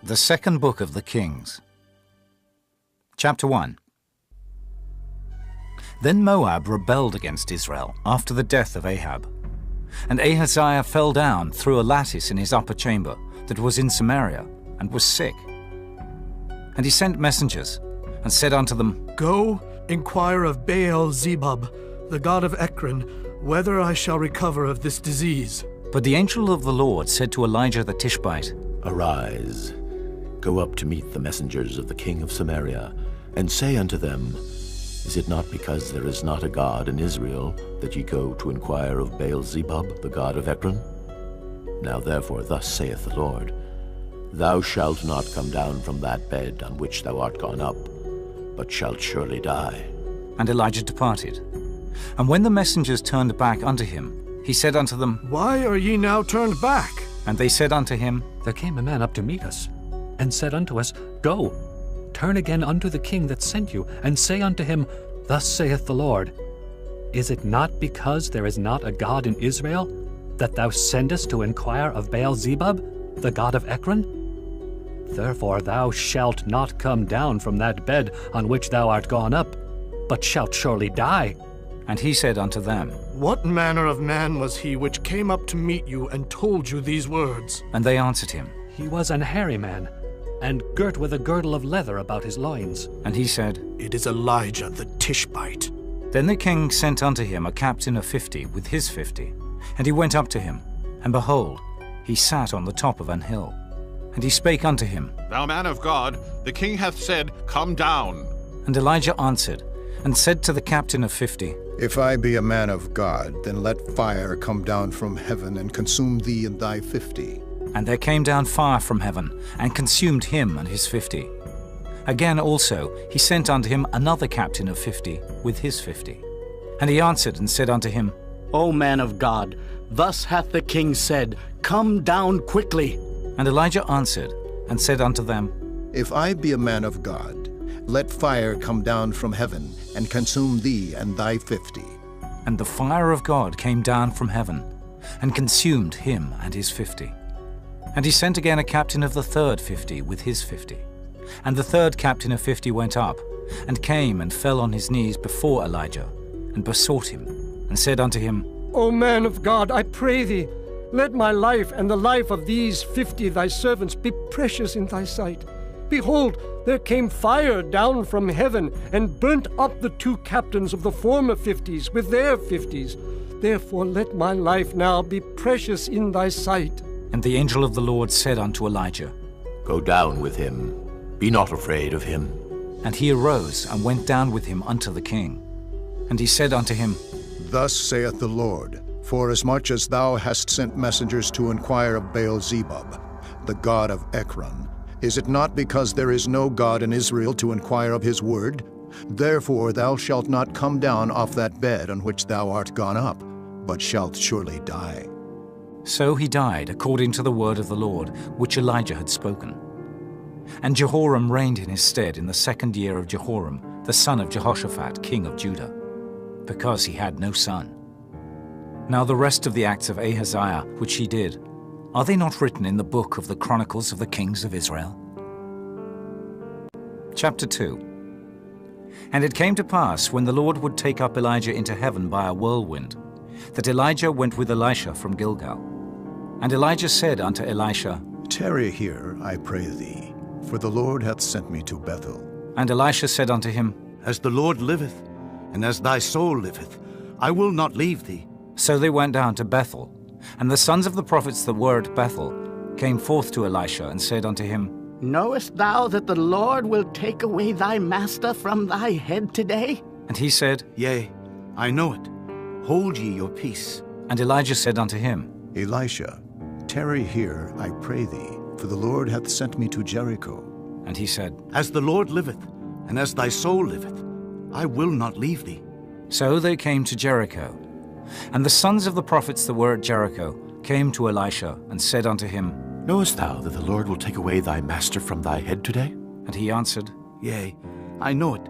The second book of the Kings. Chapter 1. Then Moab rebelled against Israel after the death of Ahab. And Ahaziah fell down through a lattice in his upper chamber that was in Samaria, and was sick. And he sent messengers, and said unto them, Go, inquire of Baal-zebub, the god of Ekron, whether I shall recover of this disease. But the angel of the Lord said to Elijah the Tishbite, Arise, go up to meet the messengers of the king of Samaria, and say unto them, Is it not because there is not a God in Israel that ye go to inquire of Baal-zebub, the god of Ekron? Now therefore thus saith the Lord, Thou shalt not come down from that bed on which thou art gone up, but shalt surely die. And Elijah departed. And when the messengers turned back unto him, he said unto them, Why are ye now turned back? And they said unto him, There came a man up to meet us, and said unto us, Go, turn again unto the king that sent you, and say unto him, Thus saith the Lord, Is it not because there is not a God in Israel, that thou sendest to inquire of Baal-zebub, the god of Ekron? Therefore thou shalt not come down from that bed on which thou art gone up, but shalt surely die. And he said unto them, What manner of man was he which came up to meet you and told you these words? And they answered him. He was an hairy man, and girt with a girdle of leather about his loins. And he said, It is Elijah the Tishbite. Then the king sent unto him a captain of 50 with his 50. And he went up to him, and behold, he sat on the top of an hill. And he spake unto him, Thou man of God, the king hath said, Come down. And Elijah answered, and said to the captain of 50, If I be a man of God, then let fire come down from heaven and consume thee and thy 50. And there came down fire from heaven, and consumed him and his 50. Again also he sent unto him another captain of 50 with his 50. And he answered and said unto him, O man of God, thus hath the king said, Come down quickly. And Elijah answered and said unto them, If I be a man of God, let fire come down from heaven and consume thee and thy 50. And the fire of God came down from heaven, and consumed him and his 50. And he sent again a captain of the third 50 with his 50. And the third captain of 50 went up, and came and fell on his knees before Elijah, and besought him, and said unto him, O man of God, I pray thee, let my life and the life of these 50 thy servants be precious in thy sight. Behold, there came fire down from heaven, and burnt up the 2 captains of the former 50s with their 50s. Therefore let my life now be precious in thy sight. And the angel of the Lord said unto Elijah, Go down with him, be not afraid of him. And he arose and went down with him unto the king. And he said unto him, Thus saith the Lord, Forasmuch as thou hast sent messengers to inquire of Baal-zebub, the god of Ekron, is it not because there is no God in Israel to inquire of his word? Therefore thou shalt not come down off that bed on which thou art gone up, but shalt surely die. So he died according to the word of the Lord, which Elijah had spoken. And Jehoram reigned in his stead in the 2nd year of Jehoram, the son of Jehoshaphat, king of Judah, because he had no son. Now the rest of the acts of Ahaziah, which he did, are they not written in the book of the Chronicles of the Kings of Israel? Chapter 2. And it came to pass, when the Lord would take up Elijah into heaven by a whirlwind, that Elijah went with Elisha from Gilgal. And Elijah said unto Elisha, Tarry here, I pray thee, for the Lord hath sent me to Bethel. And Elisha said unto him, As the Lord liveth, and as thy soul liveth, I will not leave thee. So they went down to Bethel. And the sons of the prophets that were at Bethel came forth to Elisha, and said unto him, Knowest thou that the Lord will take away thy master from thy head today? And he said, Yea, I know it. Hold ye your peace. And Elijah said unto him, Elisha, tarry here, I pray thee, for the Lord hath sent me to Jericho. And he said, As the Lord liveth, and as thy soul liveth, I will not leave thee. So they came to Jericho. And the sons of the prophets that were at Jericho came to Elisha, and said unto him, Knowest thou that the Lord will take away thy master from thy head today? And he answered, Yea, I know it.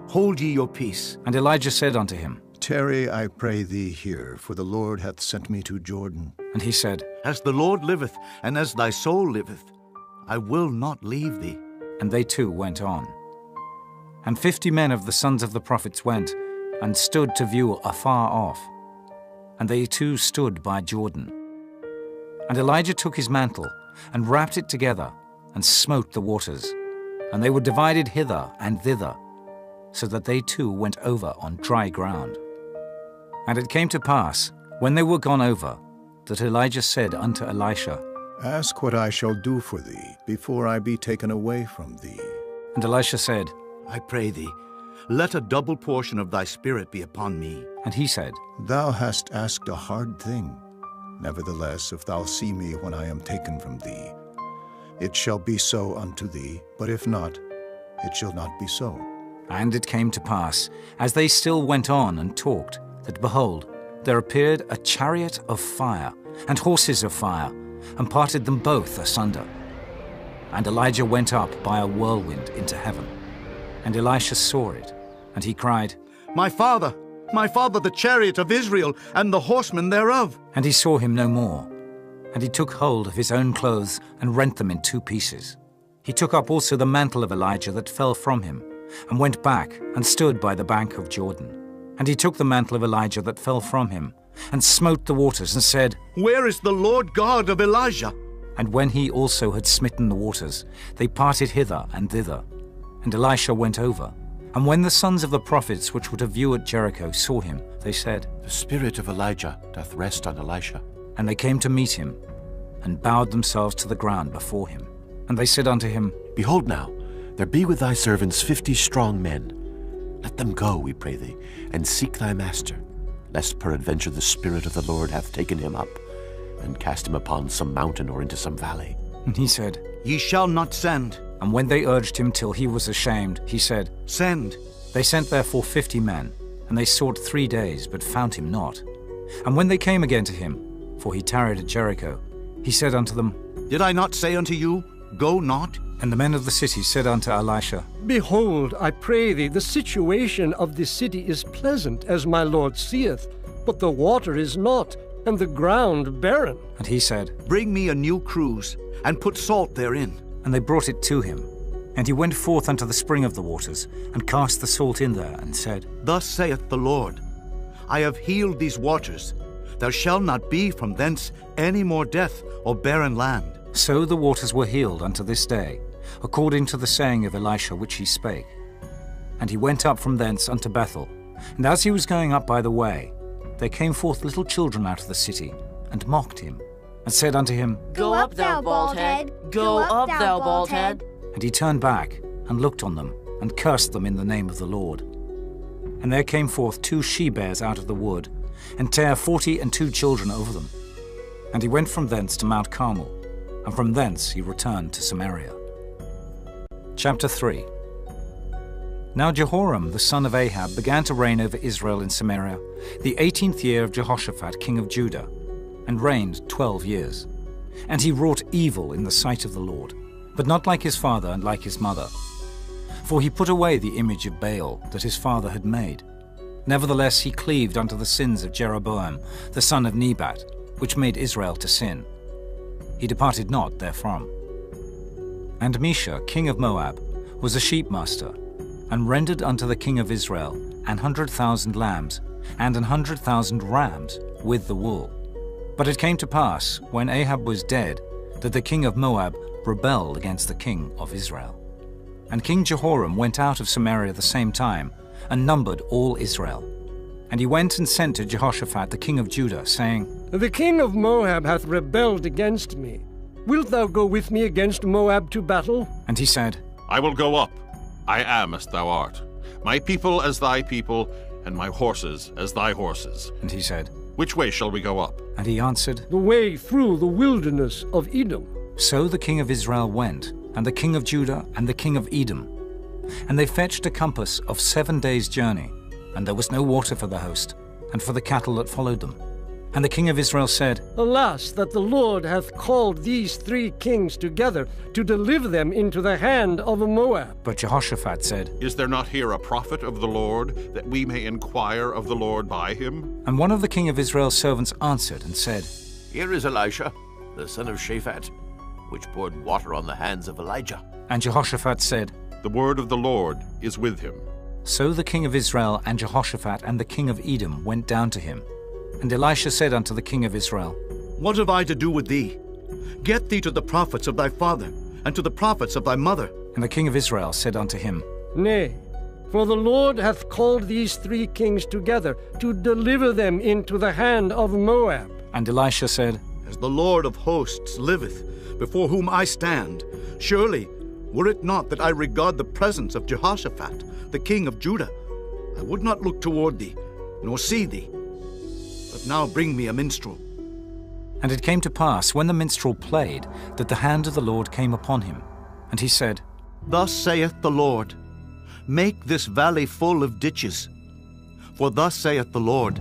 Hold ye your peace. And Elijah said unto him, Tarry, I pray thee here, for the Lord hath sent me to Jordan. And he said, As the Lord liveth, and as thy soul liveth, I will not leave thee. And they too went on. And 50 men of the sons of the prophets went, and stood to view afar off. And they too stood by Jordan. And Elijah took his mantle, and wrapped it together, and smote the waters. And they were divided hither and thither, so that they too went over on dry ground. And it came to pass, when they were gone over, that Elijah said unto Elisha, Ask what I shall do for thee, before I be taken away from thee. And Elisha said, I pray thee, let a double portion of thy spirit be upon me. And he said, Thou hast asked a hard thing. Nevertheless, if thou see me when I am taken from thee, it shall be so unto thee, but if not, it shall not be so. And it came to pass, as they still went on and talked, that behold, there appeared a chariot of fire, and horses of fire, and parted them both asunder. And Elijah went up by a whirlwind into heaven. And Elisha saw it, and he cried, My father, the chariot of Israel, and the horsemen thereof. And he saw him no more. And he took hold of his own clothes, and rent them in 2 pieces. He took up also the mantle of Elijah that fell from him, and went back, and stood by the bank of Jordan. And he took the mantle of Elijah that fell from him, and smote the waters, and said, Where is the Lord God of Elijah? And when he also had smitten the waters, they parted hither and thither. And Elisha went over. And when the sons of the prophets which were to view at Jericho saw him, they said, The spirit of Elijah doth rest on Elisha. And they came to meet him, and bowed themselves to the ground before him. And they said unto him, Behold now, there be with thy servants 50 strong men. Let them go, we pray thee, and seek thy master, lest peradventure the Spirit of the Lord hath taken him up, and cast him upon some mountain or into some valley. And he said, Ye shall not send. And when they urged him till he was ashamed, he said, Send. They sent therefore 50 men, and they sought 3 days, but found him not. And when they came again to him, for he tarried at Jericho, he said unto them, Did I not say unto you, Go not? And the men of the city said unto Elisha, Behold, I pray thee, the situation of this city is pleasant, as my Lord seeth, but the water is not, and the ground barren. And he said, Bring me a new cruse, and put salt therein. And they brought it to him. And he went forth unto the spring of the waters, and cast the salt in there, and said, Thus saith the Lord, I have healed these waters. There shall not be from thence any more death or barren land. So the waters were healed unto this day, according to the saying of Elisha which he spake. And he went up from thence unto Bethel. And as he was going up by the way, there came forth little children out of the city, and mocked him, and said unto him, Go up, thou bald head! Go up, thou bald head! And he turned back, and looked on them, and cursed them in the name of the Lord. And there came forth 2 she-bears out of the wood, and tare 42 children over them. And he went from thence to Mount Carmel, and from thence he returned to Samaria. Chapter 3. Now Jehoram the son of Ahab began to reign over Israel in Samaria, the 18th year of Jehoshaphat king of Judah, and reigned 12 years. And he wrought evil in the sight of the Lord, but not like his father and like his mother. For he put away the image of Baal that his father had made. Nevertheless he cleaved unto the sins of Jeroboam the son of Nebat, which made Israel to sin. He departed not therefrom. And Mesha king of Moab was a sheepmaster, and rendered unto the king of Israel 100,000 lambs, and 100,000 rams with the wool. But it came to pass, when Ahab was dead, that the king of Moab rebelled against the king of Israel. And King Jehoram went out of Samaria the same time, and numbered all Israel. And he went and sent to Jehoshaphat the king of Judah, saying, The king of Moab hath rebelled against me. Wilt thou go with me against Moab to battle? And he said, I will go up. I am as thou art. My people as thy people, and my horses as thy horses. And he said, Which way shall we go up? And he answered, The way through the wilderness of Edom. So the king of Israel went, and the king of Judah, and the king of Edom. And they fetched a compass of 7 days' journey, and there was no water for the host, and for the cattle that followed them. And the king of Israel said, Alas, that the Lord hath called these 3 kings together to deliver them into the hand of Moab. But Jehoshaphat said, Is there not here a prophet of the Lord, that we may inquire of the Lord by him? And one of the king of Israel's servants answered and said, Here is Elisha, the son of Shaphat. which poured water on the hands of Elijah? And Jehoshaphat said, The word of the Lord is with him. So the king of Israel and Jehoshaphat and the king of Edom went down to him. And Elisha said unto the king of Israel, What have I to do with thee? Get thee to the prophets of thy father, and to the prophets of thy mother. And the king of Israel said unto him, Nay, for the Lord hath called these 3 kings together to deliver them into the hand of Moab. And Elisha said, As the Lord of hosts liveth, before whom I stand, surely, were it not that I regard the presence of Jehoshaphat, the king of Judah, I would not look toward thee, nor see thee. But now bring me a minstrel. And it came to pass, when the minstrel played, that the hand of the Lord came upon him. And he said, Thus saith the Lord, Make this valley full of ditches. For thus saith the Lord,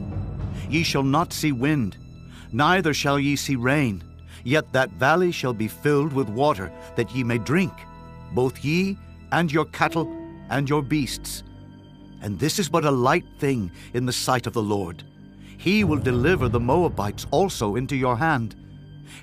Ye shall not see wind, neither shall ye see rain, yet that valley shall be filled with water, that ye may drink, both ye and your cattle and your beasts. And this is but a light thing in the sight of the Lord. He will deliver the Moabites also into your hand,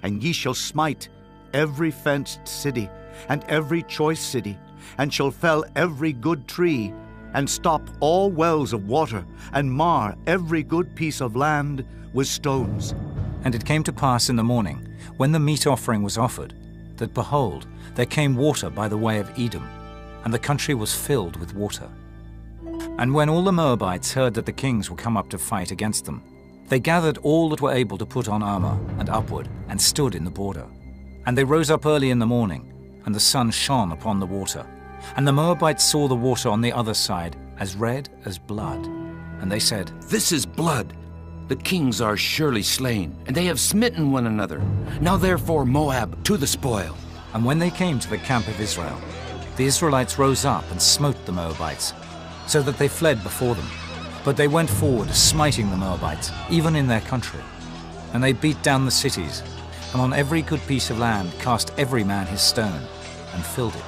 and ye shall smite every fenced city and every choice city, and shall fell every good tree, and stop all wells of water, and mar every good piece of land with stones. And it came to pass in the morning, when the meat offering was offered, that behold, there came water by the way of Edom, and the country was filled with water. And when all the Moabites heard that the kings were come up to fight against them, they gathered all that were able to put on armor and upward, and stood in the border. And they rose up early in the morning, and the sun shone upon the water. And the Moabites saw the water on the other side as red as blood. And they said, This is blood. The kings are surely slain, and they have smitten one another. Now therefore, Moab, to the spoil. And when they came to the camp of Israel, the Israelites rose up and smote the Moabites, so that they fled before them. But they went forward, smiting the Moabites, even in their country. And they beat down the cities, and on every good piece of land cast every man his stone, and filled it.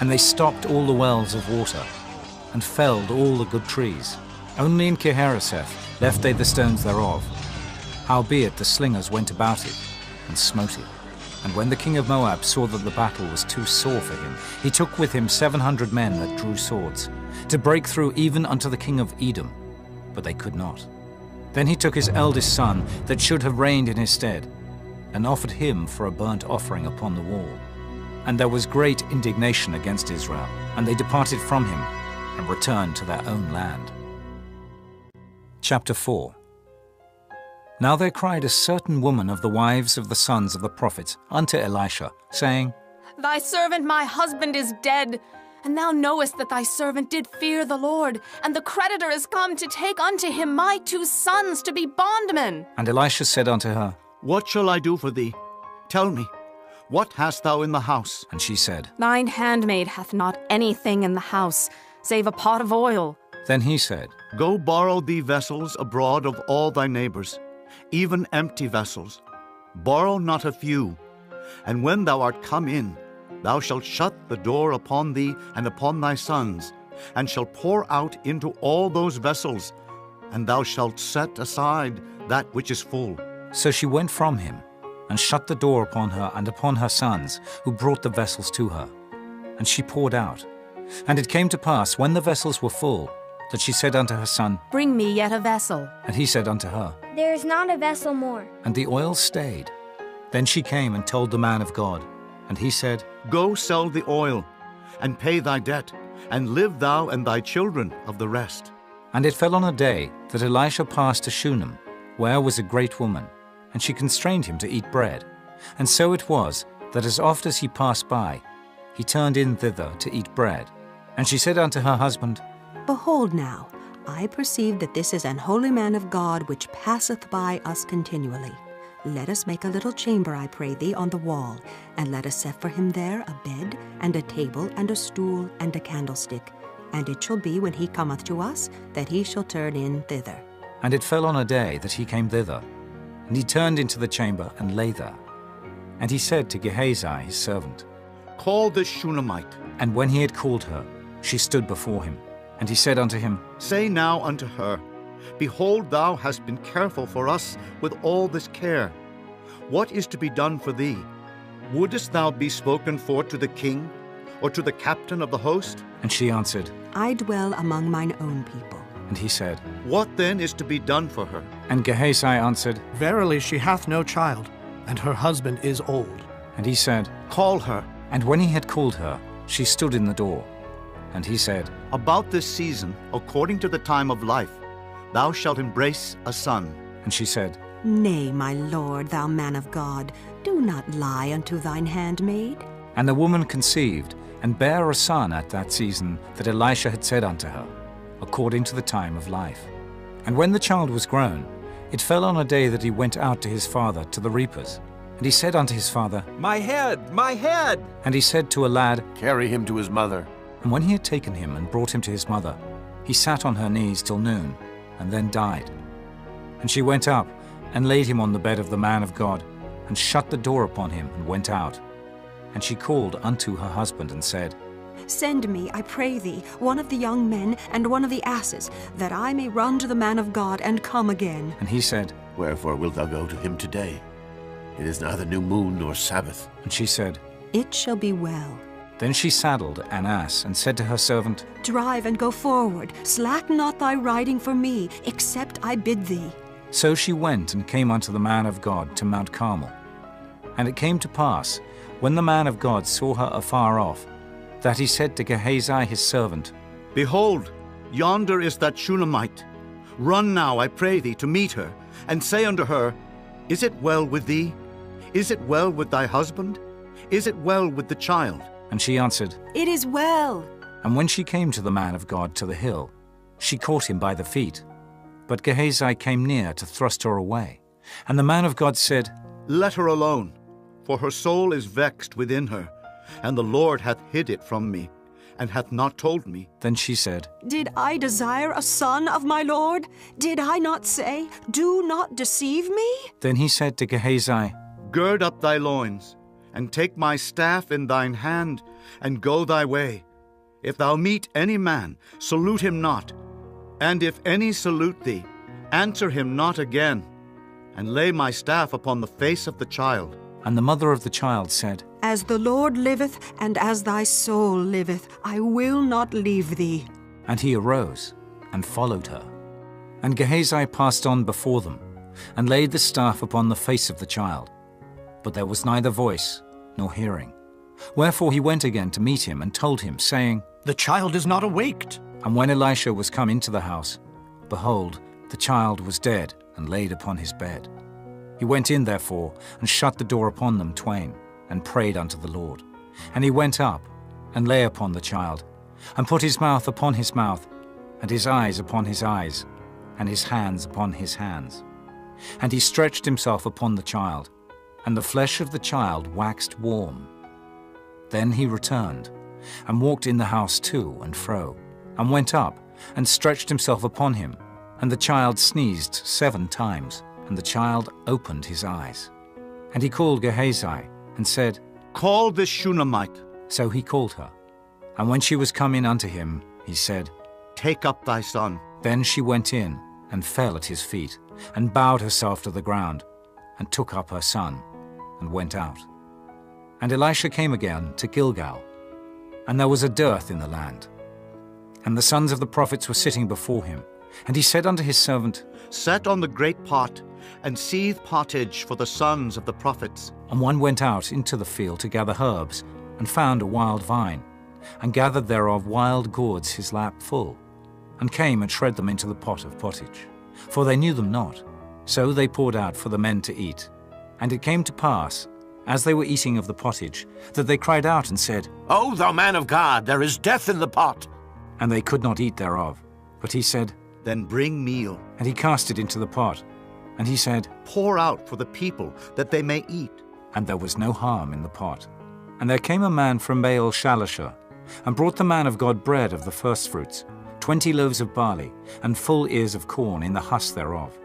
And they stopped all the wells of water, and felled all the good trees. Only in Keharaseth left they the stones thereof. Howbeit the slingers went about it, and smote it. And when the king of Moab saw that the battle was too sore for him, he took with him 700 men that drew swords, to break through even unto the king of Edom, but they could not. Then he took his eldest son, that should have reigned in his stead, and offered him for a burnt offering upon the wall. And there was great indignation against Israel, and they departed from him, and returned to their own land. Chapter 4. Now there cried a certain woman of the wives of the sons of the prophets unto Elisha, saying, Thy servant my husband is dead, and thou knowest that thy servant did fear the Lord, and the creditor is come to take unto him my 2 sons to be bondmen. And Elisha said unto her, What shall I do for thee? Tell me, what hast thou in the house? And she said, Thine handmaid hath not anything in the house, save a pot of oil. Then he said, Go borrow thee vessels abroad of all thy neighbors, even empty vessels. Borrow not a few. And when thou art come in, thou shalt shut the door upon thee and upon thy sons, and shalt pour out into all those vessels, and thou shalt set aside that which is full. So she went from him, and shut the door upon her and upon her sons, who brought the vessels to her. And she poured out. And it came to pass, when the vessels were full, that she said unto her son, Bring me yet a vessel. And he said unto her, There is not a vessel more. And the oil stayed. Then she came and told the man of God. And he said, Go sell the oil, and pay thy debt, and live thou and thy children of the rest. And it fell on a day that Elisha passed to Shunem, where was a great woman, and she constrained him to eat bread. And so it was, that as oft as he passed by, he turned in thither to eat bread. And she said unto her husband, Behold now, I perceive that this is an holy man of God, which passeth by us continually. Let us make a little chamber, I pray thee, on the wall, and let us set for him there a bed, and a table, and a stool, and a candlestick. And it shall be, when he cometh to us, that he shall turn in thither. And it fell on a day that he came thither. And he turned into the chamber, and lay there. And he said to Gehazi his servant, Call this Shunammite. And when he had called her, she stood before him. And he said unto him, Say now unto her, Behold, thou hast been careful for us with all this care. What is to be done for thee? Wouldest thou be spoken for to the king, or to the captain of the host? And she answered, I dwell among mine own people. And he said, What then is to be done for her? And Gehazi answered, Verily she hath no child, and her husband is old. And he said, Call her. And when he had called her, she stood in the door. And he said, About this season, according to the time of life, thou shalt embrace a son. And she said, Nay, my lord, thou man of God, do not lie unto thine handmaid. And the woman conceived, and bare a son at that season that Elisha had said unto her, according to the time of life. And when the child was grown, it fell on a day that he went out to his father to the reapers. And he said unto his father, My head, my head! And he said to a lad, Carry him to his mother. And when he had taken him and brought him to his mother, he sat on her knees till noon, and then died. And she went up, and laid him on the bed of the man of God, and shut the door upon him, and went out. And she called unto her husband, and said, Send me, I pray thee, one of the young men and one of the asses, that I may run to the man of God and come again. And he said, Wherefore wilt thou go to him today? It is neither new moon nor Sabbath. And she said, It shall be well. Then she saddled an ass, and said to her servant, Drive and go forward, slack not thy riding for me, except I bid thee. So she went and came unto the man of God to Mount Carmel. And it came to pass, when the man of God saw her afar off, that he said to Gehazi his servant, Behold, yonder is that Shunammite. Run now, I pray thee, to meet her, and say unto her, Is it well with thee? Is it well with thy husband? Is it well with the child? And she answered, It is well. And when she came to the man of God to the hill, she caught him by the feet. But Gehazi came near to thrust her away. And the man of God said, Let her alone, for her soul is vexed within her, and the Lord hath hid it from me, and hath not told me. Then she said, Did I desire a son of my Lord? Did I not say, Do not deceive me? Then he said to Gehazi, Gird up thy loins, and take my staff in thine hand, and go thy way. If thou meet any man, salute him not. And if any salute thee, answer him not again. And lay my staff upon the face of the child. And the mother of the child said, As the Lord liveth, and as thy soul liveth, I will not leave thee. And he arose, and followed her. And Gehazi passed on before them, and laid the staff upon the face of the child. But there was neither voice nor hearing. Wherefore he went again to meet him, and told him, saying, The child is not awaked. And when Elisha was come into the house, behold, the child was dead, and laid upon his bed. He went in therefore, and shut the door upon them twain, and prayed unto the Lord. And he went up, and lay upon the child, and put his mouth upon his mouth, and his eyes upon his eyes, and his hands upon his hands. And he stretched himself upon the child, and the flesh of the child waxed warm. Then he returned, and walked in the house to and fro, and went up, and stretched himself upon him. And the child sneezed 7 times, and the child opened his eyes. And he called Gehazi, and said, Call this Shunammite. So he called her. And when she was come in unto him, he said, Take up thy son. Then she went in, and fell at his feet, and bowed herself to the ground, and took up her son, and went out. And Elisha came again to Gilgal, and there was a dearth in the land. And the sons of the prophets were sitting before him. And he said unto his servant, Set on the great pot, and seethe pottage for the sons of the prophets. And one went out into the field to gather herbs, and found a wild vine, and gathered thereof wild gourds his lap full, and came and shred them into the pot of pottage. For they knew them not. So they poured out for the men to eat. And it came to pass, as they were eating of the pottage, that they cried out and said, O thou man of God, there is death in the pot. And they could not eat thereof. But he said, Then bring meal. And he cast it into the pot. And he said, Pour out for the people, that they may eat. And there was no harm in the pot. And there came a man from Baal Shalishah, and brought the man of God bread of the firstfruits, 20 loaves of barley, and full ears of corn in the husk thereof.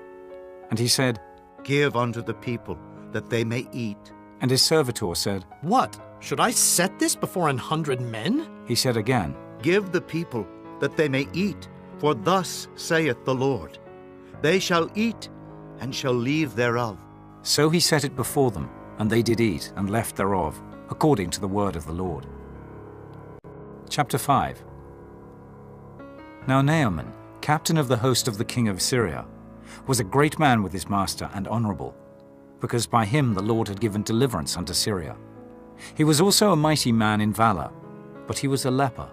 And he said, Give unto the people, that they may eat. And his servitor said, What? Should I set this before 100 men? He said again, Give the people, that they may eat. For thus saith the Lord, They shall eat, and shall leave thereof. So he set it before them, And they did eat and left thereof, according to the word of the Lord. Chapter 5. Now Naaman, captain of the host of the king of Syria, was a great man with his master and honorable, because by him the Lord had given deliverance unto Syria. He was also a mighty man in valor, but he was a leper.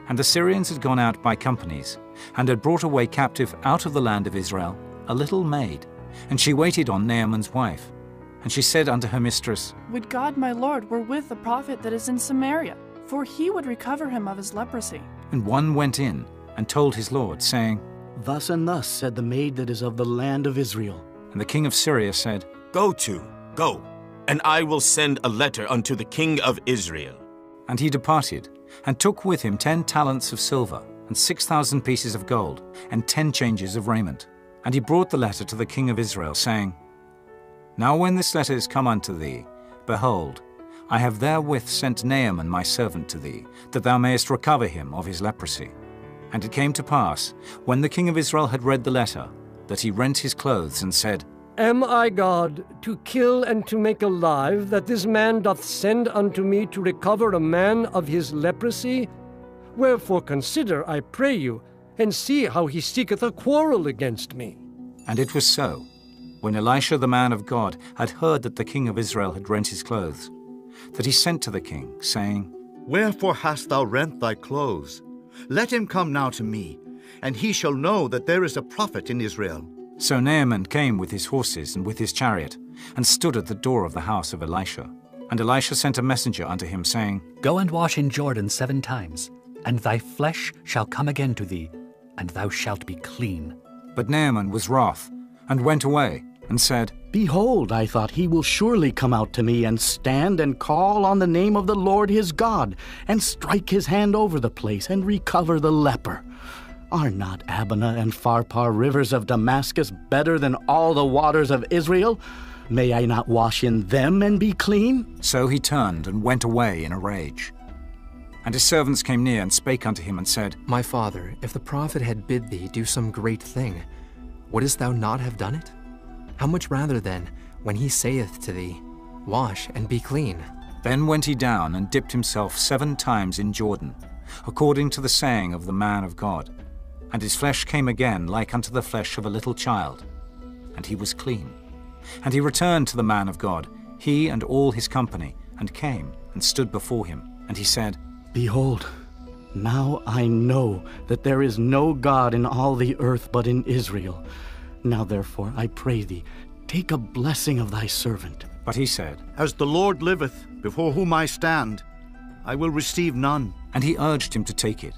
And the Syrians had gone out by companies, and had brought away captive out of the land of Israel a little maid, and she waited on Naaman's wife. And she said unto her mistress, Would God my Lord were with the prophet that is in Samaria, for he would recover him of his leprosy. And one went in and told his lord, saying, Thus and thus said the maid that is of the land of Israel. And the king of Syria said, Go, and I will send a letter unto the king of Israel. And he departed, and took with him 10 talents of silver, and 6,000 pieces of gold, and 10 changes of raiment. And he brought the letter to the king of Israel, saying, Now when this letter is come unto thee, behold, I have therewith sent Naaman my servant to thee, that thou mayest recover him of his leprosy. And it came to pass, when the king of Israel had read the letter, that he rent his clothes, and said, Am I God, to kill and to make alive, that this man doth send unto me to recover a man of his leprosy? Wherefore consider, I pray you, and see how he seeketh a quarrel against me. And it was so, when Elisha the man of God had heard that the king of Israel had rent his clothes, that he sent to the king, saying, Wherefore hast thou rent thy clothes? Let him come now to me, and he shall know that there is a prophet in Israel. So Naaman came with his horses and with his chariot, and stood at the door of the house of Elisha. And Elisha sent a messenger unto him, saying, Go and wash in Jordan 7 times, and thy flesh shall come again to thee, and thou shalt be clean. But Naaman was wroth, and went away, and said, Behold, I thought he will surely come out to me, and stand and call on the name of the Lord his God, and strike his hand over the place, and recover the leper. Are not Abana and Pharpar rivers of Damascus better than all the waters of Israel? May I not wash in them and be clean? So he turned and went away in a rage. And his servants came near and spake unto him and said, My father, if the prophet had bid thee do some great thing, wouldest thou not have done it? How much rather then, when he saith to thee, Wash and be clean? Then went he down and dipped himself 7 times in Jordan, according to the saying of the man of God. And his flesh came again like unto the flesh of a little child, and he was clean. And he returned to the man of God, he and all his company, and came and stood before him. And he said, Behold, now I know that there is no God in all the earth but in Israel. Now therefore, I pray thee, take a blessing of thy servant. But he said, As the Lord liveth, before whom I stand, I will receive none. And he urged him to take it,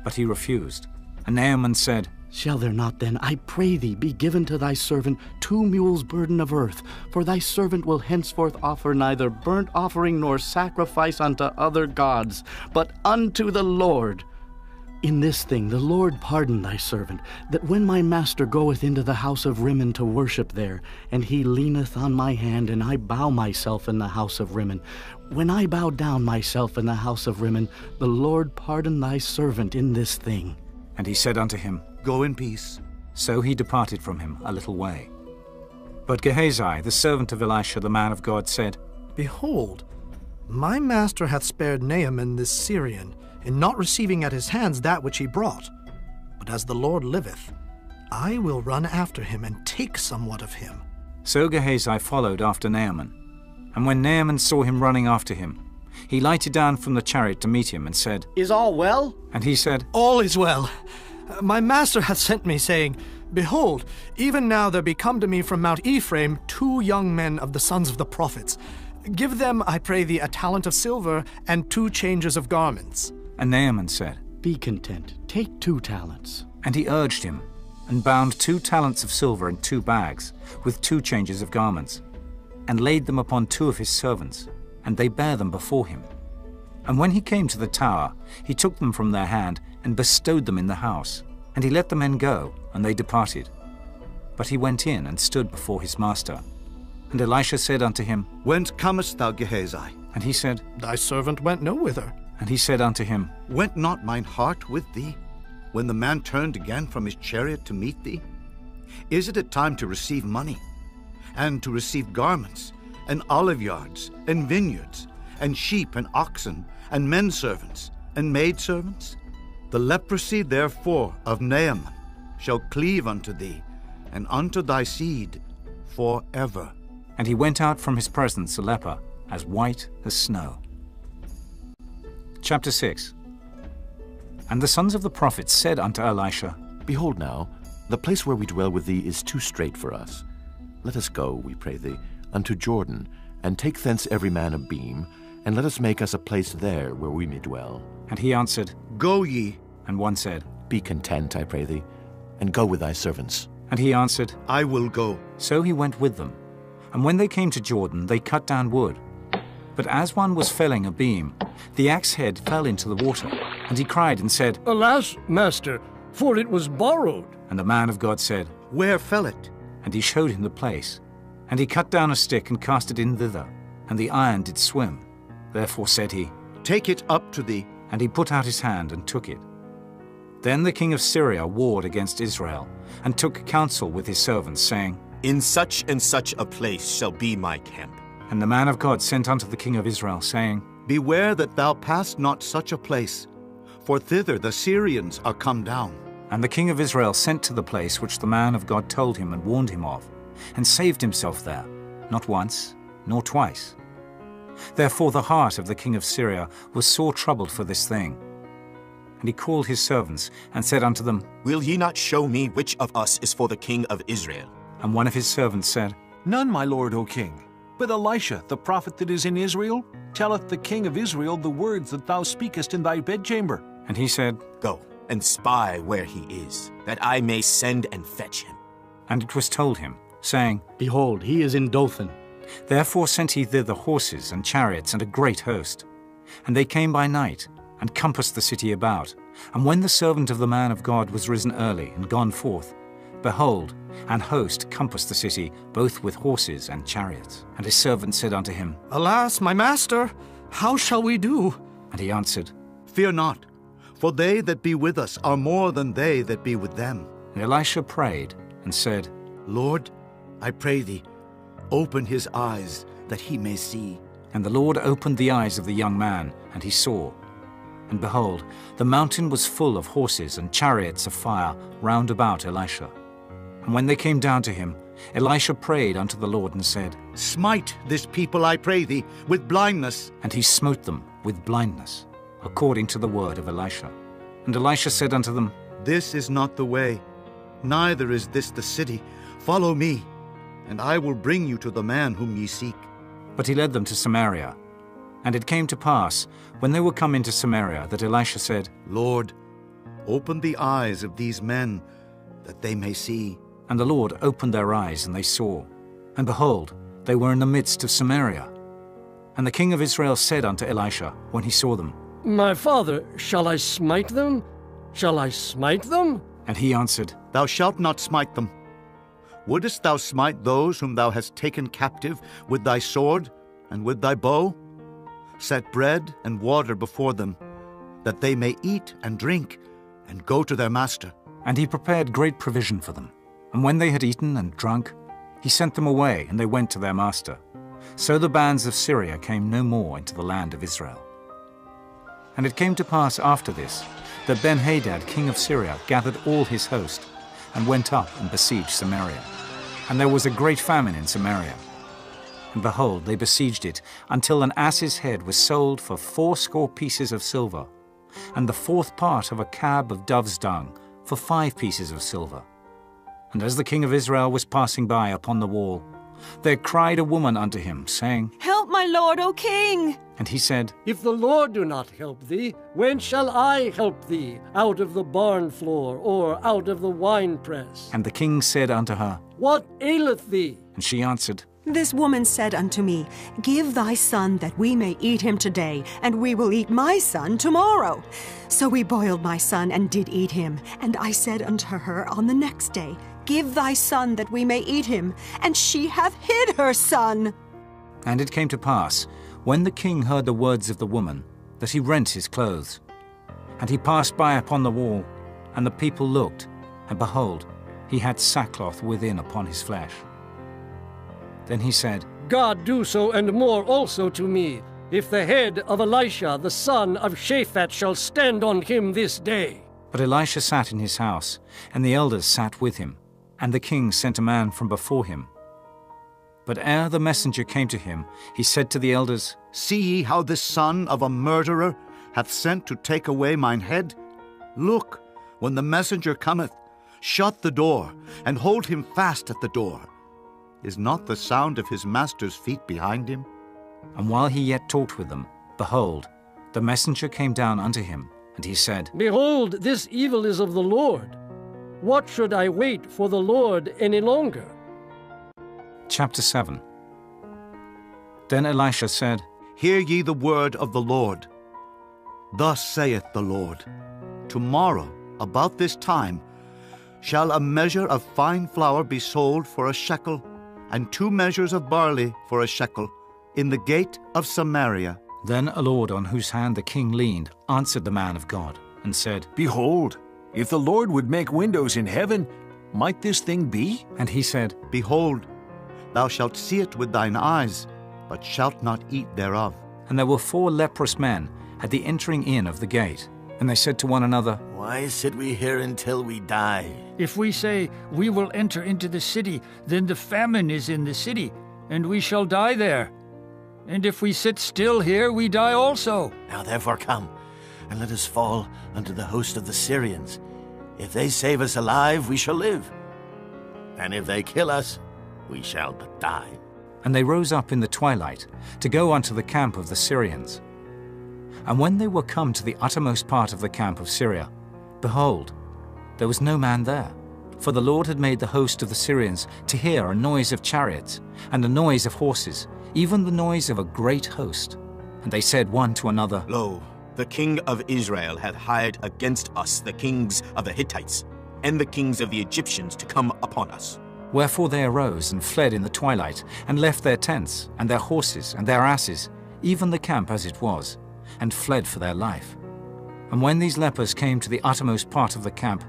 but he refused. And Naaman said, Shall there not then, I pray thee, be given to thy servant 2 mules' burden of earth? For thy servant will henceforth offer neither burnt offering nor sacrifice unto other gods, but unto the Lord. In this thing the Lord pardon thy servant, that when my master goeth into the house of Rimmon to worship there, and he leaneth on my hand, and I bow myself in the house of Rimmon, when I bow down myself in the house of Rimmon, the Lord pardon thy servant in this thing. And he said unto him, Go in peace. So he departed from him a little way. But Gehazi, the servant of Elisha the man of God, said, Behold, my master hath spared Naaman this Syrian, in not receiving at his hands that which he brought. But as the Lord liveth, I will run after him and take somewhat of him. So Gehazi followed after Naaman. And when Naaman saw him running after him, he lighted down from the chariot to meet him and said, Is all well? And he said, All is well. My master hath sent me, saying, Behold, even now there be come to me from Mount Ephraim 2 young men of the sons of the prophets. Give them, I pray thee, a talent of silver and 2 changes of garments. And Naaman said, Be content, take 2 talents. And he urged him, and bound 2 talents of silver in 2 bags, with 2 changes of garments, and laid them upon 2 of his servants, and they bare them before him. And when he came to the tower, he took them from their hand, and bestowed them in the house. And he let the men go, and they departed. But he went in and stood before his master. And Elisha said unto him, Whence comest thou, Gehazi? And he said, Thy servant went no whither. And he said unto him, Went not mine heart with thee, when the man turned again from his chariot to meet thee? Is it a time to receive money, and to receive garments, and olive yards, and vineyards, and sheep and oxen, and men servants, and maidservants? The leprosy therefore of Naaman shall cleave unto thee, and unto thy seed forever. And he went out from his presence a leper, as white as snow. Chapter 6. And the sons of the prophets said unto Elisha, Behold now, the place where we dwell with thee is too strait for us. Let us go, we pray thee, unto Jordan, and take thence every man a beam, and let us make us a place there where we may dwell. And he answered, Go ye. And one said, Be content, I pray thee, and go with thy servants. And he answered, I will go. So he went with them. And when they came to Jordan, they cut down wood. But as one was felling a beam, the axe head fell into the water. And he cried and said, Alas, master, for it was borrowed. And the man of God said, Where fell it? And he showed him the place. And he cut down a stick and cast it in thither. And the iron did swim. Therefore said he, Take it up to thee. And he put out his hand and took it. Then the king of Syria warred against Israel, and took counsel with his servants, saying, In such and such a place shall be my camp. And the man of God sent unto the king of Israel, saying, Beware that thou pass not such a place, for thither the Syrians are come down. And the king of Israel sent to the place which the man of God told him and warned him of, and saved himself there, not once, nor twice. Therefore the heart of the king of Syria was sore troubled for this thing. And he called his servants, and said unto them, Will ye not show me which of us is for the king of Israel? And one of his servants said, None, my lord, O king. But Elisha, the prophet that is in Israel, telleth the king of Israel the words that thou speakest in thy bedchamber. And he said, Go, and spy where he is, that I may send and fetch him. And it was told him, saying, Behold, he is in Dothan. Therefore sent he thither horses and chariots and a great host. And they came by night, and compassed the city about. And when the servant of the man of God was risen early and gone forth, behold, an host compassed the city, both with horses and chariots. And his servant said unto him, Alas, my master, how shall we do? And he answered, Fear not, for they that be with us are more than they that be with them. And Elisha prayed and said, Lord, I pray thee, open his eyes, that he may see. And the Lord opened the eyes of the young man, and he saw. And behold, the mountain was full of horses and chariots of fire round about Elisha. And when they came down to him, Elisha prayed unto the Lord and said, Smite this people, I pray thee, with blindness. And he smote them with blindness, according to the word of Elisha. And Elisha said unto them, This is not the way, neither is this the city. Follow me, and I will bring you to the man whom ye seek. But he led them to Samaria. And it came to pass, when they were come into Samaria, that Elisha said, Lord, open the eyes of these men, that they may see. And the Lord opened their eyes, and they saw. And behold, they were in the midst of Samaria. And the king of Israel said unto Elisha, when he saw them, My father, shall I smite them? Shall I smite them? And he answered, Thou shalt not smite them. Wouldest thou smite those whom thou hast taken captive with thy sword and with thy bow? Set bread and water before them, that they may eat and drink, and go to their master. And he prepared great provision for them. And when they had eaten and drunk, he sent them away, and they went to their master. So the bands of Syria came no more into the land of Israel. And it came to pass after this, that Ben-Hadad king of Syria gathered all his host, and went up and besieged Samaria. And there was a great famine in Samaria. And behold, they besieged it, until an ass's head was sold for 80 pieces of silver, and the 4th part of a cab of dove's dung for 5 pieces of silver. And as the king of Israel was passing by upon the wall, there cried a woman unto him, saying, Help, my lord, O king! And he said, If the Lord do not help thee, when shall I help thee? Out of the barn floor, or out of the winepress? And the king said unto her, What aileth thee? And she answered, This woman said unto me, Give thy son that we may eat him today, and we will eat my son tomorrow. So we boiled my son and did eat him. And I said unto her on the next day, Give thy son that we may eat him. And she hath hid her son. And it came to pass, when the king heard the words of the woman, that he rent his clothes. And he passed by upon the wall, and the people looked, and behold, he had sackcloth within upon his flesh. Then he said, God do so and more also to me, if the head of Elisha the son of Shaphat shall stand on him this day. But Elisha sat in his house, and the elders sat with him, and the king sent a man from before him. But ere the messenger came to him, he said to the elders, See ye how this son of a murderer hath sent to take away mine head? Look, when the messenger cometh, shut the door, and hold him fast at the door. Is not the sound of his master's feet behind him? And while he yet talked with them, behold, the messenger came down unto him, and he said, Behold, this evil is of the Lord. What should I wait for the Lord any longer? Chapter 7. Then Elisha said, Hear ye the word of the Lord. Thus saith the Lord, Tomorrow, about this time, shall a measure of fine flour be sold for a shekel, and 2 measures of barley for a shekel, in the gate of Samaria. Then a lord on whose hand the king leaned answered the man of God, and said, Behold, if the Lord would make windows in heaven, might this thing be? And he said, Behold, thou shalt see it with thine eyes, but shalt not eat thereof. And there were 4 leprous men at the entering in of the gate, and they said to one another, Why sit we here until we die? If we say, We will enter into the city, then the famine is in the city, and we shall die there. And if we sit still here, we die also. Now therefore come, and let us fall unto the host of the Syrians. If they save us alive, we shall live. And if they kill us, we shall but die. And they rose up in the twilight to go unto the camp of the Syrians. And when they were come to the uttermost part of the camp of Syria, behold, there was no man there. For the Lord had made the host of the Syrians to hear a noise of chariots, and a noise of horses, even the noise of a great host. And they said one to another, Lo, the king of Israel hath hired against us the kings of the Hittites, and the kings of the Egyptians to come upon us. Wherefore they arose and fled in the twilight, and left their tents, and their horses, and their asses, even the camp as it was, and fled for their life. And when these lepers came to the uttermost part of the camp,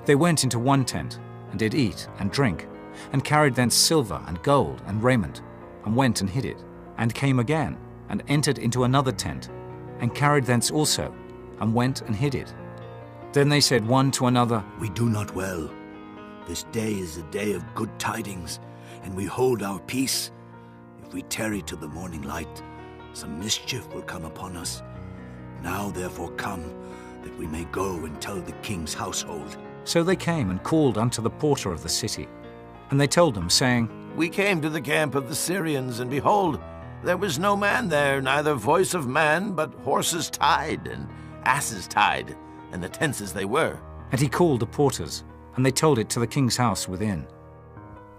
they went into one tent, and did eat and drink, and carried thence silver and gold and raiment, and went and hid it, and came again, and entered into another tent, and carried thence also, and went and hid it. Then they said one to another, We do not well. This day is a day of good tidings, and we hold our peace. If we tarry till the morning light, some mischief will come upon us. Now therefore come, that we may go and tell the king's household. So they came and called unto the porter of the city. And they told them, saying, We came to the camp of the Syrians, and behold, there was no man there, neither voice of man, but horses tied, and asses tied, and the tents as they were. And he called the porters, and they told it to the king's house within.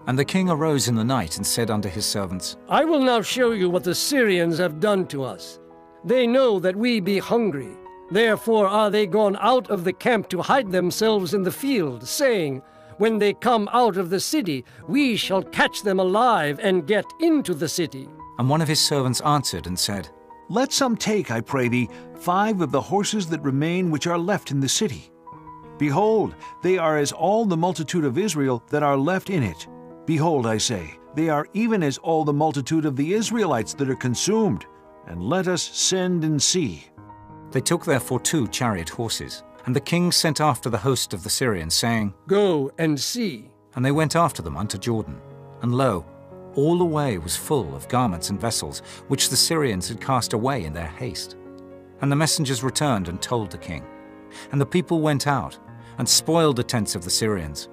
And the king arose in the night and said unto his servants, I will now show you what the Syrians have done to us. They know that we be hungry. Therefore are they gone out of the camp to hide themselves in the field, saying, When they come out of the city, we shall catch them alive and get into the city. And one of his servants answered and said, Let some take, I pray thee, 5 of the horses that remain which are left in the city. Behold, they are as all the multitude of Israel that are left in it. Behold, I say, they are even as all the multitude of the Israelites that are consumed. And let us send and see. They took therefore 2 chariot horses, and the king sent after the host of the Syrians, saying, Go and see. And they went after them unto Jordan. And lo, all the way was full of garments and vessels, which the Syrians had cast away in their haste. And the messengers returned and told the king. And the people went out, and spoiled the tents of the Syrians.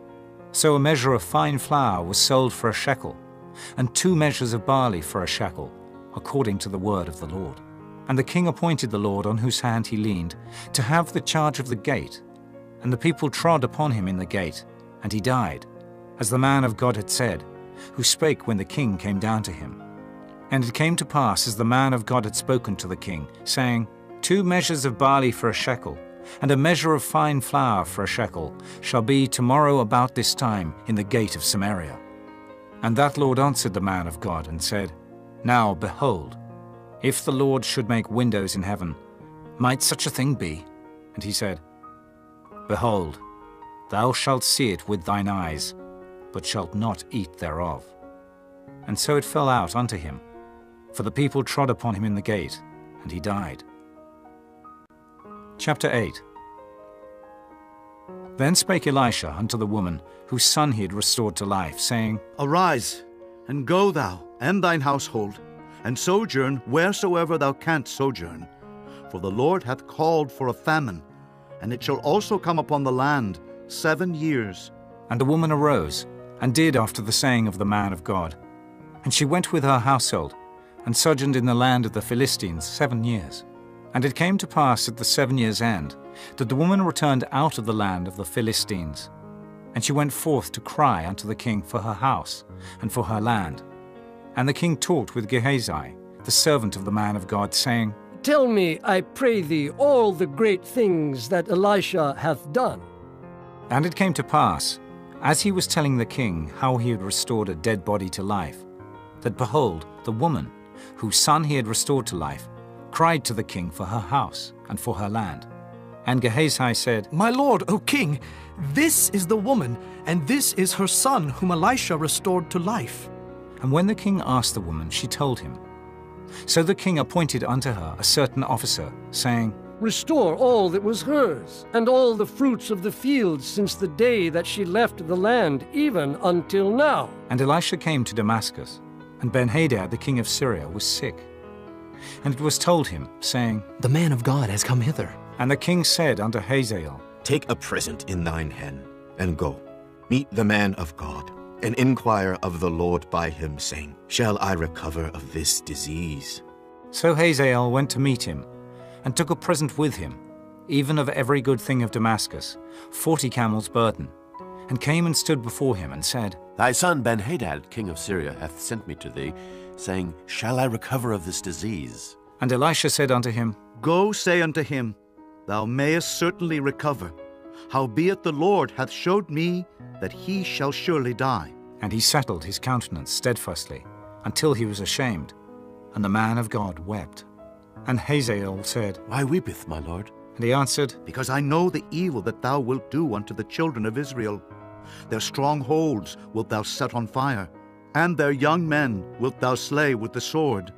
So a measure of fine flour was sold for a shekel, and 2 measures of barley for a shekel, according to the word of the Lord. And the king appointed the Lord on whose hand he leaned, to have the charge of the gate. And the people trod upon him in the gate, and he died, as the man of God had said, who spake when the king came down to him. And it came to pass, as the man of God had spoken to the king, saying, 2 measures of barley for a shekel, and a measure of fine flour for a shekel, shall be tomorrow about this time in the gate of Samaria. And that Lord answered the man of God, and said, Now, behold, if the Lord should make windows in heaven, might such a thing be? And he said, Behold, thou shalt see it with thine eyes, but shalt not eat thereof. and so it fell out unto him. For the people trod upon him in the gate, and he died. Chapter 8. Then spake Elisha unto the woman, whose son he had restored to life, saying, Arise, and go thou, and thine household, and sojourn wheresoever thou canst sojourn. For the Lord hath called for a famine, and it shall also come upon the land 7 years. And the woman arose, and did after the saying of the man of God. And she went with her household, and sojourned in the land of the Philistines 7 years. And it came to pass at the 7 years' end, that the woman returned out of the land of the Philistines. And she went forth to cry unto the king for her house, and for her land. And the king talked with Gehazi, the servant of the man of God, saying, Tell me, I pray thee, all the great things that Elisha hath done. And it came to pass, as he was telling the king how he had restored a dead body to life, that behold, the woman, whose son he had restored to life, cried to the king for her house and for her land. And Gehazi said, My lord, O king, this is the woman, and this is her son whom Elisha restored to life. And when the king asked the woman, she told him. So the king appointed unto her a certain officer, saying, Restore all that was hers, and all the fruits of the field since the day that she left the land, even until now. And Elisha came to Damascus, and Ben-Hadad the king of Syria was sick. And it was told him, saying, The man of God has come hither. And the king said unto Hazael, Take a present in thine hand, and go. Meet the man of God, and inquire of the Lord by him, saying, Shall I recover of this disease? So Hazael went to meet him, and took a present with him, even of every good thing of Damascus, 40 camels' burden, and came and stood before him, and said, Thy son Ben-Hadad, king of Syria, hath sent me to thee, saying, Shall I recover of this disease? And Elisha said unto him, Go say unto him, Thou mayest certainly recover. Howbeit the Lord hath showed me that he shall surely die. And he settled his countenance steadfastly, until he was ashamed. And the man of God wept. And Hazael said, Why weepeth my lord? And he answered, Because I know the evil that thou wilt do unto the children of Israel. Their strongholds wilt thou set on fire, and their young men wilt thou slay with the sword,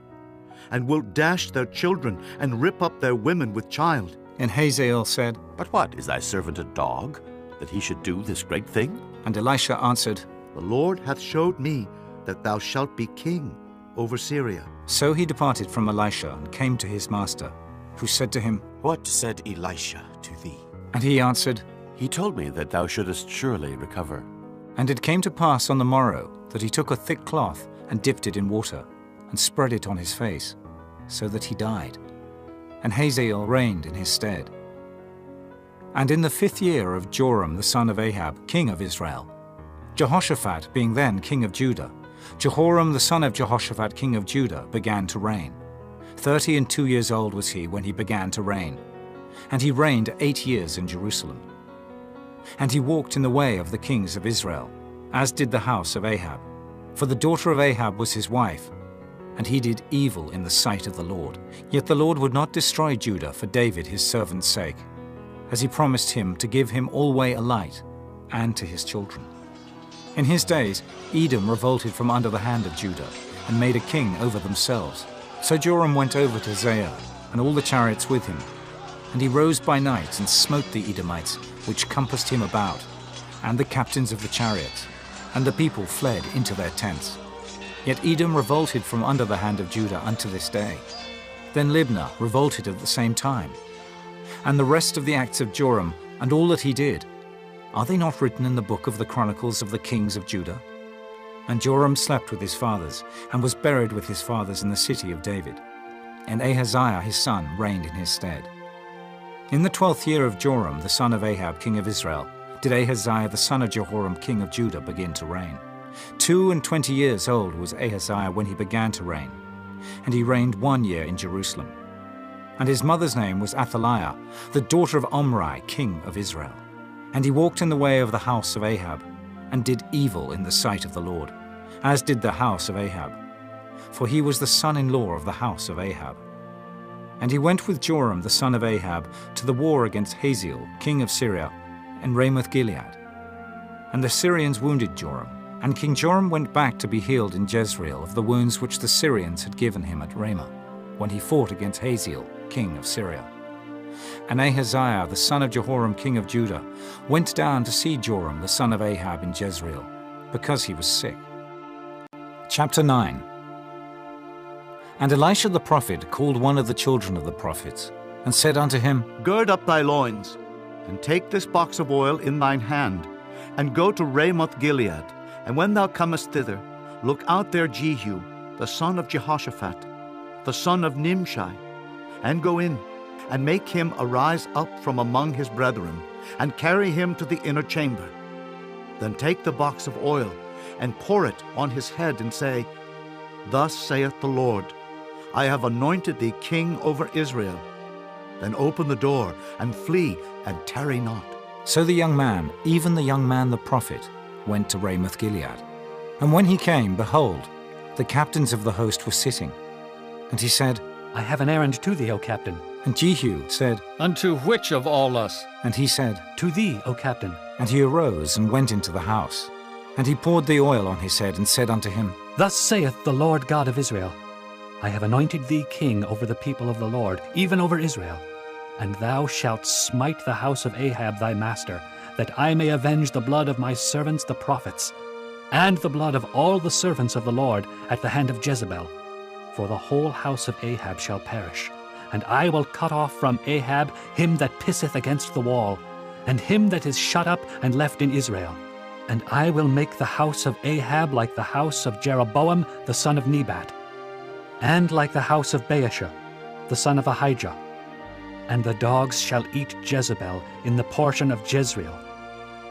and wilt dash their children, and rip up their women with child. And Hazael said, But what, is thy servant a dog, that he should do this great thing? And Elisha answered, The Lord hath showed me that thou shalt be king over Syria. So he departed from Elisha, and came to his master, who said to him, What said Elisha to thee? And he answered, He told me that thou shouldest surely recover. And it came to pass on the morrow, that he took a thick cloth, and dipped it in water, and spread it on his face, so that he died. And Hazael reigned in his stead. And in the 5th year of Joram the son of Ahab, king of Israel, Jehoshaphat being then king of Judah, Jehoram the son of Jehoshaphat king of Judah began to reign. 32 years old was he when he began to reign. And he reigned 8 years in Jerusalem. And he walked in the way of the kings of Israel, as did the house of Ahab. For the daughter of Ahab was his wife, and he did evil in the sight of the Lord. Yet the Lord would not destroy Judah for David his servant's sake, as he promised him to give him alway a light, and to his children. In his days Edom revolted from under the hand of Judah, and made a king over themselves. So Joram went over to Zair, and all the chariots with him. And he rose by night, and smote the Edomites, which compassed him about, and the captains of the chariots. And the people fled into their tents. Yet Edom revolted from under the hand of Judah unto this day. Then Libnah revolted at the same time. And the rest of the acts of Joram, and all that he did, are they not written in the book of the Chronicles of the kings of Judah? And Joram slept with his fathers, and was buried with his fathers in the city of David. And Ahaziah his son reigned in his stead. In the 12th year of Joram the son of Ahab king of Israel, did Ahaziah the son of Jehoram king of Judah begin to reign. 22 years old was Ahaziah when he began to reign, and he reigned 1 year in Jerusalem. And his mother's name was Athaliah, the daughter of Omri king of Israel. And he walked in the way of the house of Ahab, and did evil in the sight of the Lord, as did the house of Ahab, for he was the son-in-law of the house of Ahab. And he went with Joram the son of Ahab to the war against Hazael king of Syria, and Ramoth Gilead. And the Syrians wounded Joram, And King Joram went back to be healed in Jezreel of the wounds which the Syrians had given him at Ramah, when he fought against Hazael, king of Syria. And Ahaziah, the son of Jehoram, king of Judah, went down to see Joram, the son of Ahab, in Jezreel, because he was sick. Chapter 9. And Elisha the prophet called one of the children of the prophets, and said unto him, Gird up thy loins, and take this box of oil in thine hand, and go to Ramoth Gilead. And when thou comest thither, look out there Jehu, the son of Jehoshaphat, the son of Nimshi, and go in, and make him arise up from among his brethren, and carry him to the inner chamber. Then take the box of oil, and pour it on his head, and say, Thus saith the Lord, I have anointed thee king over Israel. Then open the door, and flee, and tarry not. So the young man, even the young man the prophet, went to Ramoth Gilead. And when he came, behold, the captains of the host were sitting. And he said, I have an errand to thee, O captain. And Jehu said, Unto which of all us? And he said, To thee, O captain. And he arose and went into the house. And he poured the oil on his head, and said unto him, Thus saith the Lord God of Israel, I have anointed thee king over the people of the Lord, even over Israel. And thou shalt smite the house of Ahab thy master, that I may avenge the blood of my servants the prophets, and the blood of all the servants of the Lord at the hand of Jezebel. For the whole house of Ahab shall perish, and I will cut off from Ahab him that pisseth against the wall, and him that is shut up and left in Israel. And I will make the house of Ahab like the house of Jeroboam the son of Nebat, and like the house of Baasha the son of Ahijah. And the dogs shall eat Jezebel in the portion of Jezreel,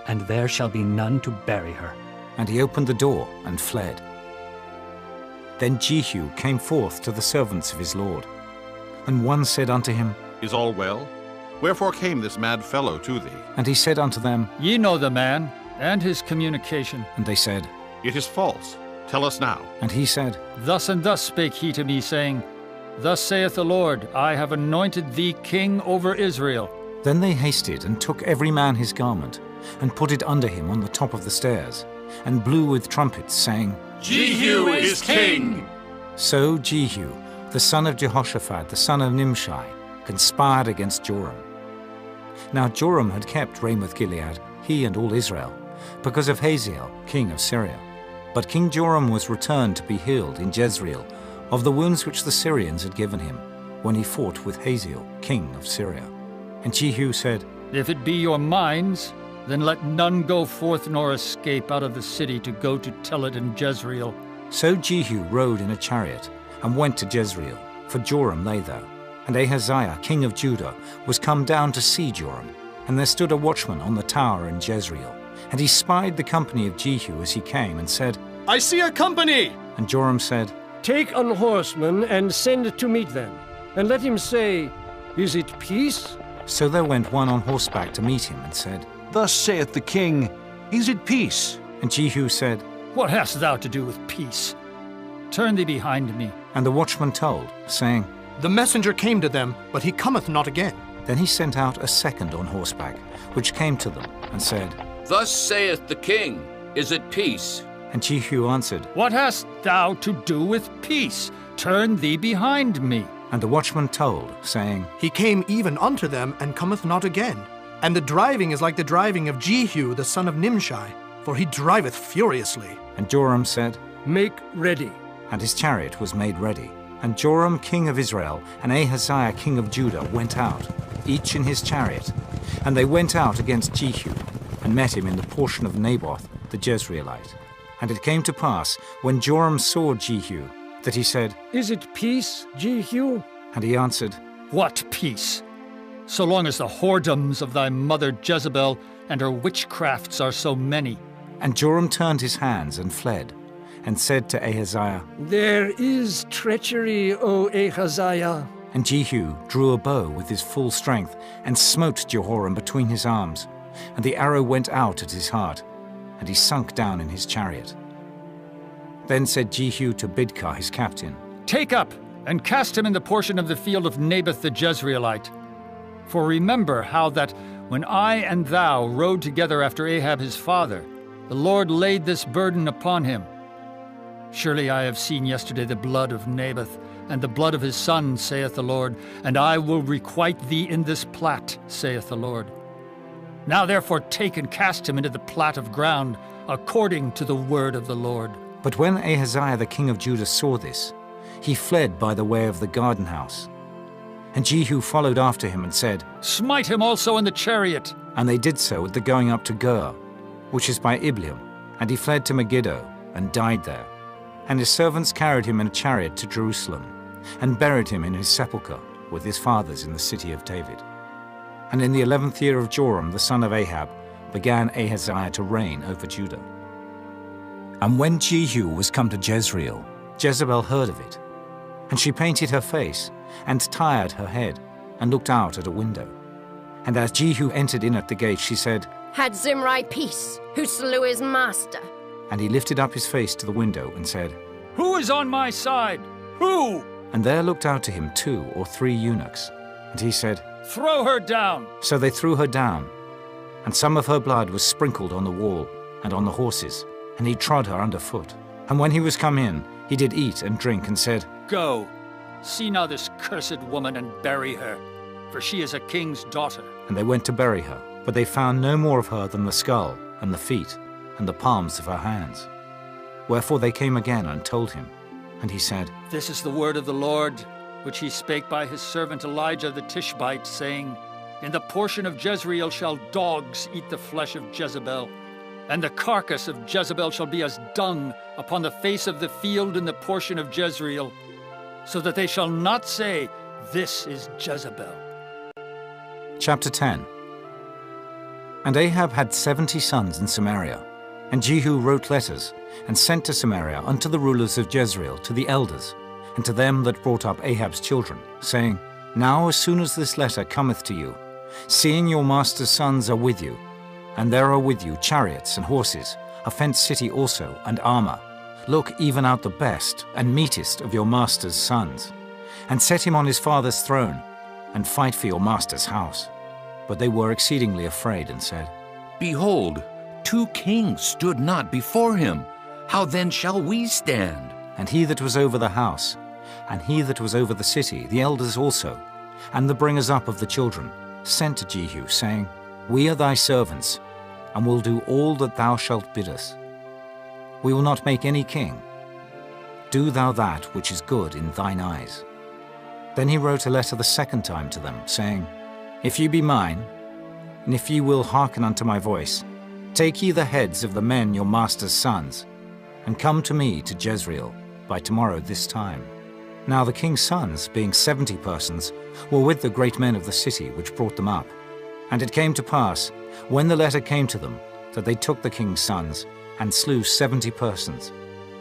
and there shall be none to bury her. And he opened the door and fled. Then Jehu came forth to the servants of his lord. And one said unto him, Is all well? Wherefore came this mad fellow to thee? And he said unto them, Ye know the man, and his communication. And they said, It is false. Tell us now. And he said, Thus and thus spake he to me, saying, Thus saith the Lord, I have anointed thee king over Israel. Then they hasted and took every man his garment, and put it under him on the top of the stairs, and blew with trumpets, saying, Jehu is king! So Jehu, the son of Jehoshaphat, the son of Nimshi, conspired against Joram. Now Joram had kept Ramoth Gilead, he and all Israel, because of Hazael, king of Syria. But King Joram was returned to be healed in Jezreel of the wounds which the Syrians had given him, when he fought with Hazael, king of Syria. And Jehu said, If it be your minds, then let none go forth nor escape out of the city to go to tell it in Jezreel. So Jehu rode in a chariot, and went to Jezreel, for Joram lay there. And Ahaziah, king of Judah, was come down to see Joram. And there stood a watchman on the tower in Jezreel. And he spied the company of Jehu as he came, and said, I see a company! And Joram said, Take an horseman and send to meet them, and let him say, Is it peace? So there went one on horseback to meet him, and said, Thus saith the king, Is it peace? And Jehu said, What hast thou to do with peace? Turn thee behind me. And the watchman told, saying, The messenger came to them, but he cometh not again. Then he sent out a second on horseback, which came to them, and said, Thus saith the king, Is it peace? And Jehu answered, What hast thou to do with peace? Turn thee behind me. And the watchman told, saying, He came even unto them, and cometh not again. And the driving is like the driving of Jehu the son of Nimshi, for he driveth furiously. And Joram said, Make ready. And his chariot was made ready. And Joram king of Israel and Ahaziah king of Judah went out, each in his chariot. And they went out against Jehu, and met him in the portion of Naboth the Jezreelite. And it came to pass, when Joram saw Jehu, that he said, Is it peace, Jehu? And he answered, What peace? So long as the whoredoms of thy mother Jezebel and her witchcrafts are so many. And Joram turned his hands and fled, and said to Ahaziah, There is treachery, O Ahaziah. And Jehu drew a bow with his full strength, and smote Jehoram between his arms, and the arrow went out at his heart, and he sunk down in his chariot. Then said Jehu to Bidkar his captain, Take up, and cast him in the portion of the field of Naboth the Jezreelite. For remember how that, when I and thou rode together after Ahab his father, The Lord laid this burden upon him. Surely I have seen yesterday the blood of Naboth, and the blood of his son, saith the Lord, and I will requite thee in this plat, saith the Lord. Now therefore take and cast him into the plat of ground, according to the word of the Lord. But when Ahaziah the king of Judah saw this, he fled by the way of the garden house. And Jehu followed after him and said, Smite him also in the chariot. And they did so at the going up to Gur, which is by Ibleam, and he fled to Megiddo, and died there. And his servants carried him in a chariot to Jerusalem, and buried him in his sepulchre with his fathers in the city of David. And in the 11th year of Joram the son of Ahab began Ahaziah to reign over Judah. And when Jehu was come to Jezreel, Jezebel heard of it, and she painted her face, and tired her head, and looked out at a window. And as Jehu entered in at the gate, she said, Had Zimri peace, who slew his master? And he lifted up his face to the window and said, Who is on my side? Who? And there looked out to him 2 or 3 eunuchs. And he said, Throw her down. So they threw her down, and some of her blood was sprinkled on the wall and on the horses, and he trod her under foot. And when he was come in, he did eat and drink, and said, Go, see now this cursed woman, and bury her, for she is a king's daughter. And they went to bury her, but they found no more of her than the skull, and the feet, and the palms of her hands. Wherefore they came again and told him. And he said, This is the word of the Lord, which he spake by his servant Elijah the Tishbite, saying, In the portion of Jezreel shall dogs eat the flesh of Jezebel, and the carcass of Jezebel shall be as dung upon the face of the field in the portion of Jezreel, so that they shall not say, This is Jezebel. Chapter 10. And Ahab had 70 sons in Samaria, and Jehu wrote letters, and sent to Samaria unto the rulers of Jezreel, to the elders, and to them that brought up Ahab's children, saying, Now as soon as this letter cometh to you, seeing your master's sons are with you, and there are with you chariots and horses, a fenced city also, and armor, look even out the best and meetest of your master's sons, and set him on his father's throne, and fight for your master's house. But they were exceedingly afraid, and said, Behold, 2 kings stood not before him. How then shall we stand? And he that was over the house, and he that was over the city, the elders also, and the bringers up of the children, sent to Jehu, saying, We are thy servants, and will do all that thou shalt bid us. We will not make any king. Do thou that which is good in thine eyes. Then he wrote a letter the second time to them, saying, If ye be mine, and if ye will hearken unto my voice, take ye the heads of the men your master's sons, and come to me to Jezreel by tomorrow this time. Now the king's sons, being 70 persons, were with the great men of the city which brought them up. And it came to pass, when the letter came to them, that they took the king's sons, and slew 70 persons,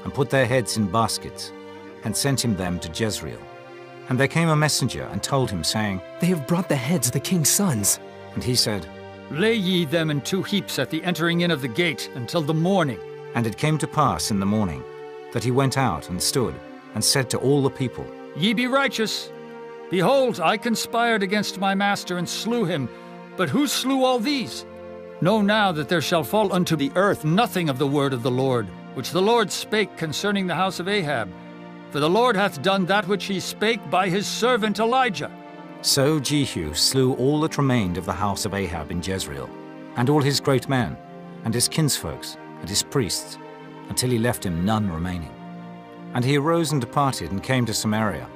and put their heads in baskets, and sent him them to Jezreel. And there came a messenger, and told him, saying, They have brought the heads of the king's sons. And he said, Lay ye them in 2 heaps at the entering in of the gate until the morning. And it came to pass in the morning, that he went out and stood, and said to all the people, Ye be righteous. Behold, I conspired against my master, and slew him. But who slew all these? Know now that there shall fall unto the earth nothing of the word of the Lord, which the Lord spake concerning the house of Ahab. For the Lord hath done that which he spake by his servant Elijah. So Jehu slew all that remained of the house of Ahab in Jezreel, and all his great men, and his kinsfolks, and his priests, until he left him none remaining. And he arose and departed, and came to Samaria.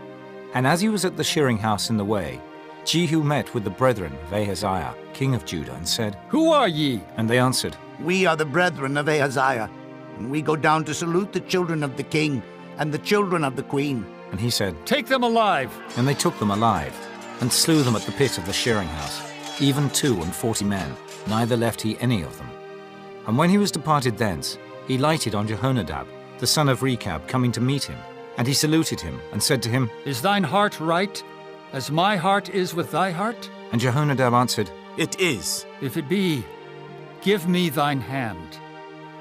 And as he was at the shearing house in the way, Jehu met with the brethren of Ahaziah, king of Judah, and said, Who are ye? And they answered, We are the brethren of Ahaziah, and we go down to salute the children of the king and the children of the queen. And he said, Take them alive. And they took them alive, and slew them at the pit of the shearing house, even 42 men, neither left he any of them. And when he was departed thence, he lighted on Jehonadab, the son of Rechab, coming to meet him. And he saluted him, and said to him, Is thine heart right, as my heart is with thy heart? And Jehonadab answered, It is. If it be, give me thine hand.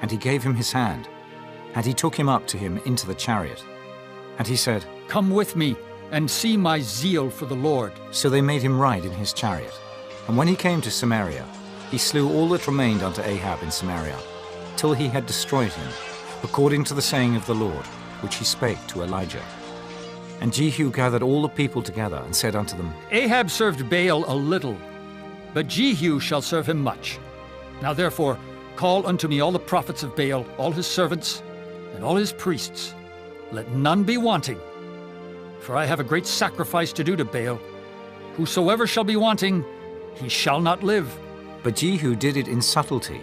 And he gave him his hand, and he took him up to him into the chariot. And he said, Come with me, and see my zeal for the Lord. So they made him ride in his chariot. And when he came to Samaria, he slew all that remained unto Ahab in Samaria, till he had destroyed him, according to the saying of the Lord, which he spake to Elijah. And Jehu gathered all the people together, and said unto them, Ahab served Baal a little, but Jehu shall serve him much. Now therefore call unto me all the prophets of Baal, all his servants, and all his priests. Let none be wanting. For I have a great sacrifice to do to Baal. Whosoever shall be wanting, he shall not live. But Jehu did it in subtlety,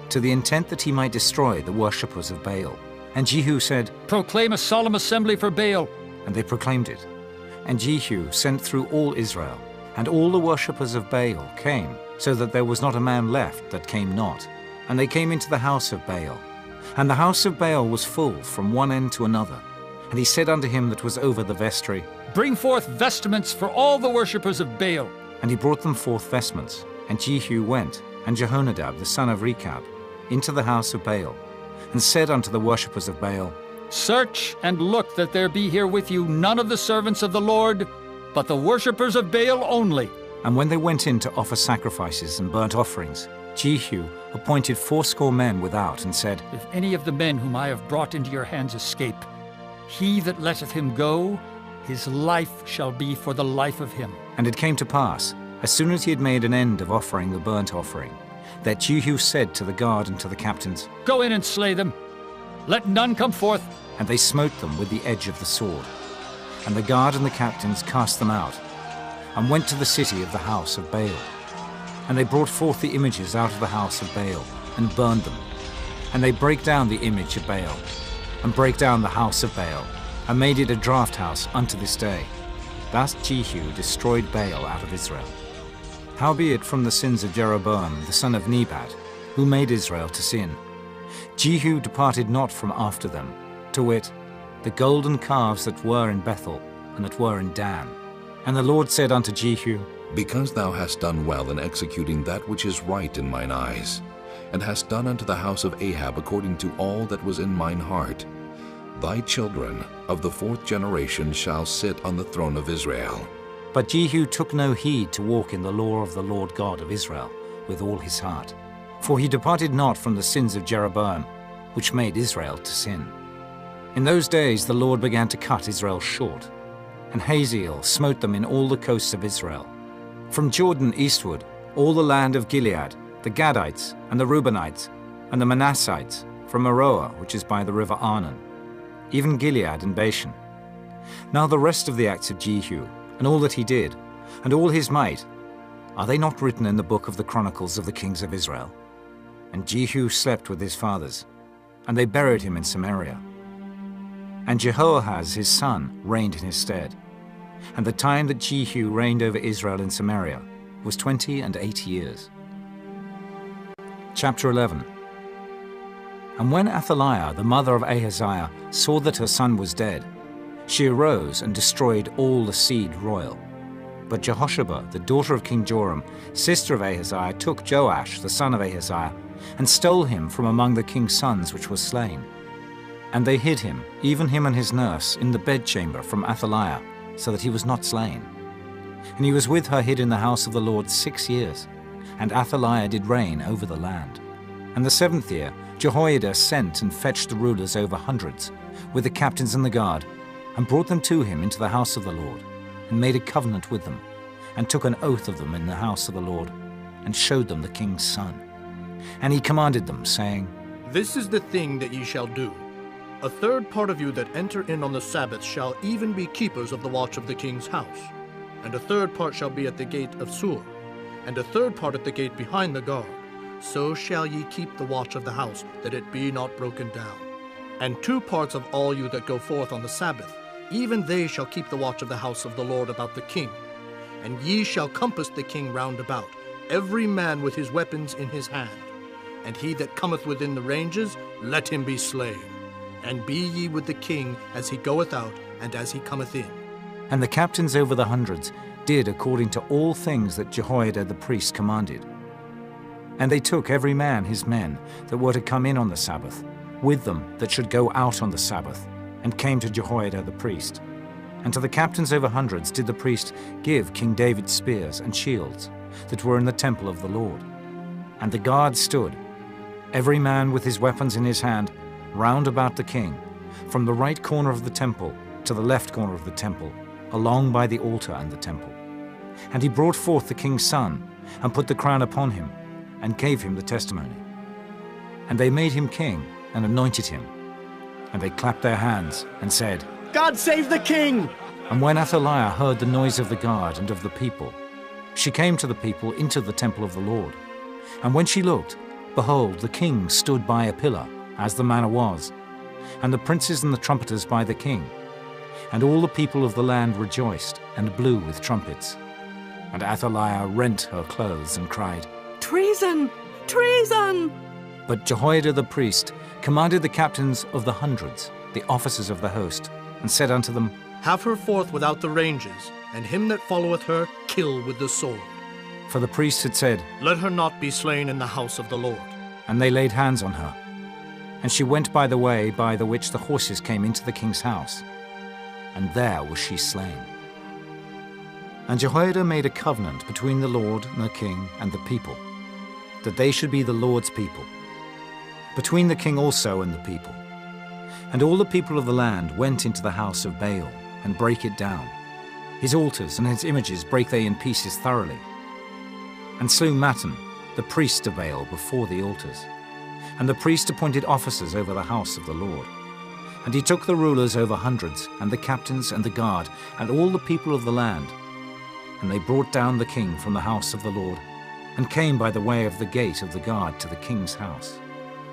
to the intent that he might destroy the worshippers of Baal. And Jehu said, Proclaim a solemn assembly for Baal. And they proclaimed it. And Jehu sent through all Israel, and all the worshippers of Baal came, so that there was not a man left that came not. And they came into the house of Baal. And the house of Baal was full from one end to another. And he said unto him that was over the vestry, Bring forth vestments for all the worshippers of Baal. And he brought them forth vestments. And Jehu went, and Jehonadab the son of Rechab, into the house of Baal, and said unto the worshippers of Baal, Search and look that there be here with you none of the servants of the Lord, but the worshippers of Baal only. And when they went in to offer sacrifices and burnt offerings, Jehu appointed 80 men without, and said, If any of the men whom I have brought into your hands escape, he that letteth him go, his life shall be for the life of him. And it came to pass, as soon as he had made an end of offering the burnt offering, that Jehu said to the guard and to the captains, Go in and slay them. Let none come forth. And they smote them with the edge of the sword. And the guard and the captains cast them out, and went to the city of the house of Baal. And they brought forth the images out of the house of Baal, and burned them. And they brake down the image of Baal, and brake down the house of Baal, and made it a draught house unto this day. Thus Jehu destroyed Baal out of Israel. Howbeit from the sins of Jeroboam the son of Nebat, who made Israel to sin, Jehu departed not from after them, to wit, the golden calves that were in Bethel, and that were in Dan. And the Lord said unto Jehu, Because thou hast done well in executing that which is right in mine eyes, and hast done unto the house of Ahab according to all that was in mine heart, thy children of the 4th generation shall sit on the throne of Israel. But Jehu took no heed to walk in the law of the Lord God of Israel with all his heart. For he departed not from the sins of Jeroboam, which made Israel to sin. In those days the Lord began to cut Israel short, and Hazael smote them in all the coasts of Israel. From Jordan eastward, all the land of Gilead, the Gadites, and the Reubenites, and the Manassites, from Aroer, which is by the river Arnon, even Gilead and Bashan. Now the rest of the acts of Jehu, and all that he did, and all his might, are they not written in the book of the Chronicles of the kings of Israel? And Jehu slept with his fathers, and they buried him in Samaria. And Jehoahaz his son reigned in his stead. And the time that Jehu reigned over Israel in Samaria was 28 years. Chapter 11. And when Athaliah, the mother of Ahaziah, saw that her son was dead, she arose and destroyed all the seed royal. But Jehosheba, the daughter of King Joram, sister of Ahaziah, took Joash, the son of Ahaziah, and stole him from among the king's sons which was slain. And they hid him, even him and his nurse, in the bedchamber from Athaliah, so that he was not slain. And he was with her hid in the house of the Lord 6 years. And Athaliah did reign over the land. And the 7th year Jehoiada sent and fetched the rulers over hundreds, with the captains and the guard, and brought them to him into the house of the Lord, and made a covenant with them, and took an oath of them in the house of the Lord, and showed them the king's son. And he commanded them, saying, This is the thing that ye shall do. A third part of you that enter in on the Sabbath shall even be keepers of the watch of the king's house. And a third part shall be at the gate of Sur, and a third part at the gate behind the guard. So shall ye keep the watch of the house, that it be not broken down. And 2 parts of all you that go forth on the Sabbath, even they shall keep the watch of the house of the Lord about the king. And ye shall compass the king round about, every man with his weapons in his hand. And he that cometh within the ranges, let him be slain. And be ye with the king as he goeth out, and as he cometh in. And the captains over the hundreds did according to all things that Jehoiada the priest commanded. And they took every man his men that were to come in on the Sabbath, with them that should go out on the Sabbath, and came to Jehoiada the priest. And to the captains over hundreds did the priest give King David's spears and shields that were in the temple of the Lord. And the guard stood, every man with his weapons in his hand, round about the king, from the right corner of the temple to the left corner of the temple, along by the altar and the temple. And he brought forth the king's son, and put the crown upon him, and gave him the testimony. And they made him king, and anointed him. And they clapped their hands, and said, God save the king! And when Athaliah heard the noise of the guard and of the people, she came to the people into the temple of the Lord. And when she looked, behold, the king stood by a pillar, as the manner was, and the princes and the trumpeters by the king. And all the people of the land rejoiced, and blew with trumpets. And Athaliah rent her clothes, and cried, Treason! Treason! But Jehoiada the priest commanded the captains of the hundreds, the officers of the host, and said unto them, Have her forth without the ranges, and him that followeth her kill with the sword. For the priests had said, Let her not be slain in the house of the Lord. And they laid hands on her. And she went by the way by the which the horses came into the king's house, and there was she slain. And Jehoiada made a covenant between the Lord and the king and the people, that they should be the Lord's people, between the king also and the people. And all the people of the land went into the house of Baal, and brake it down. His altars and his images brake they in pieces thoroughly, and slew Mattan, the priest of Baal, before the altars. And the priest appointed officers over the house of the Lord. And he took the rulers over hundreds, and the captains and the guard, and all the people of the land. And they brought down the king from the house of the Lord, and came by the way of the gate of the guard to the king's house.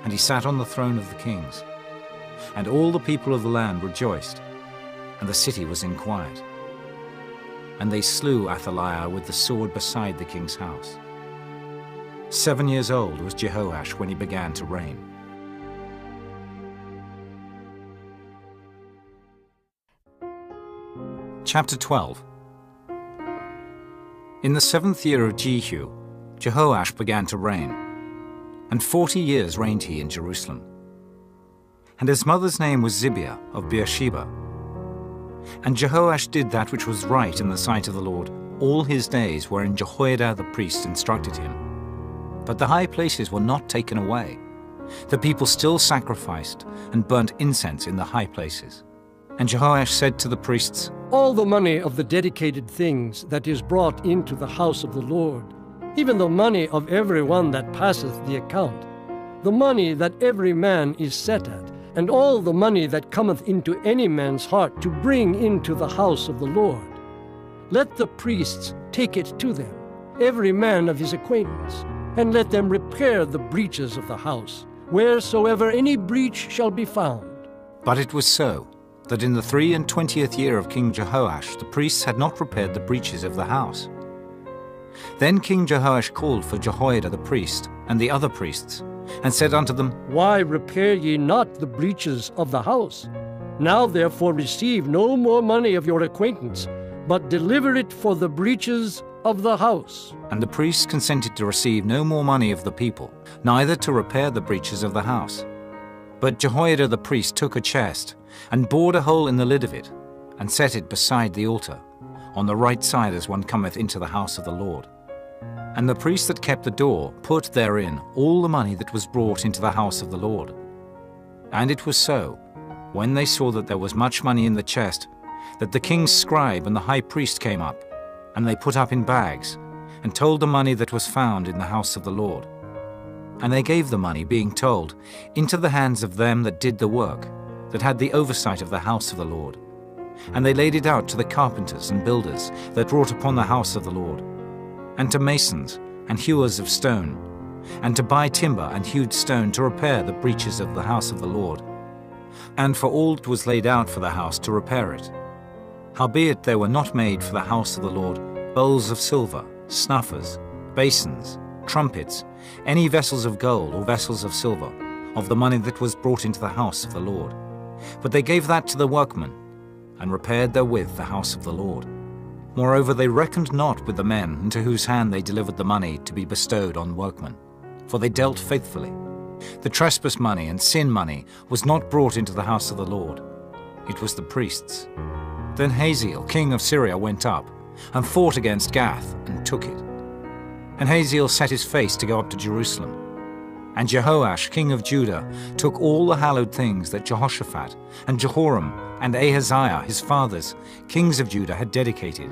And he sat on the throne of the kings. And all the people of the land rejoiced, and the city was in quiet. And they slew Athaliah with the sword beside the king's house. 7 years old was Jehoash when he began to reign. Chapter 12. In the 7th year of Jehu, Jehoash began to reign, and 40 years reigned he in Jerusalem. And his mother's name was Zibiah of Beersheba. And Jehoash did that which was right in the sight of the Lord all his days wherein Jehoiada the priest instructed him. But the high places were not taken away. The people still sacrificed and burnt incense in the high places. And Jehoash said to the priests, All the money of the dedicated things that is brought into the house of the Lord, even the money of every one that passeth the account, the money that every man is set at, and all the money that cometh into any man's heart to bring into the house of the Lord, let the priests take it to them, every man of his acquaintance, and let them repair the breaches of the house, wheresoever any breach shall be found. But it was so, that in the 23rd year of King Jehoash the priests had not repaired the breaches of the house. Then King Jehoash called for Jehoiada the priest and the other priests, and said unto them, Why repair ye not the breaches of the house? Now therefore receive no more money of your acquaintance, but deliver it for the breaches of the house. And the priests consented to receive no more money of the people, neither to repair the breaches of the house. But Jehoiada the priest took a chest, and bored a hole in the lid of it, and set it beside the altar, on the right side as one cometh into the house of the Lord. And the priest that kept the door put therein all the money that was brought into the house of the Lord. And it was so, when they saw that there was much money in the chest, that the king's scribe and the high priest came up, and they put up in bags, and told the money that was found in the house of the Lord. And they gave the money, being told, into the hands of them that did the work, that had the oversight of the house of the Lord. And they laid it out to the carpenters and builders that wrought upon the house of the Lord, and to masons and hewers of stone, and to buy timber and hewed stone to repair the breaches of the house of the Lord, and for all that was laid out for the house to repair it. Howbeit there were not made for the house of the Lord bowls of silver, snuffers, basins, trumpets, any vessels of gold or vessels of silver, of the money that was brought into the house of the Lord. But they gave that to the workmen, and repaired therewith the house of the Lord. Moreover, they reckoned not with the men into whose hand they delivered the money to be bestowed on workmen, for they dealt faithfully. The trespass money and sin money was not brought into the house of the Lord. It was the priests. Then Hazael, king of Syria, went up, and fought against Gath, and took it. And Hazael set his face to go up to Jerusalem. And Jehoash, king of Judah, took all the hallowed things that Jehoshaphat and Jehoram and Ahaziah, his fathers, kings of Judah, had dedicated,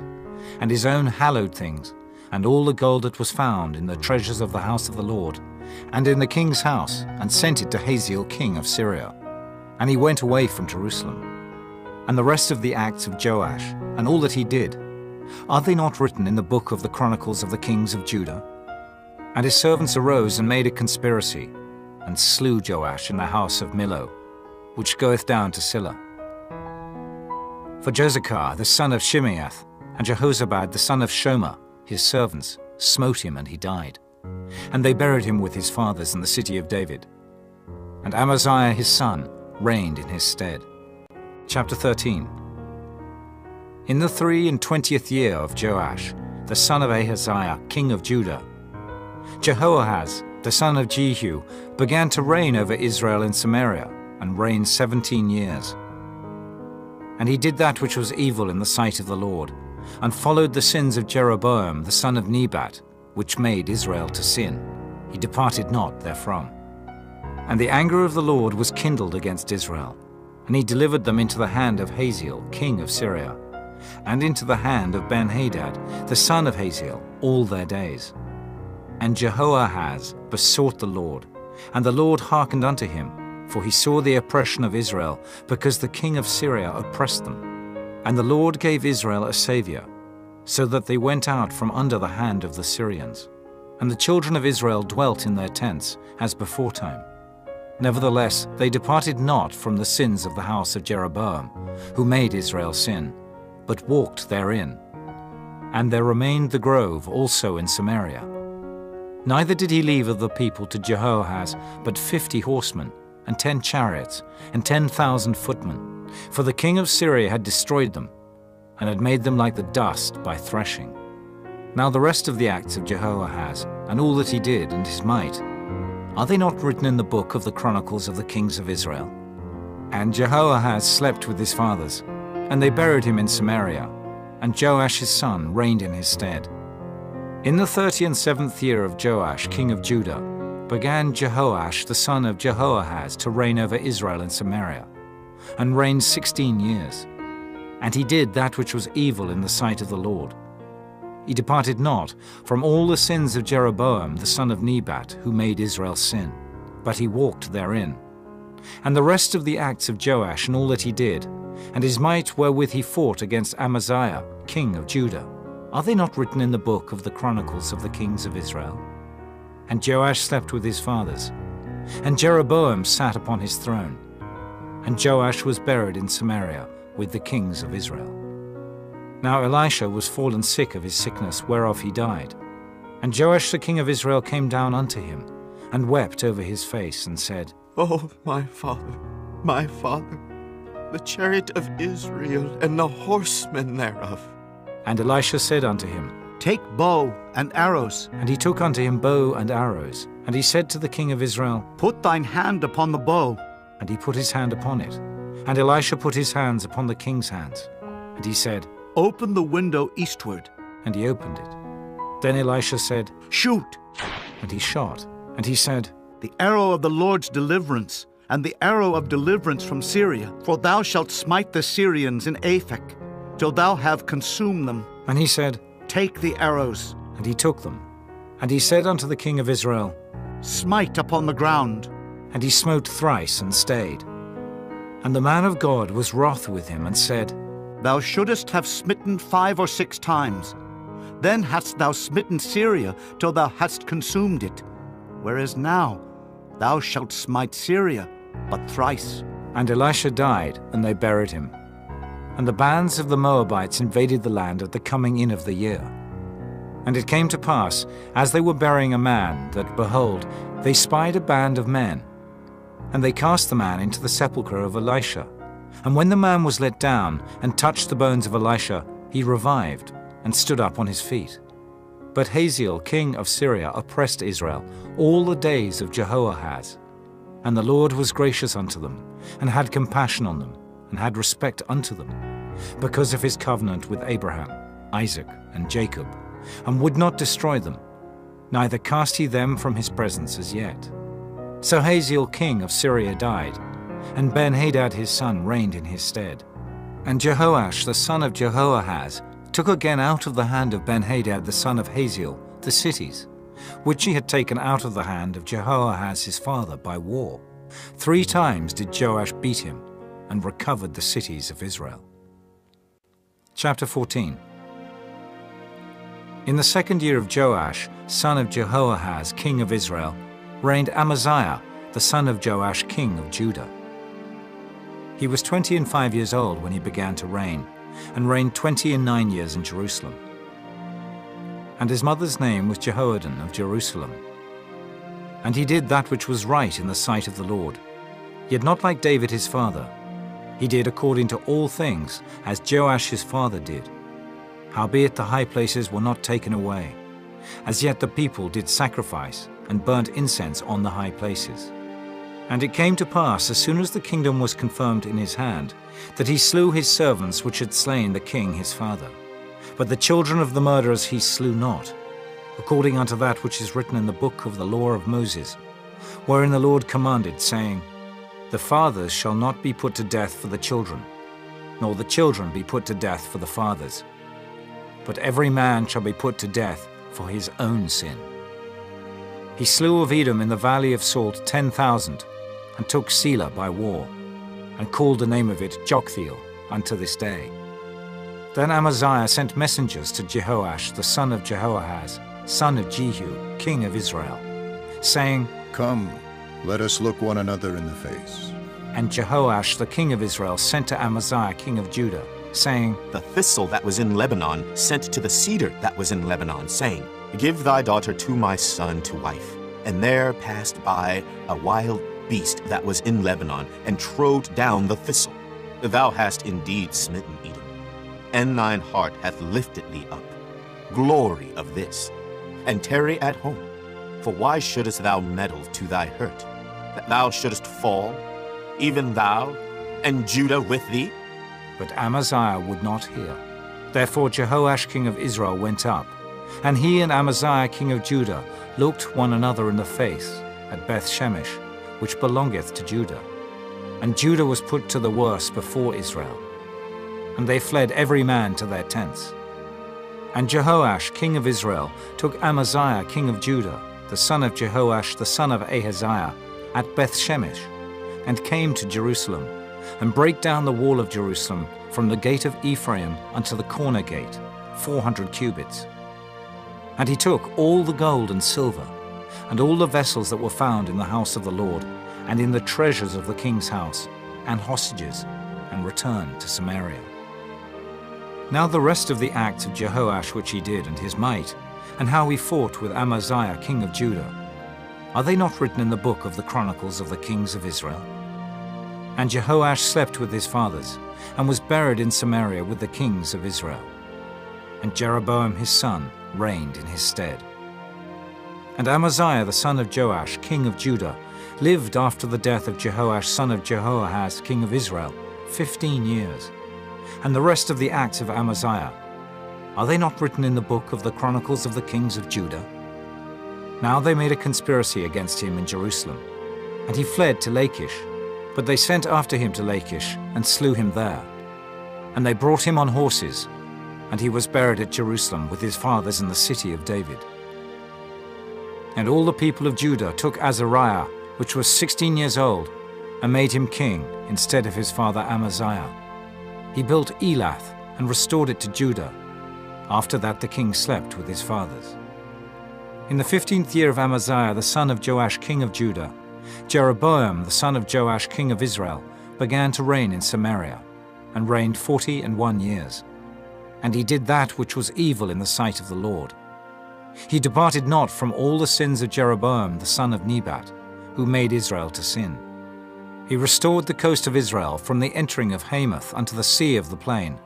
and his own hallowed things, and all the gold that was found in the treasures of the house of the Lord, and in the king's house, and sent it to Hazael, king of Syria. And he went away from Jerusalem. And the rest of the acts of Joash, and all that he did, are they not written in the book of the Chronicles of the kings of Judah? And his servants arose and made a conspiracy, and slew Joash in the house of Millo, which goeth down to Silla. For Jozachar the son of Shimeath, and Jehozabad the son of Shomer, his servants, smote him, and he died. And they buried him with his fathers in the city of David. And Amaziah his son reigned in his stead. Chapter 13. In the 23 year of Joash, the son of Ahaziah, king of Judah, Jehoahaz, the son of Jehu, began to reign over Israel in Samaria, and reigned 17 years. And he did that which was evil in the sight of the Lord, and followed the sins of Jeroboam, the son of Nebat, which made Israel to sin. He departed not therefrom. And the anger of the Lord was kindled against Israel, and he delivered them into the hand of Hazael, king of Syria, and into the hand of Ben-Hadad, the son of Hazael, all their days. And Jehoahaz besought the Lord, and the Lord hearkened unto him, for he saw the oppression of Israel, because the king of Syria oppressed them. And the Lord gave Israel a saviour, so that they went out from under the hand of the Syrians. And the children of Israel dwelt in their tents, as beforetime. Nevertheless, they departed not from the sins of the house of Jeroboam, who made Israel sin, but walked therein. And there remained the grove also in Samaria. Neither did he leave of the people to Jehoahaz but 50 horsemen, and 10 chariots, and 10,000 footmen, for the king of Syria had destroyed them, and had made them like the dust by threshing. Now the rest of the acts of Jehoahaz, and all that he did, and his might, are they not written in the book of the Chronicles of the kings of Israel? And Jehoahaz slept with his fathers, and they buried him in Samaria, and Joash his son reigned in his stead. In the 37th year of Joash, king of Judah, began Jehoash the son of Jehoahaz to reign over Israel in Samaria, and reigned 16 years. And he did that which was evil in the sight of the Lord. He departed not from all the sins of Jeroboam the son of Nebat, who made Israel sin, but he walked therein. And the rest of the acts of Joash, and all that he did, and his might wherewith he fought against Amaziah, king of Judah, are they not written in the book of the Chronicles of the kings of Israel? And Joash slept with his fathers, and Jeroboam sat upon his throne. And Joash was buried in Samaria with the kings of Israel. Now Elisha was fallen sick of his sickness, whereof he died. And Joash the king of Israel came down unto him, and wept over his face, and said, Oh, my father, the chariot of Israel, and the horsemen thereof. And Elisha said unto him, Take bow and arrows. And he took unto him bow and arrows. And he said to the king of Israel, Put thine hand upon the bow. And he put his hand upon it. And Elisha put his hands upon the king's hands. And he said, Open the window eastward. And he opened it. Then Elisha said, Shoot. And he shot. And he said, The arrow of the Lord's deliverance, and the arrow of deliverance from Syria. For thou shalt smite the Syrians in Aphek, till thou have consumed them. And he said, Take the arrows. And he took them. And he said unto the king of Israel, Smite upon the ground. And he smote thrice, and stayed. And the man of God was wroth with him, and said, Thou shouldest have smitten 5 or 6 times. Then hadst thou smitten Syria, till thou hadst consumed it. Whereas now thou shalt smite Syria but thrice. And Elisha died, and they buried him. And the bands of the Moabites invaded the land at the coming in of the year. And it came to pass, as they were burying a man, that, behold, they spied a band of men. And they cast the man into the sepulchre of Elisha. And when the man was let down, and touched the bones of Elisha, he revived, and stood up on his feet. But Hazael, king of Syria, oppressed Israel all the days of Jehoahaz. And the Lord was gracious unto them, and had compassion on them, and had respect unto them, because of his covenant with Abraham, Isaac, and Jacob, and would not destroy them, neither cast he them from his presence as yet. So Hazael king of Syria died, and Ben-Hadad his son reigned in his stead. And Jehoash the son of Jehoahaz took again out of the hand of Ben-Hadad the son of Hazael the cities, which he had taken out of the hand of Jehoahaz his father by war. 3 times did Joash beat him, and recovered the cities of Israel. Chapter 14. In the 2nd year of Joash, son of Jehoahaz, king of Israel, reigned Amaziah, the son of Joash, king of Judah. He was 25 years old when he began to reign, and reigned 29 years in Jerusalem. And his mother's name was Jehoaddan of Jerusalem. And he did that which was right in the sight of the Lord, yet not like David his father. He did according to all things, as Joash his father did. Howbeit the high places were not taken away. As yet the people did sacrifice, and burnt incense on the high places. And it came to pass, as soon as the kingdom was confirmed in his hand, that he slew his servants which had slain the king his father. But the children of the murderers he slew not, according unto that which is written in the book of the law of Moses, wherein the Lord commanded, saying, The fathers shall not be put to death for the children, nor the children be put to death for the fathers. But every man shall be put to death for his own sin. He slew of Edom in the valley of Salt 10,000, and took Selah by war, and called the name of it Joktheel unto this day. Then Amaziah sent messengers to Jehoash the son of Jehoahaz, son of Jehu, king of Israel, saying, Come, let us look one another in the face. And Jehoash the king of Israel sent to Amaziah king of Judah, saying, The thistle that was in Lebanon sent to the cedar that was in Lebanon, saying, Give thy daughter to my son to wife. And there passed by a wild beast that was in Lebanon, and trode down the thistle. Thou hast indeed smitten Edom, and thine heart hath lifted thee up. Glory of this, and tarry at home. For why shouldest thou meddle to thy hurt, that thou shouldest fall, even thou, and Judah with thee? But Amaziah would not hear. Therefore Jehoash king of Israel went up, and he and Amaziah king of Judah looked one another in the face at Beth-shemesh, which belongeth to Judah. And Judah was put to the worse before Israel. And they fled every man to their tents. And Jehoash king of Israel took Amaziah king of Judah, the son of Jehoash the son of Ahaziah, at Beth-shemesh, and came to Jerusalem, and brake down the wall of Jerusalem from the gate of Ephraim unto the corner gate, 400 cubits. And he took all the gold and silver, and all the vessels that were found in the house of the Lord, and in the treasures of the king's house, and hostages, and returned to Samaria. Now the rest of the acts of Jehoash which he did, and his might, and how he fought with Amaziah king of Judah, are they not written in the book of the Chronicles of the kings of Israel? And Jehoash slept with his fathers, and was buried in Samaria with the kings of Israel. And Jeroboam his son reigned in his stead. And Amaziah the son of Joash, king of Judah, lived after the death of Jehoash son of Jehoahaz, king of Israel, 15 years. And the rest of the acts of Amaziah, are they not written in the book of the Chronicles of the kings of Judah? Now they made a conspiracy against him in Jerusalem, and he fled to Lachish. But they sent after him to Lachish, and slew him there. And they brought him on horses, and he was buried at Jerusalem with his fathers in the city of David. And all the people of Judah took Azariah, which was 16 years old, and made him king instead of his father Amaziah. He built Elath, and restored it to Judah. After that the king slept with his fathers. In the 15th year of Amaziah the son of Joash king of Judah, Jeroboam the son of Joash king of Israel began to reign in Samaria, and reigned 41 years. And he did that which was evil in the sight of the Lord. He departed not from all the sins of Jeroboam the son of Nebat, who made Israel to sin. He restored the coast of Israel from the entering of Hamath unto the sea of the plain,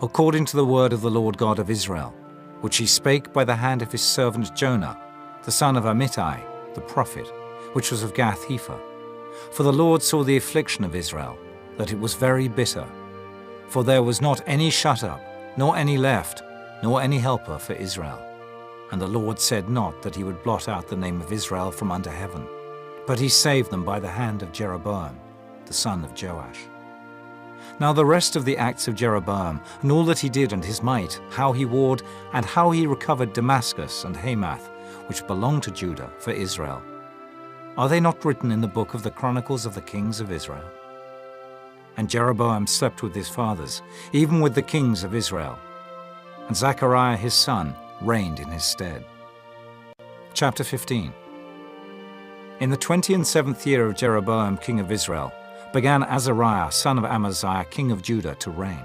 according to the word of the Lord God of Israel, which he spake by the hand of his servant Jonah, the son of Amittai, the prophet, which was of Gath-hepher. For the Lord saw the affliction of Israel, that it was very bitter. For there was not any shut up, nor any left, nor any helper for Israel. And the Lord said not that he would blot out the name of Israel from under heaven, but he saved them by the hand of Jeroboam, the son of Joash. Now the rest of the acts of Jeroboam, and all that he did and his might, how he warred, and how he recovered Damascus and Hamath, which belonged to Judah, for Israel, are they not written in the book of the Chronicles of the Kings of Israel? And Jeroboam slept with his fathers, even with the kings of Israel, and Zechariah his son reigned in his stead. Chapter 15. In the 27th year of Jeroboam king of Israel, began Azariah son of Amaziah king of Judah to reign.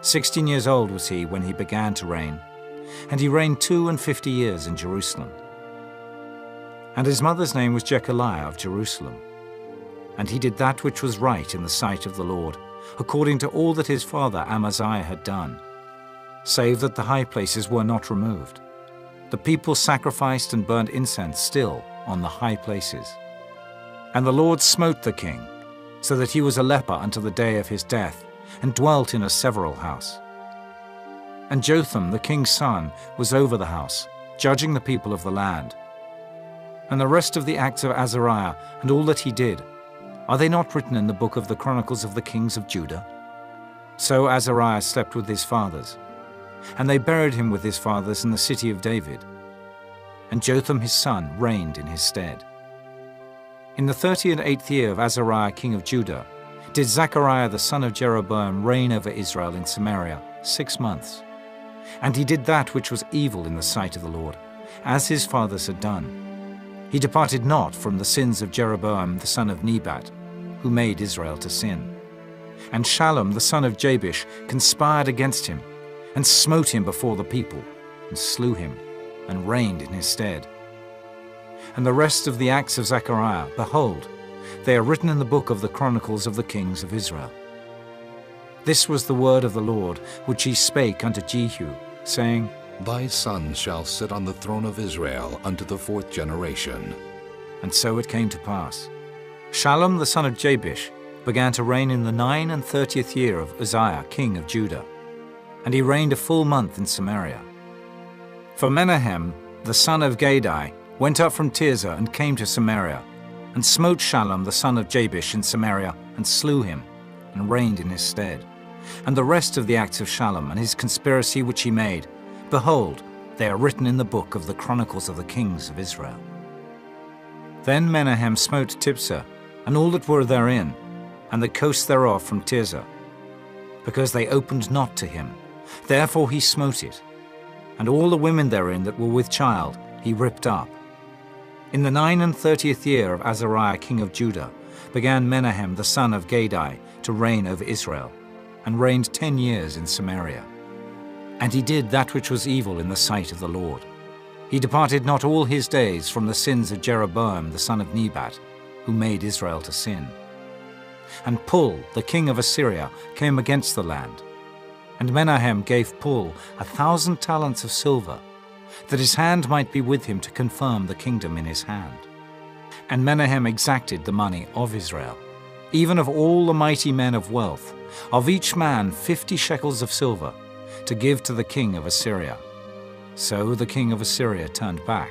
16 years old was he when he began to reign, and he reigned 52 years in Jerusalem. And his mother's name was Jechaliah of Jerusalem. And he did that which was right in the sight of the Lord, according to all that his father Amaziah had done, save that the high places were not removed. The people sacrificed and burnt incense still on the high places. And the Lord smote the king, so that he was a leper unto the day of his death, and dwelt in a several house. And Jotham the king's son was over the house, judging the people of the land. And the rest of the acts of Azariah, and all that he did, are they not written in the book of the Chronicles of the Kings of Judah? So Azariah slept with his fathers, and they buried him with his fathers in the city of David. And Jotham his son reigned in his stead. In the 38th year of Azariah king of Judah, did Zechariah the son of Jeroboam reign over Israel in Samaria 6 months. And he did that which was evil in the sight of the Lord, as his fathers had done. He departed not from the sins of Jeroboam the son of Nebat, who made Israel to sin. And Shallum the son of Jabesh conspired against him, and smote him before the people, and slew him, and reigned in his stead. And the rest of the acts of Zechariah, behold, they are written in the book of the Chronicles of the Kings of Israel. This was the word of the Lord, which he spake unto Jehu, saying, Thy son shall sit on the throne of Israel unto the 4th generation. And so it came to pass. Shallum the son of Jabesh began to reign in the 39th year of Uzziah king of Judah, and he reigned a full month in Samaria. For Menahem the son of Gadai went up from Tirzah and came to Samaria, and smote Shallum the son of Jabesh in Samaria, and slew him, and reigned in his stead. And the rest of the acts of Shallum and his conspiracy which he made, behold, they are written in the book of the Chronicles of the Kings of Israel. Then Menahem smote Tiphsah, and all that were therein, and the coast thereof from Tirzah, because they opened not to him. Therefore he smote it, and all the women therein that were with child he ripped up. In the 39th year of Azariah king of Judah began Menahem the son of Gadai to reign over Israel, and reigned 10 years in Samaria. And he did that which was evil in the sight of the Lord. He departed not all his days from the sins of Jeroboam the son of Nebat, who made Israel to sin. And Pul, the king of Assyria, came against the land. And Menahem gave Pul 1,000 talents of silver, that his hand might be with him to confirm the kingdom in his hand. And Menahem exacted the money of Israel, even of all the mighty men of wealth, of each man 50 shekels of silver, to give to the king of Assyria. So the king of Assyria turned back,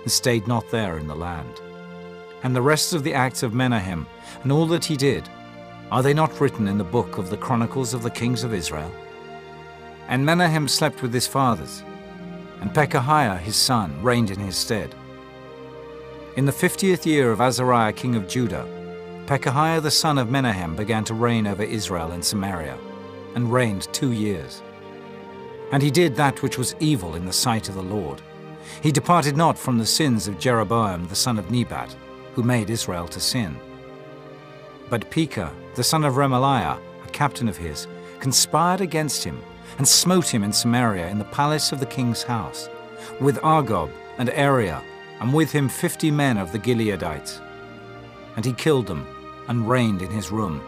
and stayed not there in the land. And the rest of the acts of Menahem, and all that he did, are they not written in the book of the Chronicles of the Kings of Israel? And Menahem slept with his fathers, and Pekahiah his son reigned in his stead. In the 50th year of Azariah king of Judah, Pekahiah the son of Menahem began to reign over Israel in Samaria, and reigned 2 years. And he did that which was evil in the sight of the Lord. He departed not from the sins of Jeroboam the son of Nebat, who made Israel to sin. But Pekah the son of Remaliah, a captain of his, conspired against him, and smote him in Samaria in the palace of the king's house, with Argob and Ariah, and with him 50 men of the Gileadites. And he killed them, and reigned in his room.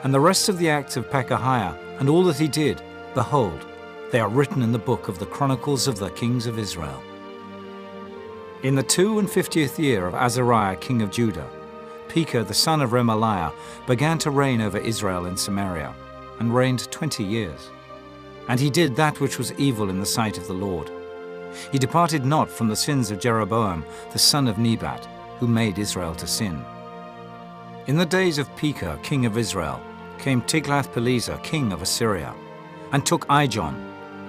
And the rest of the acts of Pekahiah, and all that he did, behold, they are written in the book of the Chronicles of the Kings of Israel. In the 52nd year of Azariah king of Judah, Pekah the son of Remaliah began to reign over Israel in Samaria, and reigned 20 years. And he did that which was evil in the sight of the Lord. He departed not from the sins of Jeroboam, the son of Nebat, who made Israel to sin. In the days of Pekah, king of Israel, came Tiglath-Pileser, king of Assyria, and took Ijon,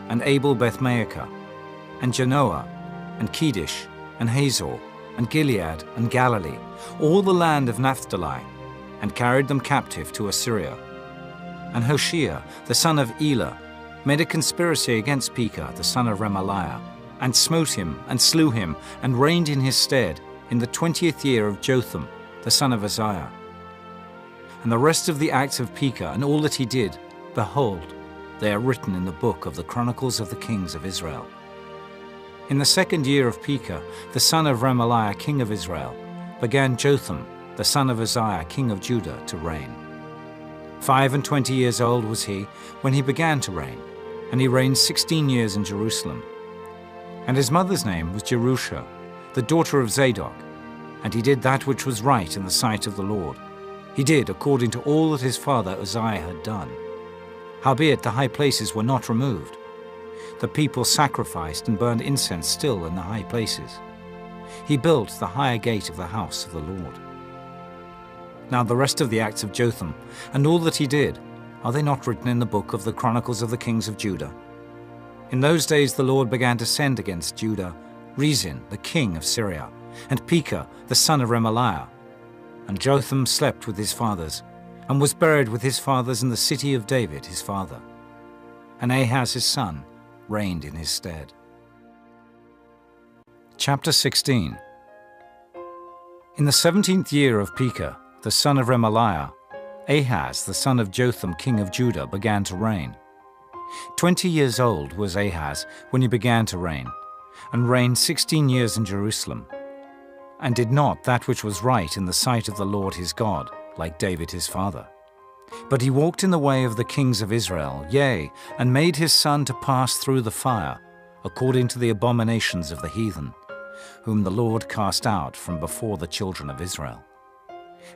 and Abel-Beth-Maachah, and Janoah, and Kedesh, and Hazor, and Gilead, and Galilee, all the land of Naphtali, and carried them captive to Assyria. And Hoshea, the son of Elah, made a conspiracy against Pekah, the son of Remaliah, and smote him, and slew him, and reigned in his stead in the 20th year of Jotham, the son of Uzziah. And the rest of the acts of Pekah, and all that he did, behold, they are written in the book of the Chronicles of the Kings of Israel. In the 2nd year of Pekah, the son of Remaliah, king of Israel, began Jotham, the son of Uzziah, king of Judah, to reign. 25 years old was he when he began to reign, and he reigned 16 years in Jerusalem. And his mother's name was Jerusha, the daughter of Zadok, and he did that which was right in the sight of the Lord. He did according to all that his father Uzziah had done. Howbeit the high places were not removed. The people sacrificed and burned incense still in the high places. He built the higher gate of the house of the Lord. Now the rest of the acts of Jotham, and all that he did, are they not written in the book of the Chronicles of the Kings of Judah? In those days the Lord began to send against Judah Rezin, the king of Syria, and Pekah, the son of Remaliah. And Jotham slept with his fathers, and was buried with his fathers in the city of David his father. And Ahaz his son reigned in his stead. Chapter 16. In the 17th year of Pekah, the son of Remaliah, Ahaz the son of Jotham king of Judah began to reign. 20 years old was Ahaz when he began to reign, and reigned 16 years in Jerusalem, and did not that which was right in the sight of the Lord his God, like David his father. But he walked in the way of the kings of Israel, yea, and made his son to pass through the fire, according to the abominations of the heathen, whom the Lord cast out from before the children of Israel.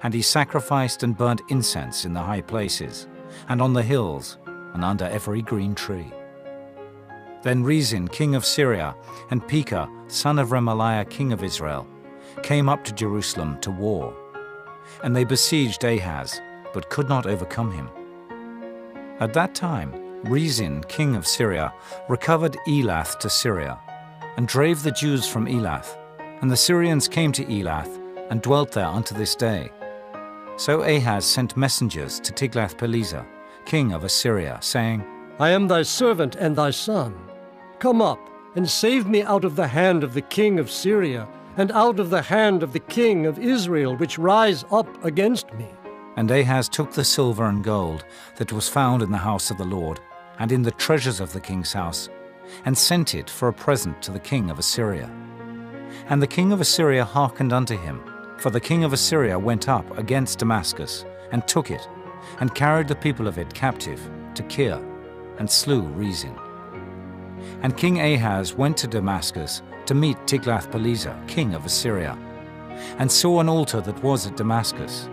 And he sacrificed and burnt incense in the high places, and on the hills, and under every green tree. Then Rezin, king of Syria, and Pekah, son of Remaliah, king of Israel, came up to Jerusalem to war. And they besieged Ahaz, but could not overcome him. At that time, Rezin, king of Syria, recovered Elath to Syria, and drave the Jews from Elath, and the Syrians came to Elath, and dwelt there unto this day. So Ahaz sent messengers to Tiglath-Pileser, king of Assyria, saying, I am thy servant and thy son. Come up, and save me out of the hand of the king of Syria, and out of the hand of the king of Israel, which rise up against me. And Ahaz took the silver and gold that was found in the house of the Lord, and in the treasures of the king's house, and sent it for a present to the king of Assyria. And the king of Assyria hearkened unto him, for the king of Assyria went up against Damascus, and took it, and carried the people of it captive to Kir, and slew Rezin. And King Ahaz went to Damascus to meet Tiglath-Pileser, king of Assyria, and saw an altar that was at Damascus.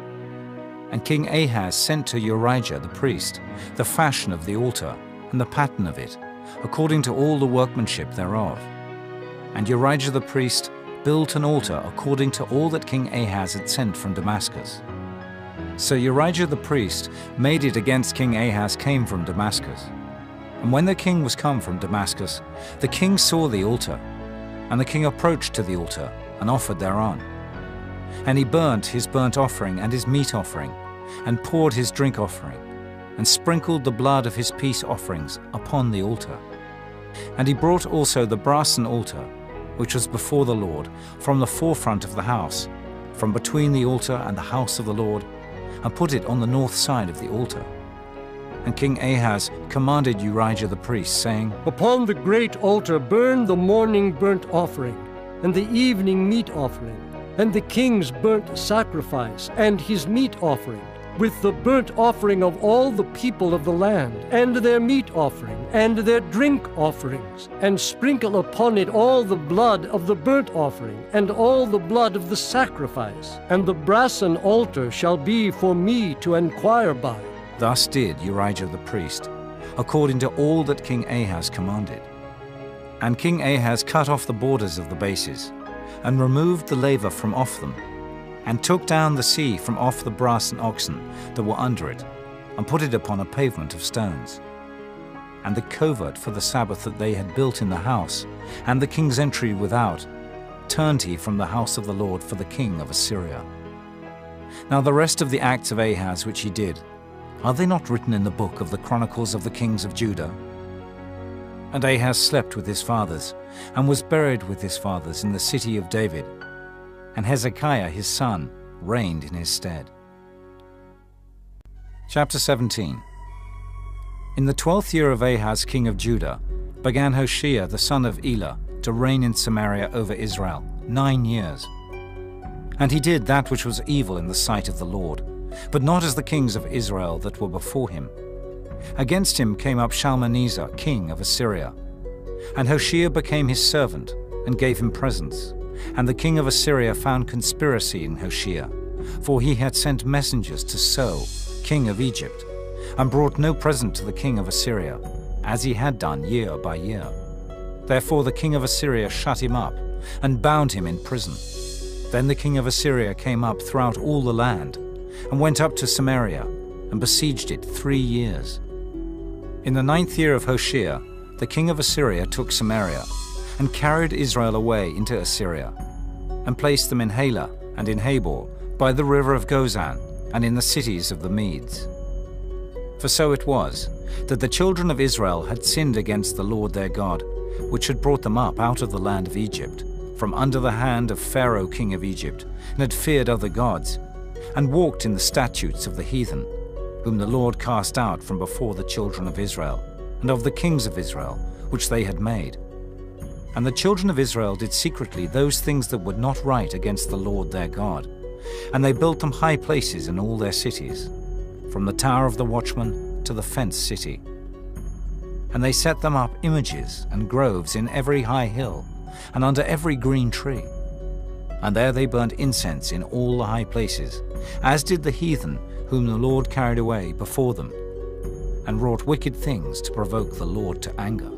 And King Ahaz sent to Urijah the priest the fashion of the altar, and the pattern of it, according to all the workmanship thereof. And Urijah the priest built an altar according to all that King Ahaz had sent from Damascus. So Urijah the priest made it against King Ahaz came from Damascus. And when the king was come from Damascus, the king saw the altar, and the king approached to the altar, and offered thereon. And he burnt his burnt offering and his meat offering, and poured his drink offering, and sprinkled the blood of his peace offerings upon the altar. And he brought also the brassen altar, which was before the Lord, from the forefront of the house, from between the altar and the house of the Lord, and put it on the north side of the altar. And King Ahaz commanded Urijah the priest, saying, Upon the great altar burn the morning burnt offering, and the evening meat offering, and the king's burnt sacrifice, and his meat offering, with the burnt offering of all the people of the land, and their meat offering, and their drink offerings, and sprinkle upon it all the blood of the burnt offering, and all the blood of the sacrifice. And the brassen altar shall be for me to enquire by. Thus did Urijah the priest, according to all that King Ahaz commanded. And King Ahaz cut off the borders of the bases, and removed the laver from off them, and took down the sea from off the brass and oxen that were under it, and put it upon a pavement of stones. And the covert for the Sabbath that they had built in the house, and the king's entry without, turned he from the house of the Lord for the king of Assyria. Now the rest of the acts of Ahaz which he did, are they not written in the book of the Chronicles of the kings of Judah? And Ahaz slept with his fathers, and was buried with his fathers in the city of David, and Hezekiah his son reigned in his stead. Chapter 17. In the 12th year of Ahaz king of Judah, began Hoshea the son of Elah to reign in Samaria over Israel 9 years. And he did that which was evil in the sight of the Lord, but not as the kings of Israel that were before him. Against him came up Shalmaneser, king of Assyria. And Hoshea became his servant, and gave him presents. And the king of Assyria found conspiracy in Hoshea, for he had sent messengers to So, king of Egypt, and brought no present to the king of Assyria, as he had done year by year. Therefore the king of Assyria shut him up, and bound him in prison. Then the king of Assyria came up throughout all the land, and went up to Samaria, and besieged it 3 years. In the 9th year of Hoshea, the king of Assyria took Samaria, and carried Israel away into Assyria, and placed them in Halah and in Habor, by the river of Gozan, and in the cities of the Medes. For so it was, that the children of Israel had sinned against the Lord their God, which had brought them up out of the land of Egypt, from under the hand of Pharaoh king of Egypt, and had feared other gods, and walked in the statutes of the heathen, whom the Lord cast out from before the children of Israel, and of the kings of Israel, which they had made. And the children of Israel did secretly those things that were not right against the Lord their God, and they built them high places in all their cities, from the tower of the watchman to the fenced city. And they set them up images and groves in every high hill, and under every green tree. And there they burnt incense in all the high places, as did the heathen whom the Lord carried away before them, and wrought wicked things to provoke the Lord to anger.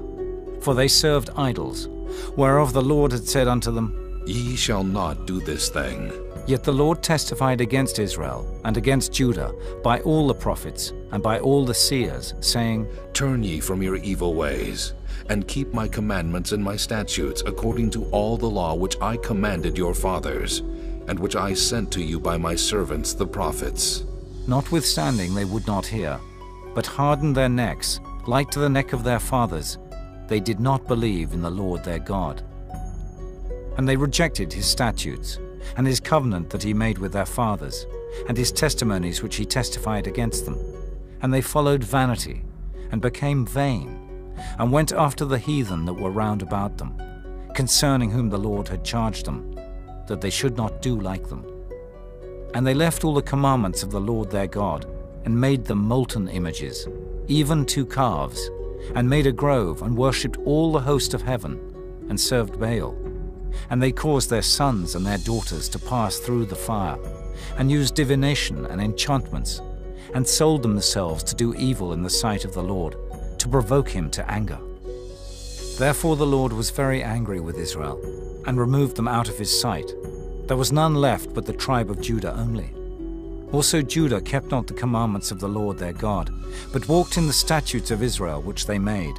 For they served idols, whereof the Lord had said unto them, Ye shall not do this thing. Yet the Lord testified against Israel and against Judah by all the prophets and by all the seers, saying, Turn ye from your evil ways, and keep my commandments and my statutes according to all the law which I commanded your fathers, and which I sent to you by my servants the prophets. Notwithstanding they would not hear, but hardened their necks, like to the neck of their fathers. They did not believe in the Lord their God. And they rejected his statutes, and his covenant that he made with their fathers, and his testimonies which he testified against them. And they followed vanity, and became vain, and went after the heathen that were round about them, concerning whom the Lord had charged them, that they should not do like them. And they left all the commandments of the Lord their God, and made them molten images, even 2 calves, and made a grove, and worshipped all the host of heaven, and served Baal. And they caused their sons and their daughters to pass through the fire, and used divination and enchantments, and sold themselves to do evil in the sight of the Lord, to provoke him to anger. Therefore the Lord was very angry with Israel, and removed them out of his sight. There was none left but the tribe of Judah only. Also Judah kept not the commandments of the Lord their God, but walked in the statutes of Israel which they made.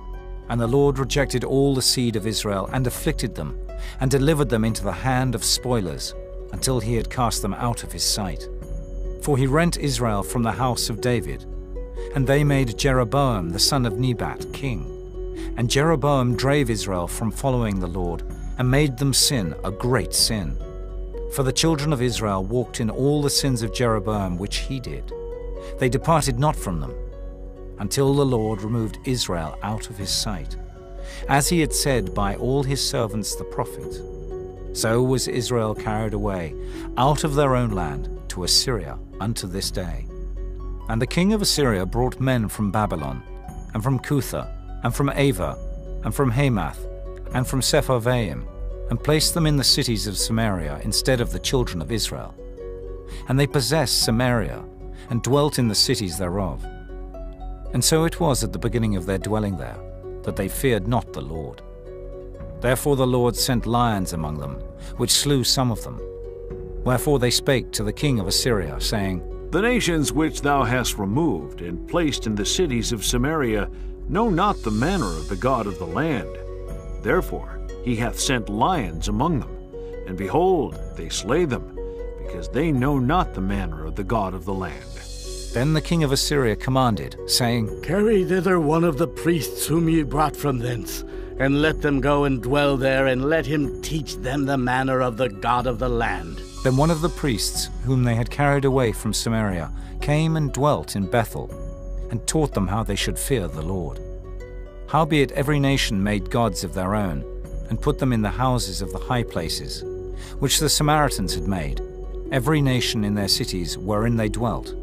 And the Lord rejected all the seed of Israel, and afflicted them, and delivered them into the hand of spoilers, until he had cast them out of his sight. For he rent Israel from the house of David, and they made Jeroboam the son of Nebat king. And Jeroboam drave Israel from following the Lord, and made them sin a great sin. For the children of Israel walked in all the sins of Jeroboam which he did. They departed not from them, until the Lord removed Israel out of his sight, as he had said by all his servants the prophets. So was Israel carried away out of their own land to Assyria unto this day. And the king of Assyria brought men from Babylon, and from Cutha, and from Ava, and from Hamath, and from Sepharvaim, and placed them in the cities of Samaria instead of the children of Israel. And they possessed Samaria, and dwelt in the cities thereof. And so it was at the beginning of their dwelling there, that they feared not the Lord. Therefore the Lord sent lions among them, which slew some of them. Wherefore they spake to the king of Assyria, saying, The nations which thou hast removed and placed in the cities of Samaria know not the manner of the God of the land. Therefore he hath sent lions among them, and behold, they slay them, because they know not the manner of the God of the land. Then the king of Assyria commanded, saying, Carry thither one of the priests whom ye brought from thence, and let them go and dwell there, and let him teach them the manner of the God of the land. Then one of the priests, whom they had carried away from Samaria, came and dwelt in Bethel, and taught them how they should fear the Lord. Howbeit every nation made gods of their own, and put them in the houses of the high places, which the Samaritans had made, every nation in their cities wherein they dwelt.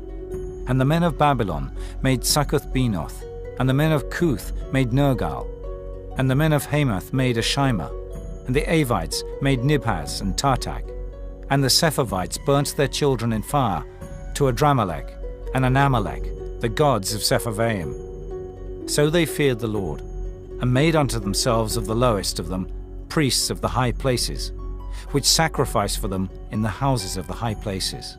And the men of Babylon made Succoth-Benoth, and the men of Cuth made Nergal, and the men of Hamath made Ashima, and the Avites made Nibhaz and Tartak, and the Sepharvites burnt their children in fire to Adramelech and Anamelech, the gods of Sepharvaim. So they feared the Lord, and made unto themselves of the lowest of them priests of the high places, which sacrificed for them in the houses of the high places.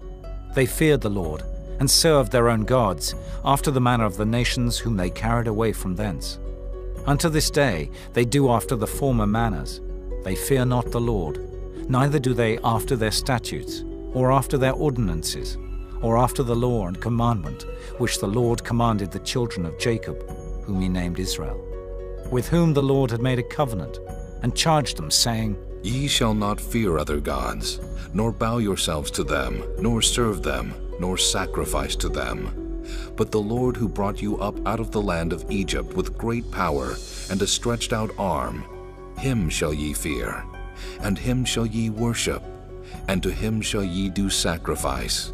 They feared the Lord, and served their own gods, after the manner of the nations whom they carried away from thence. Unto this day they do after the former manners. They fear not the Lord, neither do they after their statutes, or after their ordinances, or after the law and commandment, which the Lord commanded the children of Jacob, whom he named Israel, with whom the Lord had made a covenant, and charged them, saying, Ye shall not fear other gods, nor bow yourselves to them, nor serve them, nor sacrifice to them. But the Lord who brought you up out of the land of Egypt with great power and a stretched out arm, him shall ye fear, and him shall ye worship, and to him shall ye do sacrifice.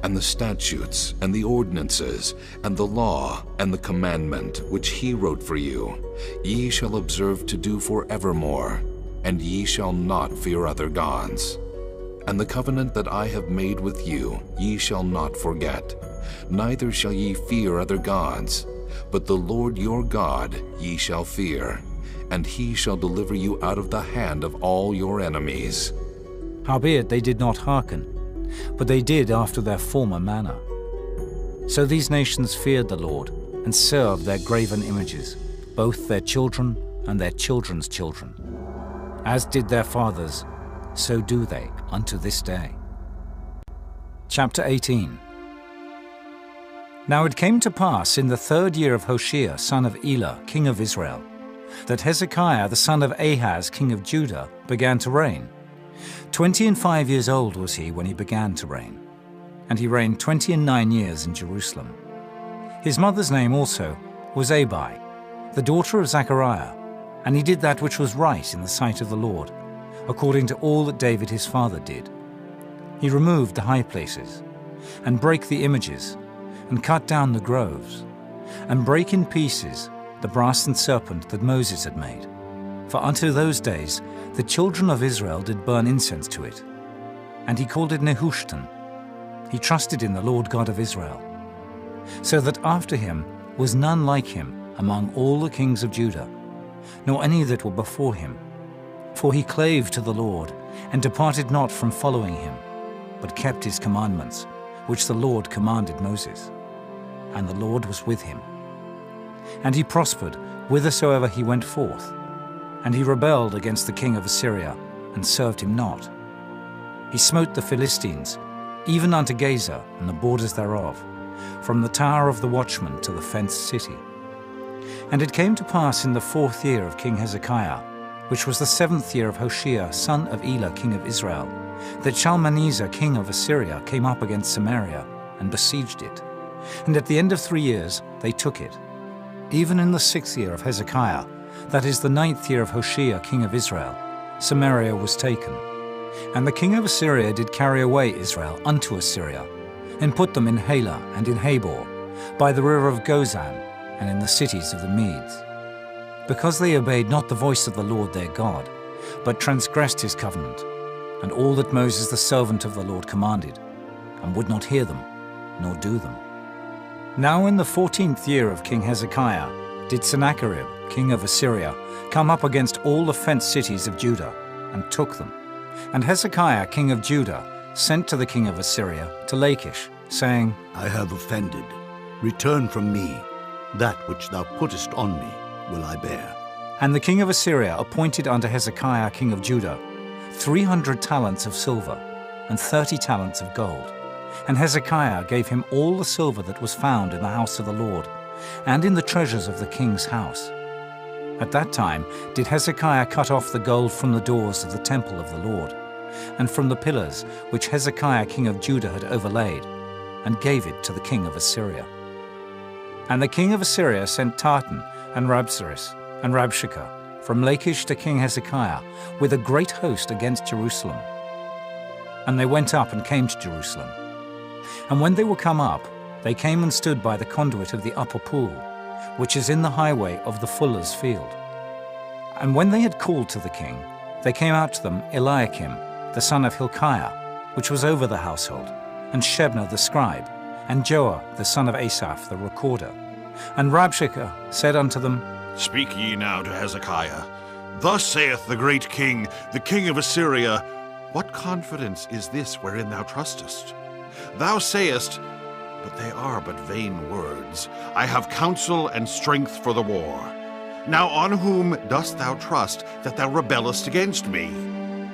And the statutes, and the ordinances, and the law, and the commandment, which he wrote for you, ye shall observe to do forevermore, and ye shall not fear other gods. And the covenant that I have made with you ye shall not forget, neither shall ye fear other gods, but the Lord your God ye shall fear, and he shall deliver you out of the hand of all your enemies. Howbeit they did not hearken, but they did after their former manner. So these nations feared the Lord, and served their graven images, both their children and their children's children. As did their fathers, so do they unto this day. Chapter 18. Now it came to pass in the 3rd year of Hoshea, son of Elah, king of Israel, that Hezekiah the son of Ahaz, king of Judah, began to reign. 25 years old was he when he began to reign, and he reigned 29 years in Jerusalem. His mother's name also was Abi, the daughter of Zechariah, and he did that which was right in the sight of the Lord, according to all that David his father did. He removed the high places, and brake the images, and cut down the groves, and brake in pieces the brassen serpent that Moses had made. For unto those days the children of Israel did burn incense to it. And he called it Nehushtan. He trusted in the Lord God of Israel. So that after him was none like him among all the kings of Judah, nor any that were before him. For he clave to the Lord, and departed not from following him, but kept his commandments, which the Lord commanded Moses. And the Lord was with him. And he prospered whithersoever he went forth. And he rebelled against the king of Assyria, and served him not. He smote the Philistines, even unto Gaza and the borders thereof, from the tower of the watchman to the fenced city. And it came to pass in the 4th year of King Hezekiah, which was the 7th year of Hoshea, son of Elah, king of Israel, that Shalmaneser, king of Assyria, came up against Samaria, and besieged it. And at the end of 3 years they took it. Even in the 6th year of Hezekiah, that is the 9th year of Hoshea, king of Israel, Samaria was taken. And the king of Assyria did carry away Israel unto Assyria, and put them in Halah and in Habor, by the river of Gozan, and in the cities of the Medes. Because they obeyed not the voice of the Lord their God, but transgressed his covenant, and all that Moses the servant of the Lord commanded, and would not hear them, nor do them. Now in the 14th year of King Hezekiah did Sennacherib, king of Assyria, come up against all the fenced cities of Judah, and took them. And Hezekiah king of Judah sent to the king of Assyria to Lachish, saying, I have offended. Return from me. That which thou puttest on me will I bear. And the king of Assyria appointed unto Hezekiah king of Judah 300 talents of silver, and 30 talents of gold. And Hezekiah gave him all the silver that was found in the house of the Lord, and in the treasures of the king's house. At that time did Hezekiah cut off the gold from the doors of the temple of the Lord, and from the pillars which Hezekiah king of Judah had overlaid, and gave it to the king of Assyria. And the king of Assyria sent Tartan, and Rabsaris, and Rabshakeh from Lachish to King Hezekiah with a great host against Jerusalem. And they went up and came to Jerusalem. And when they were come up, they came and stood by the conduit of the upper pool, which is in the highway of the fuller's field. And when they had called to the king, they came out to them Eliakim, the son of Hilkiah, which was over the household, and Shebna the scribe, and Joah the son of Asaph the recorder. And Rabshakeh said unto them, Speak ye now to Hezekiah. Thus saith the great king, the king of Assyria, What confidence is this wherein thou trustest? Thou sayest, but they are but vain words. I have counsel and strength for the war. Now on whom dost thou trust that thou rebellest against me?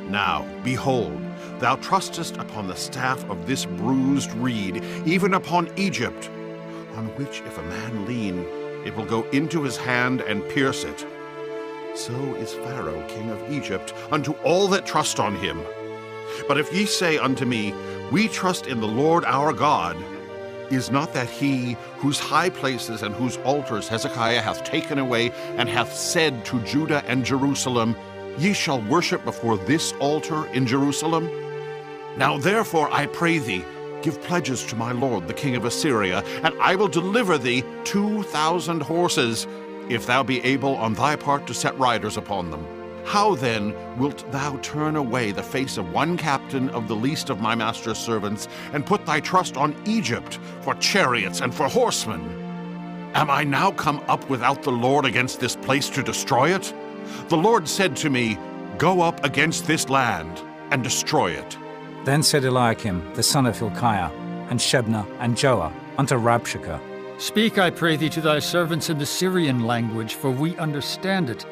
Now, behold, thou trustest upon the staff of this bruised reed, even upon Egypt, on which if a man lean, it will go into his hand and pierce it. So is Pharaoh king of Egypt unto all that trust on him. But if ye say unto me, We trust in the Lord our God, is not that he whose high places and whose altars Hezekiah hath taken away, and hath said to Judah and Jerusalem, Ye shall worship before this altar in Jerusalem? Now therefore, I pray thee, give pledges to my lord the king of Assyria, and I will deliver thee 2,000 horses, if thou be able on thy part to set riders upon them. How then wilt thou turn away the face of one captain of the least of my master's servants, and put thy trust on Egypt for chariots and for horsemen? Am I now come up without the Lord against this place to destroy it? The Lord said to me, Go up against this land and destroy it. Then said Eliakim the son of Hilkiah, and Shebna, and Joah unto Rabshakeh, Speak, I pray thee, to thy servants in the Syrian language, for we understand it.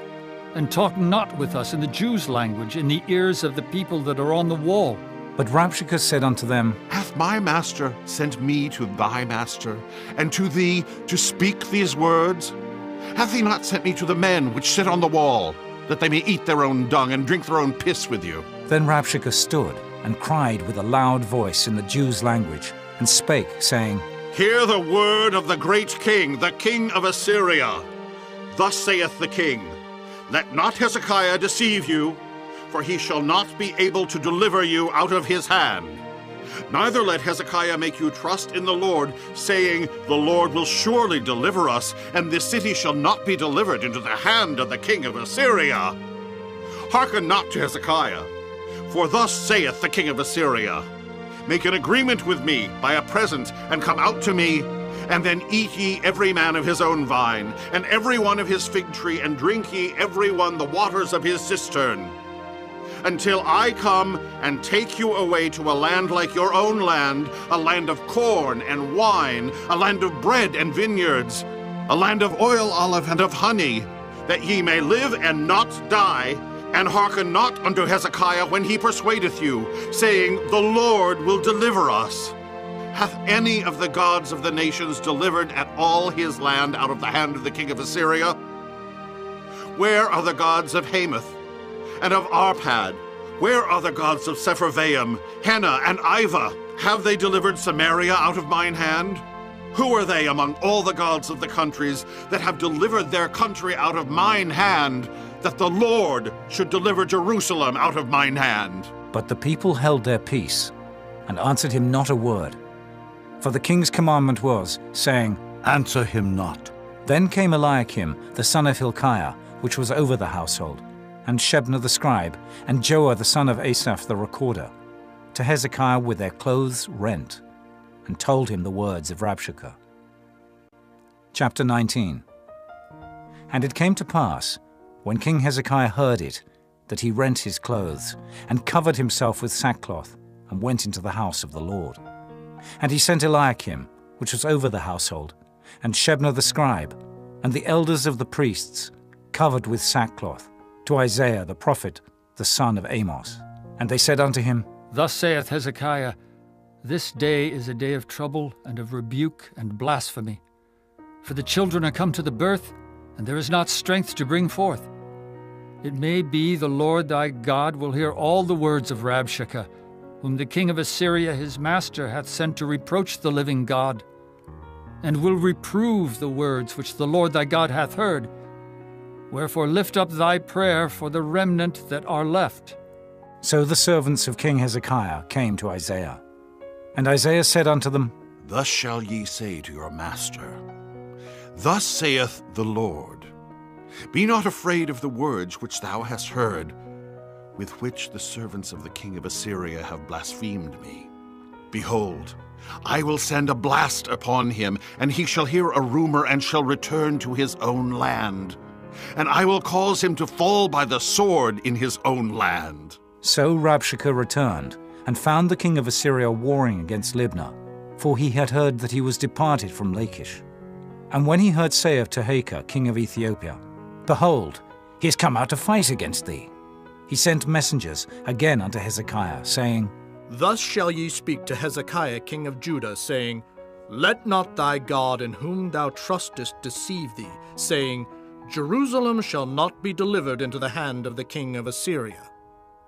And talk not with us in the Jews' language, in the ears of the people that are on the wall. But Rabshakeh said unto them, Hath my master sent me to thy master, and to thee to speak these words? Hath he not sent me to the men which sit on the wall, that they may eat their own dung and drink their own piss with you? Then Rabshakeh stood and cried with a loud voice in the Jews' language, and spake, saying, Hear the word of the great king, the king of Assyria. Thus saith the king, Let not Hezekiah deceive you, for he shall not be able to deliver you out of his hand. Neither let Hezekiah make you trust in the Lord, saying, The Lord will surely deliver us, and this city shall not be delivered into the hand of the king of Assyria. Hearken not to Hezekiah, for thus saith the king of Assyria, Make an agreement with me by a present, and come out to me, and then eat ye every man of his own vine, and every one of his fig tree, and drink ye every one the waters of his cistern, until I come and take you away to a land like your own land, a land of corn and wine, a land of bread and vineyards, a land of oil, olive, and of honey, that ye may live and not die, and hearken not unto Hezekiah when he persuadeth you, saying, The Lord will deliver us. Hath any of the gods of the nations delivered at all his land out of the hand of the king of Assyria? Where are the gods of Hamath and of Arpad? Where are the gods of Sepharvaim, Hena, and Ivah? Have they delivered Samaria out of mine hand? Who are they among all the gods of the countries that have delivered their country out of mine hand, that the Lord should deliver Jerusalem out of mine hand? But the people held their peace, and answered him not a word. For the king's commandment was, saying, Answer him not. Then came Eliakim the son of Hilkiah, which was over the household, and Shebna the scribe, and Joah the son of Asaph the recorder, to Hezekiah with their clothes rent, and told him the words of Rabshakeh. Chapter 19. And it came to pass, When King Hezekiah heard it, that he rent his clothes, and covered himself with sackcloth, and went into the house of the Lord. And he sent Eliakim, which was over the household, and Shebna the scribe, and the elders of the priests, covered with sackcloth, to Isaiah the prophet, the son of Amos. And they said unto him, Thus saith Hezekiah, This day is a day of trouble and of rebuke and blasphemy. For the children are come to the birth, and there is not strength to bring forth. It may be the Lord thy God will hear all the words of Rabshakeh, whom the king of Assyria his master hath sent to reproach the living God, and will reprove the words which the Lord thy God hath heard. Wherefore lift up thy prayer for the remnant that are left. So the servants of King Hezekiah came to Isaiah. And Isaiah said unto them, Thus shall ye say to your master, Thus saith the Lord, Be not afraid of the words which thou hast heard, with which the servants of the king of Assyria have blasphemed me. Behold, I will send a blast upon him, and he shall hear a rumor, and shall return to his own land. And I will cause him to fall by the sword in his own land. So Rabshakeh returned, and found the king of Assyria warring against Libnah, for he had heard that he was departed from Lachish. And when he heard say of Tehekah, king of Ethiopia, Behold, he is come out to fight against thee, he sent messengers again unto Hezekiah, saying, Thus shall ye speak to Hezekiah king of Judah, saying, Let not thy God in whom thou trustest deceive thee, saying, Jerusalem shall not be delivered into the hand of the king of Assyria.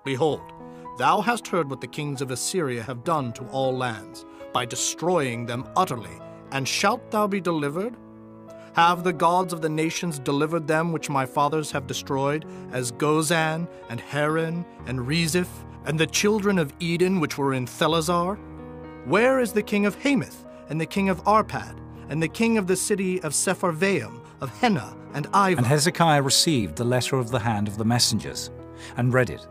Behold, thou hast heard what the kings of Assyria have done to all lands, by destroying them utterly, and shalt thou be delivered? Have the gods of the nations delivered them which my fathers have destroyed, as Gozan, and Haran, and Rezeph, and the children of Eden which were in Thelazar? Where is the king of Hamath, and the king of Arpad, and the king of the city of Sepharvaim, of Henna, and Iva? And Hezekiah received the letter of the hand of the messengers, and read it.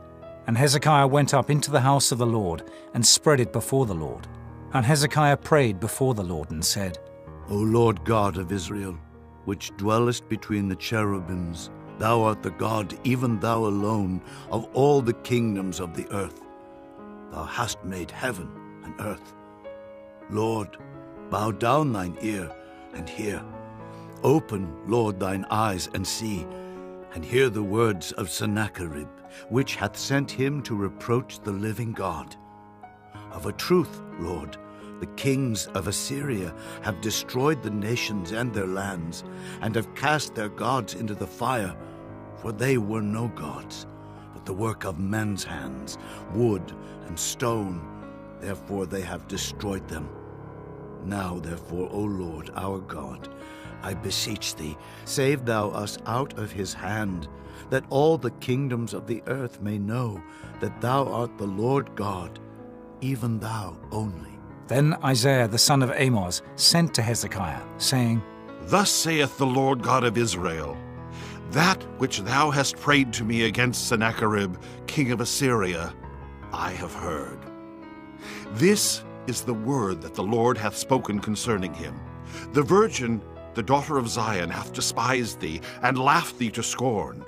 And Hezekiah went up into the house of the Lord, and spread it before the Lord. And Hezekiah prayed before the Lord, and said, O Lord God of Israel, which dwellest between the cherubims, thou art the God, even thou alone, of all the kingdoms of the earth. Thou hast made heaven and earth. Lord, bow down thine ear and hear. Open, Lord, thine eyes and see, and hear the words of Sennacherib, which hath sent him to reproach the living God. Of a truth, Lord, the kings of Assyria have destroyed the nations and their lands, and have cast their gods into the fire, for they were no gods, but the work of men's hands, wood and stone. Therefore they have destroyed them. Now, therefore, O Lord, our God, I beseech thee, save thou us out of his hand, that all the kingdoms of the earth may know that thou art the Lord God, even thou only. Then Isaiah the son of Amos sent to Hezekiah, saying, Thus saith the Lord God of Israel, That which thou hast prayed to me against Sennacherib, king of Assyria, I have heard. This is the word that the Lord hath spoken concerning him. The virgin, the daughter of Zion, hath despised thee, and laughed thee to scorn.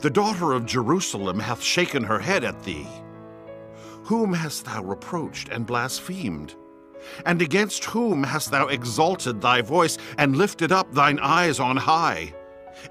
The daughter of Jerusalem hath shaken her head at thee. Whom hast thou reproached and blasphemed? And against whom hast thou exalted thy voice, and lifted up thine eyes on high?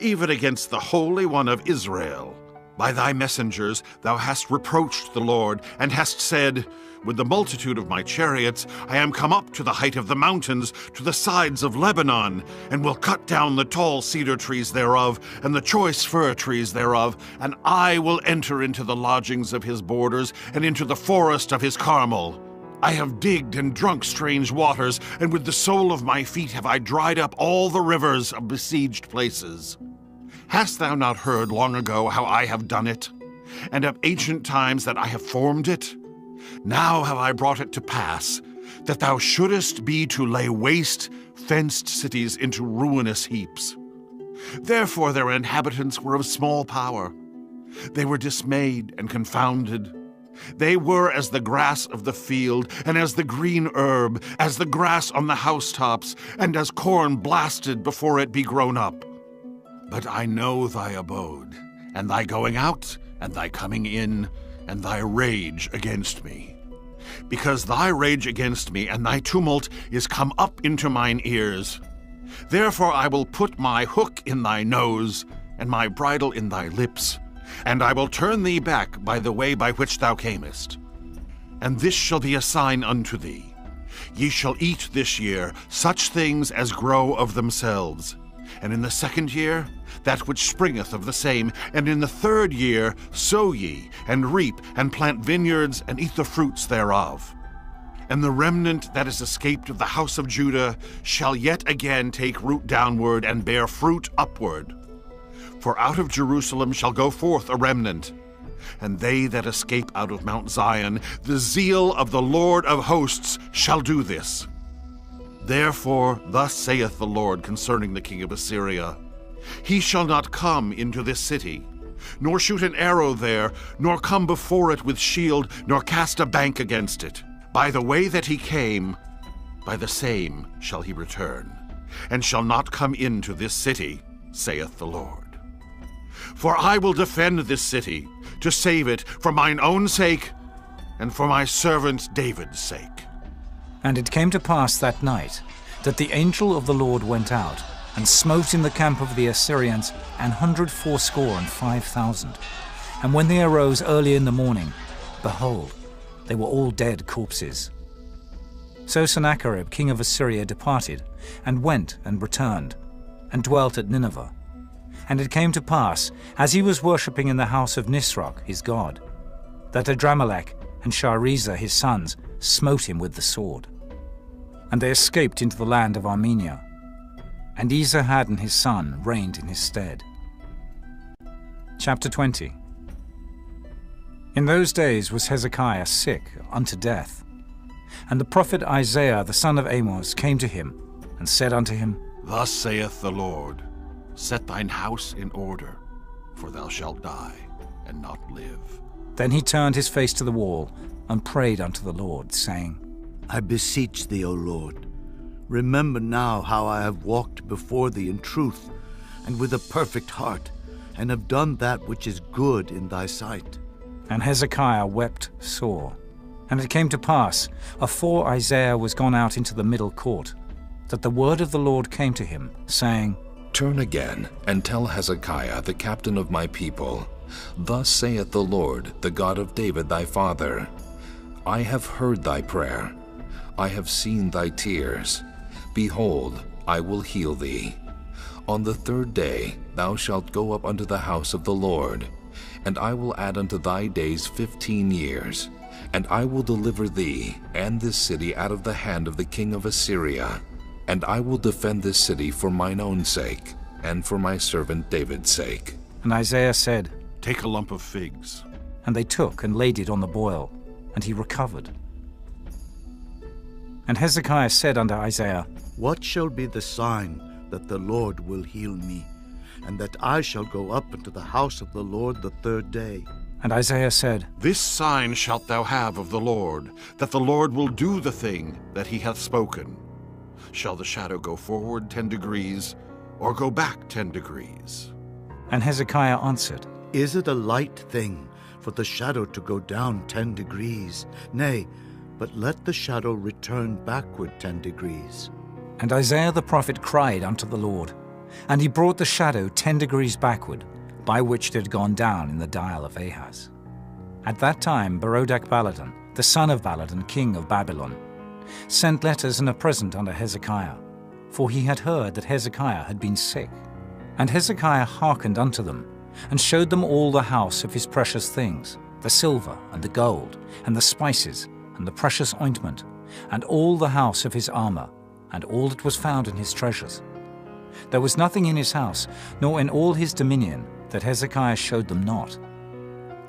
Even against the Holy One of Israel. By thy messengers thou hast reproached the Lord, and hast said, With the multitude of my chariots I am come up to the height of the mountains, to the sides of Lebanon, and will cut down the tall cedar trees thereof, and the choice fir trees thereof, and I will enter into the lodgings of his borders, and into the forest of his Carmel. I have digged and drunk strange waters, and with the sole of my feet have I dried up all the rivers of besieged places. Hast thou not heard long ago how I have done it, and of ancient times that I have formed it? Now have I brought it to pass, that thou shouldest be to lay waste fenced cities into ruinous heaps. Therefore their inhabitants were of small power. They were dismayed and confounded. They were as the grass of the field, and as the green herb, as the grass on the housetops, and as corn blasted before it be grown up. But I know thy abode, and thy going out, and thy coming in, and thy rage against me. Because thy rage against me and thy tumult is come up into mine ears. Therefore I will put my hook in thy nose, and my bridle in thy lips, and I will turn thee back by the way by which thou camest. And this shall be a sign unto thee. Ye shall eat this year such things as grow of themselves, and in the second year that which springeth of the same, and in the third year sow ye, and reap, and plant vineyards, and eat the fruits thereof. And the remnant that is escaped of the house of Judah shall yet again take root downward, and bear fruit upward. For out of Jerusalem shall go forth a remnant, and they that escape out of Mount Zion, the zeal of the Lord of hosts shall do this. Therefore thus saith the Lord concerning the king of Assyria, He shall not come into this city, nor shoot an arrow there, nor come before it with shield, nor cast a bank against it. By the way that he came, by the same shall he return, and shall not come into this city, saith the Lord. For I will defend this city, to save it for mine own sake, and for my servant David's sake. And it came to pass that night, that the angel of the Lord went out, and smote in the camp of the Assyrians 185,000. And when they arose early in the morning, behold, they were all dead corpses. So Sennacherib king of Assyria departed, and went and returned, and dwelt at Nineveh. And it came to pass, as he was worshipping in the house of Nisroch his god, that Adramelech and Sharezer his sons smote him with the sword. And they escaped into the land of Armenia, and Esarhaddon his son reigned in his stead. Chapter 20. In those days was Hezekiah sick unto death. And the prophet Isaiah the son of Amos came to him, and said unto him, Thus saith the Lord, Set thine house in order, for thou shalt die, and not live. Then he turned his face to the wall, and prayed unto the Lord, saying, I beseech thee, O Lord, remember now how I have walked before thee in truth, and with a perfect heart, and have done that which is good in thy sight. And Hezekiah wept sore. And it came to pass, afore Isaiah was gone out into the middle court, that the word of the Lord came to him, saying, Turn again, and tell Hezekiah, the captain of my people, Thus saith the Lord, the God of David thy father, I have heard thy prayer, I have seen thy tears. Behold, I will heal thee. On the third day thou shalt go up unto the house of the Lord, and I will add unto thy days 15 years, and I will deliver thee and this city out of the hand of the king of Assyria, and I will defend this city for mine own sake, and for my servant David's sake. And Isaiah said, Take a lump of figs. And they took and laid it on the boil, and he recovered. And Hezekiah said unto Isaiah, What shall be the sign that the Lord will heal me, and that I shall go up into the house of the Lord the third day? And Isaiah said, This sign shalt thou have of the Lord, that the Lord will do the thing that he hath spoken. Shall the shadow go forward 10 degrees, or go back 10 degrees? And Hezekiah answered, Is it a light thing for the shadow to go down 10 degrees? Nay, but let the shadow return backward 10 degrees. And Isaiah the prophet cried unto the Lord, and he brought the shadow 10 degrees backward, by which it had gone down in the dial of Ahaz. At that time Berodach-Baladan, the son of Baladan, king of Babylon, sent letters and a present unto Hezekiah, for he had heard that Hezekiah had been sick. And Hezekiah hearkened unto them, and showed them all the house of his precious things, the silver and the gold, and the spices, and the precious ointment, and all the house of his armor, and all that was found in his treasures. There was nothing in his house, nor in all his dominion, that Hezekiah showed them not.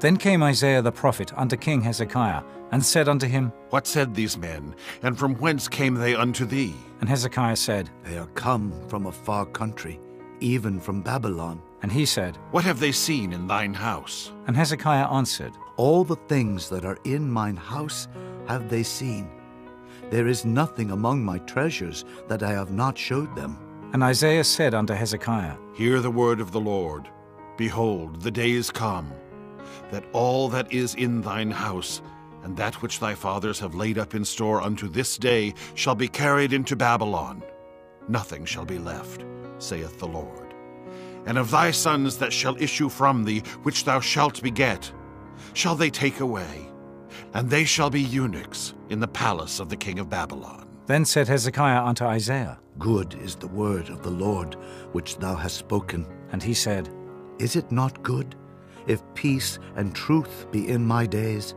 Then came Isaiah the prophet unto King Hezekiah, and said unto him, What said these men, and from whence came they unto thee? And Hezekiah said, They are come from a far country, even from Babylon. And he said, What have they seen in thine house? And Hezekiah answered, All the things that are in mine house have they seen. There is nothing among my treasures that I have not showed them. And Isaiah said unto Hezekiah, Hear the word of the Lord. Behold, the days come, that all that is in thine house, and that which thy fathers have laid up in store unto this day, shall be carried into Babylon. Nothing shall be left, saith the Lord. And of thy sons that shall issue from thee, which thou shalt beget, shall they take away, and they shall be eunuchs in the palace of the king of Babylon. Then said Hezekiah unto Isaiah, Good is the word of the Lord which thou hast spoken. And he said, Is it not good, if peace and truth be in my days?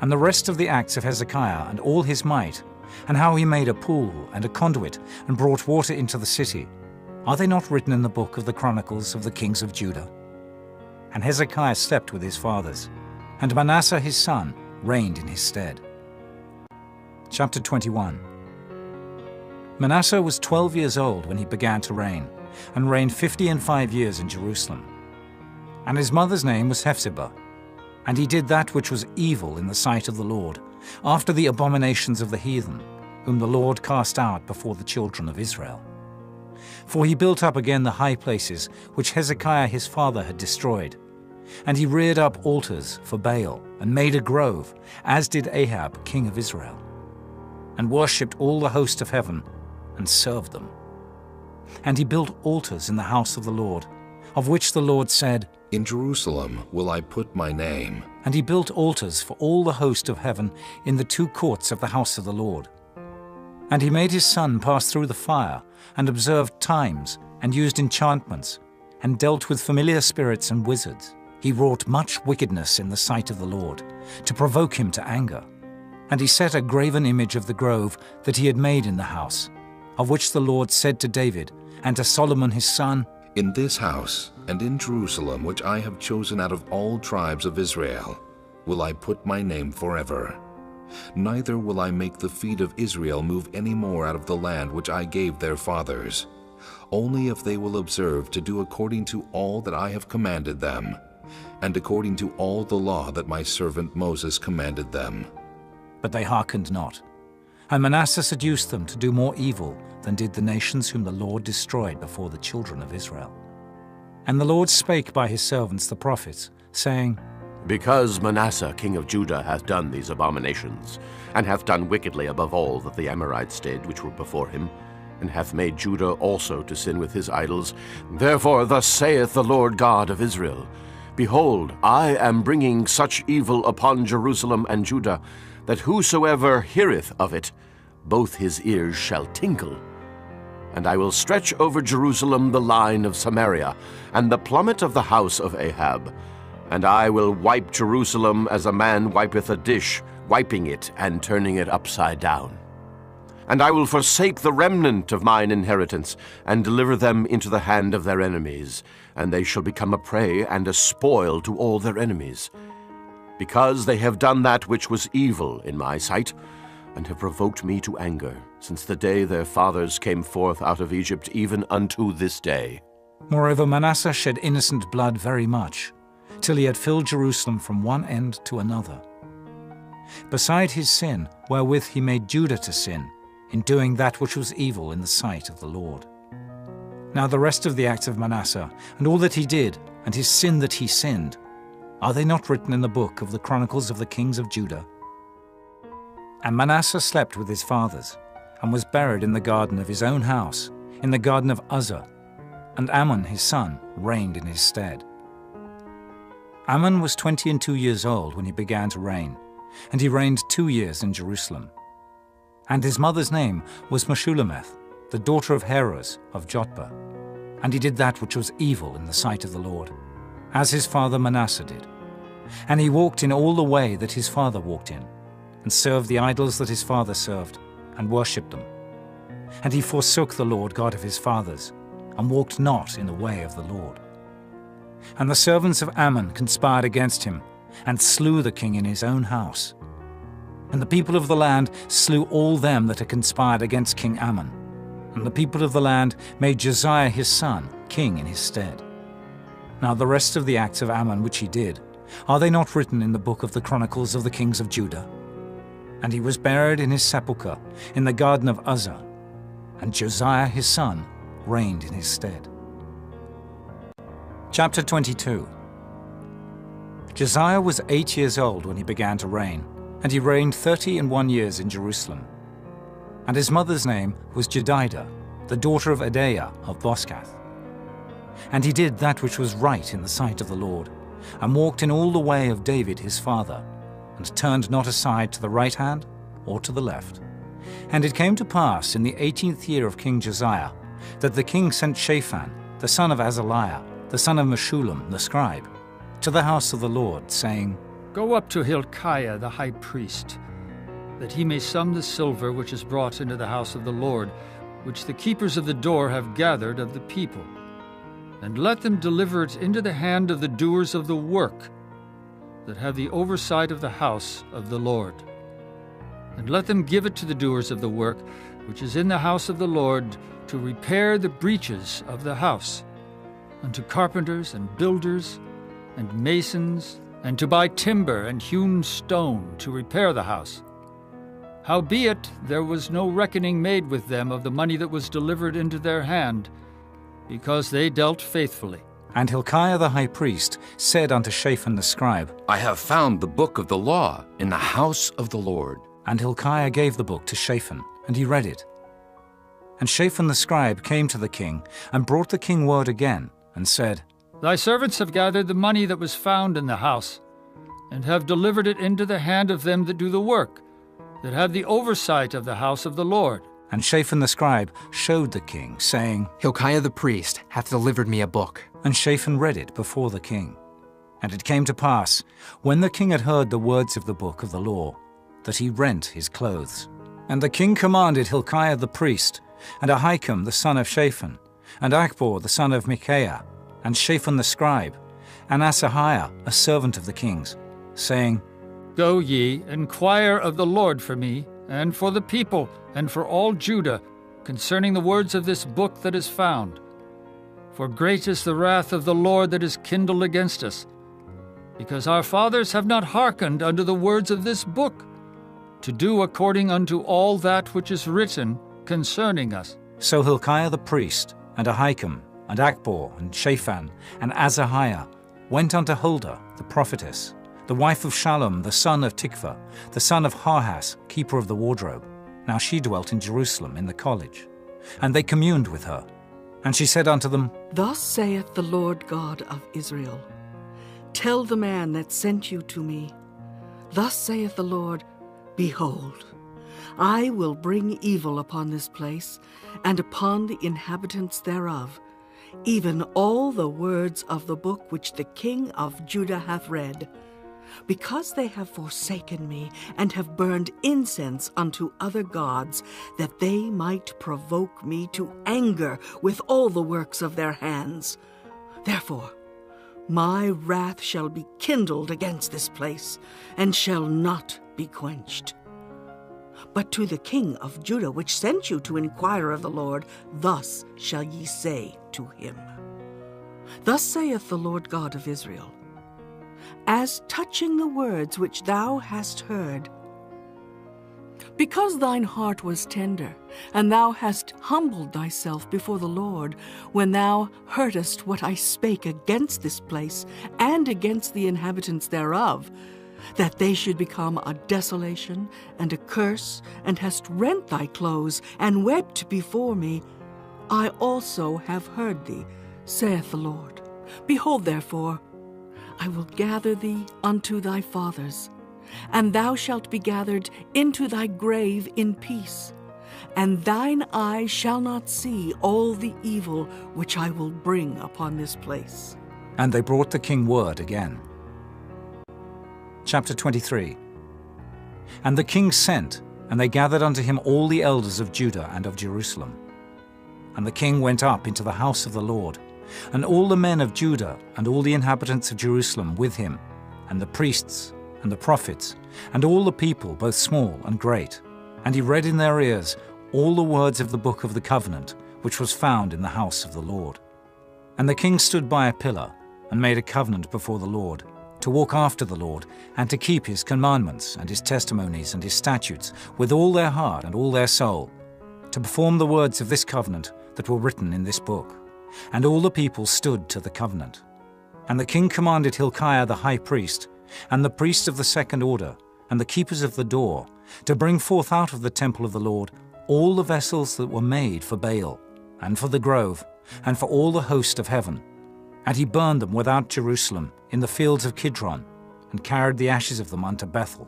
And the rest of the acts of Hezekiah, and all his might, and how he made a pool and a conduit, and brought water into the city, are they not written in the book of the Chronicles of the kings of Judah? And Hezekiah slept with his fathers, and Manasseh his son reigned in his stead. Chapter 21. Manasseh was 12 years old when he began to reign, and reigned 55 years in Jerusalem. And his mother's name was Hephzibah. And he did that which was evil in the sight of the Lord, after the abominations of the heathen, whom the Lord cast out before the children of Israel. For he built up again the high places which Hezekiah his father had destroyed. And he reared up altars for Baal, and made a grove, as did Ahab king of Israel, and worshipped all the host of heaven, and served them. And he built altars in the house of the Lord, of which the Lord said, In Jerusalem will I put my name. And he built altars for all the host of heaven in the two courts of the house of the Lord. And he made his son pass through the fire, and observed times, and used enchantments, and dealt with familiar spirits and wizards. He wrought much wickedness in the sight of the Lord, to provoke him to anger. And he set a graven image of the grove that he had made in the house, of which the Lord said to David and to Solomon his son, In this house and in Jerusalem, which I have chosen out of all tribes of Israel, will I put my name forever. Neither will I make the feet of Israel move any more out of the land which I gave their fathers, only if they will observe to do according to all that I have commanded them, and according to all the law that my servant Moses commanded them. But they hearkened not. And Manasseh seduced them to do more evil than did the nations whom the Lord destroyed before the children of Israel. And the Lord spake by his servants the prophets, saying, Because Manasseh king of Judah hath done these abominations, and hath done wickedly above all that the Amorites did which were before him, and hath made Judah also to sin with his idols, therefore thus saith the Lord God of Israel, Behold, I am bringing such evil upon Jerusalem and Judah, that whosoever heareth of it, both his ears shall tingle. And I will stretch over Jerusalem the line of Samaria, and the plummet of the house of Ahab. And I will wipe Jerusalem as a man wipeth a dish, wiping it and turning it upside down. And I will forsake the remnant of mine inheritance, and deliver them into the hand of their enemies, and they shall become a prey and a spoil to all their enemies. Because they have done that which was evil in my sight, and have provoked me to anger, since the day their fathers came forth out of Egypt, even unto this day. Moreover, Manasseh shed innocent blood very much, till he had filled Jerusalem from one end to another. Beside his sin, wherewith he made Judah to sin, in doing that which was evil in the sight of the Lord. Now the rest of the acts of Manasseh, and all that he did, and his sin that he sinned, are they not written in the book of the Chronicles of the kings of Judah? And Manasseh slept with his fathers, and was buried in the garden of his own house, in the garden of Uzzah, and Amon his son reigned in his stead. Amon was 22 years old when he began to reign, and he reigned 2 years in Jerusalem. And his mother's name was Meshullemeth, the daughter of Heroes of Jotbah. And he did that which was evil in the sight of the Lord, as his father Manasseh did. And he walked in all the way that his father walked in, and served the idols that his father served, and worshipped them. And he forsook the Lord God of his fathers, and walked not in the way of the Lord. And the servants of Ammon conspired against him, and slew the king in his own house. And the people of the land slew all them that had conspired against King Ammon. And the people of the land made Josiah his son king in his stead. Now the rest of the acts of Ammon which he did, are they not written in the book of the Chronicles of the kings of Judah? And he was buried in his sepulchre in the garden of Uzzah, and Josiah his son reigned in his stead. Chapter 22. Josiah was 8 years old when he began to reign, and he reigned 31 years in Jerusalem. And his mother's name was Jedidah, the daughter of Adaiah of Boscath. And he did that which was right in the sight of the Lord, and walked in all the way of David his father, and turned not aside to the right hand or to the left. And it came to pass in the 18th year of King Josiah, that the king sent Shaphan, the son of Azaliah, the son of Meshullam the scribe, to the house of the Lord, saying, Go up to Hilkiah the high priest, that he may sum the silver which is brought into the house of the Lord, which the keepers of the door have gathered of the people. And let them deliver it into the hand of the doers of the work, that have the oversight of the house of the Lord. And let them give it to the doers of the work, which is in the house of the Lord, to repair the breaches of the house, unto carpenters and builders and masons, and to buy timber and hewn stone to repair the house. Howbeit there was no reckoning made with them of the money that was delivered into their hand, because they dealt faithfully. And Hilkiah the high priest said unto Shaphan the scribe, I have found the book of the law in the house of the Lord. And Hilkiah gave the book to Shaphan, and he read it. And Shaphan the scribe came to the king, and brought the king word again, and said, Thy servants have gathered the money that was found in the house, and have delivered it into the hand of them that do the work, that have the oversight of the house of the Lord. And Shaphan the scribe showed the king, saying, Hilkiah the priest hath delivered me a book. And Shaphan read it before the king. And it came to pass, when the king had heard the words of the book of the law, that he rent his clothes. And the king commanded Hilkiah the priest, and Ahikam the son of Shaphan, and Achbor the son of Micaiah, and Shaphan the scribe, and Asahiah a servant of the king's, saying, Go ye, inquire of the Lord for me, and for the people, and for all Judah, concerning the words of this book that is found. For great is the wrath of the Lord that is kindled against us, because our fathers have not hearkened unto the words of this book, to do according unto all that which is written concerning us. So Hilkiah the priest, and Ahikam, and Achbor, and Shaphan, and Asahiah went unto Huldah the prophetess, the wife of Shallum the son of Tikvah, the son of Harhas, keeper of the wardrobe. Now she dwelt in Jerusalem in the college. And they communed with her. And she said unto them, Thus saith the Lord God of Israel, Tell the man that sent you to me, Thus saith the Lord, Behold, I will bring evil upon this place, and upon the inhabitants thereof, even all the words of the book which the king of Judah hath read, because they have forsaken me, and have burned incense unto other gods, that they might provoke me to anger with all the works of their hands. Therefore my wrath shall be kindled against this place, and shall not be quenched. But to the king of Judah, which sent you to inquire of the Lord, thus shall ye say to him, Thus saith the Lord God of Israel, As touching the words which thou hast heard, because thine heart was tender, and thou hast humbled thyself before the Lord, when thou heardest what I spake against this place, and against the inhabitants thereof, that they should become a desolation and a curse, and hast rent thy clothes, and wept before me, I also have heard thee, saith the Lord. Behold, therefore, I will gather thee unto thy fathers, and thou shalt be gathered into thy grave in peace, and thine eye shall not see all the evil which I will bring upon this place. And they brought the king word again. Chapter 23. And the king sent, and they gathered unto him all the elders of Judah and of Jerusalem. And the king went up into the house of the Lord, and all the men of Judah and all the inhabitants of Jerusalem with him, and the priests and the prophets, and all the people, both small and great. And he read in their ears all the words of the book of the covenant, which was found in the house of the Lord. And the king stood by a pillar, and made a covenant before the Lord, to walk after the Lord, and to keep his commandments, and his testimonies, and his statutes, with all their heart and all their soul, to perform the words of this covenant that were written in this book. And all the people stood to the covenant. And the king commanded Hilkiah the high priest, and the priests of the second order, and the keepers of the door, to bring forth out of the temple of the Lord all the vessels that were made for Baal, and for the grove, and for all the host of heaven. And he burned them without Jerusalem, in the fields of Kidron, and carried the ashes of them unto Bethel.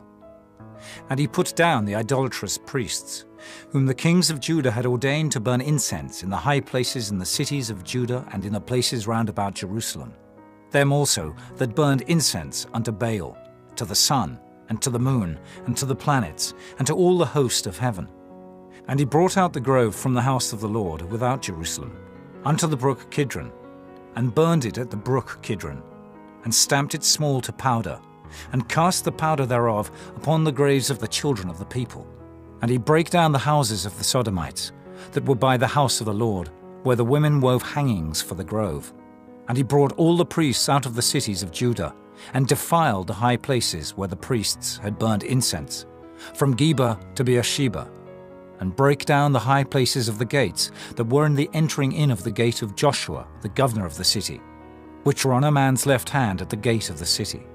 And he put down the idolatrous priests, whom the kings of Judah had ordained to burn incense in the high places in the cities of Judah and in the places round about Jerusalem. Them also that burned incense unto Baal, to the sun, and to the moon, and to the planets, and to all the host of heaven. And he brought out the grove from the house of the Lord without Jerusalem, unto the brook Kidron, and burned it at the brook Kidron, and stamped it small to powder, and cast the powder thereof upon the graves of the children of the people. And he brake down the houses of the Sodomites, that were by the house of the Lord, where the women wove hangings for the grove. And he brought all the priests out of the cities of Judah, and defiled the high places where the priests had burned incense, from Geba to Beersheba, and brake down the high places of the gates that were in the entering in of the gate of Joshua, the governor of the city, which were on a man's left hand at the gate of the city.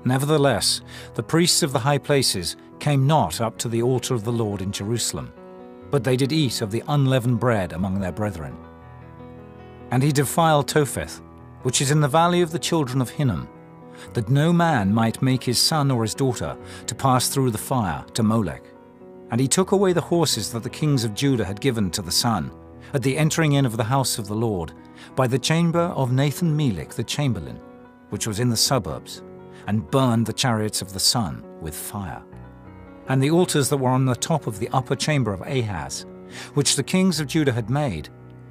Nevertheless, the priests of the high places came not up to the altar of the Lord in Jerusalem, but they did eat of the unleavened bread among their brethren. And he defiled Topheth, which is in the valley of the children of Hinnom, that no man might make his son or his daughter to pass through the fire to Molech. And he took away the horses that the kings of Judah had given to the sun, at the entering in of the house of the Lord, by the chamber of Nathan-Melech the chamberlain, which was in the suburbs, and burned the chariots of the sun with fire. And the altars that were on the top of the upper chamber of Ahaz, which the kings of Judah had made,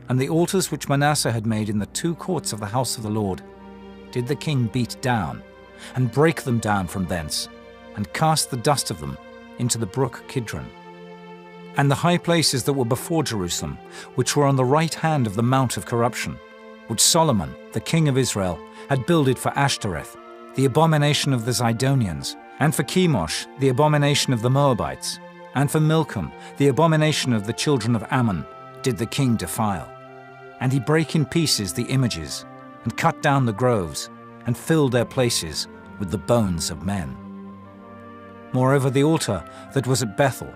and the altars which Manasseh had made in the two courts of the house of the Lord, did the king beat down, and break them down from thence, and cast the dust of them into the brook Kidron. And the high places that were before Jerusalem, which were on the right hand of the mount of corruption, which Solomon, the king of Israel, had builded for Ashtoreth, the abomination of the Zidonians, and for Chemosh, the abomination of the Moabites, and for Milcom, the abomination of the children of Ammon, did the king defile. And he brake in pieces the images, and cut down the groves, and filled their places with the bones of men. Moreover, the altar that was at Bethel,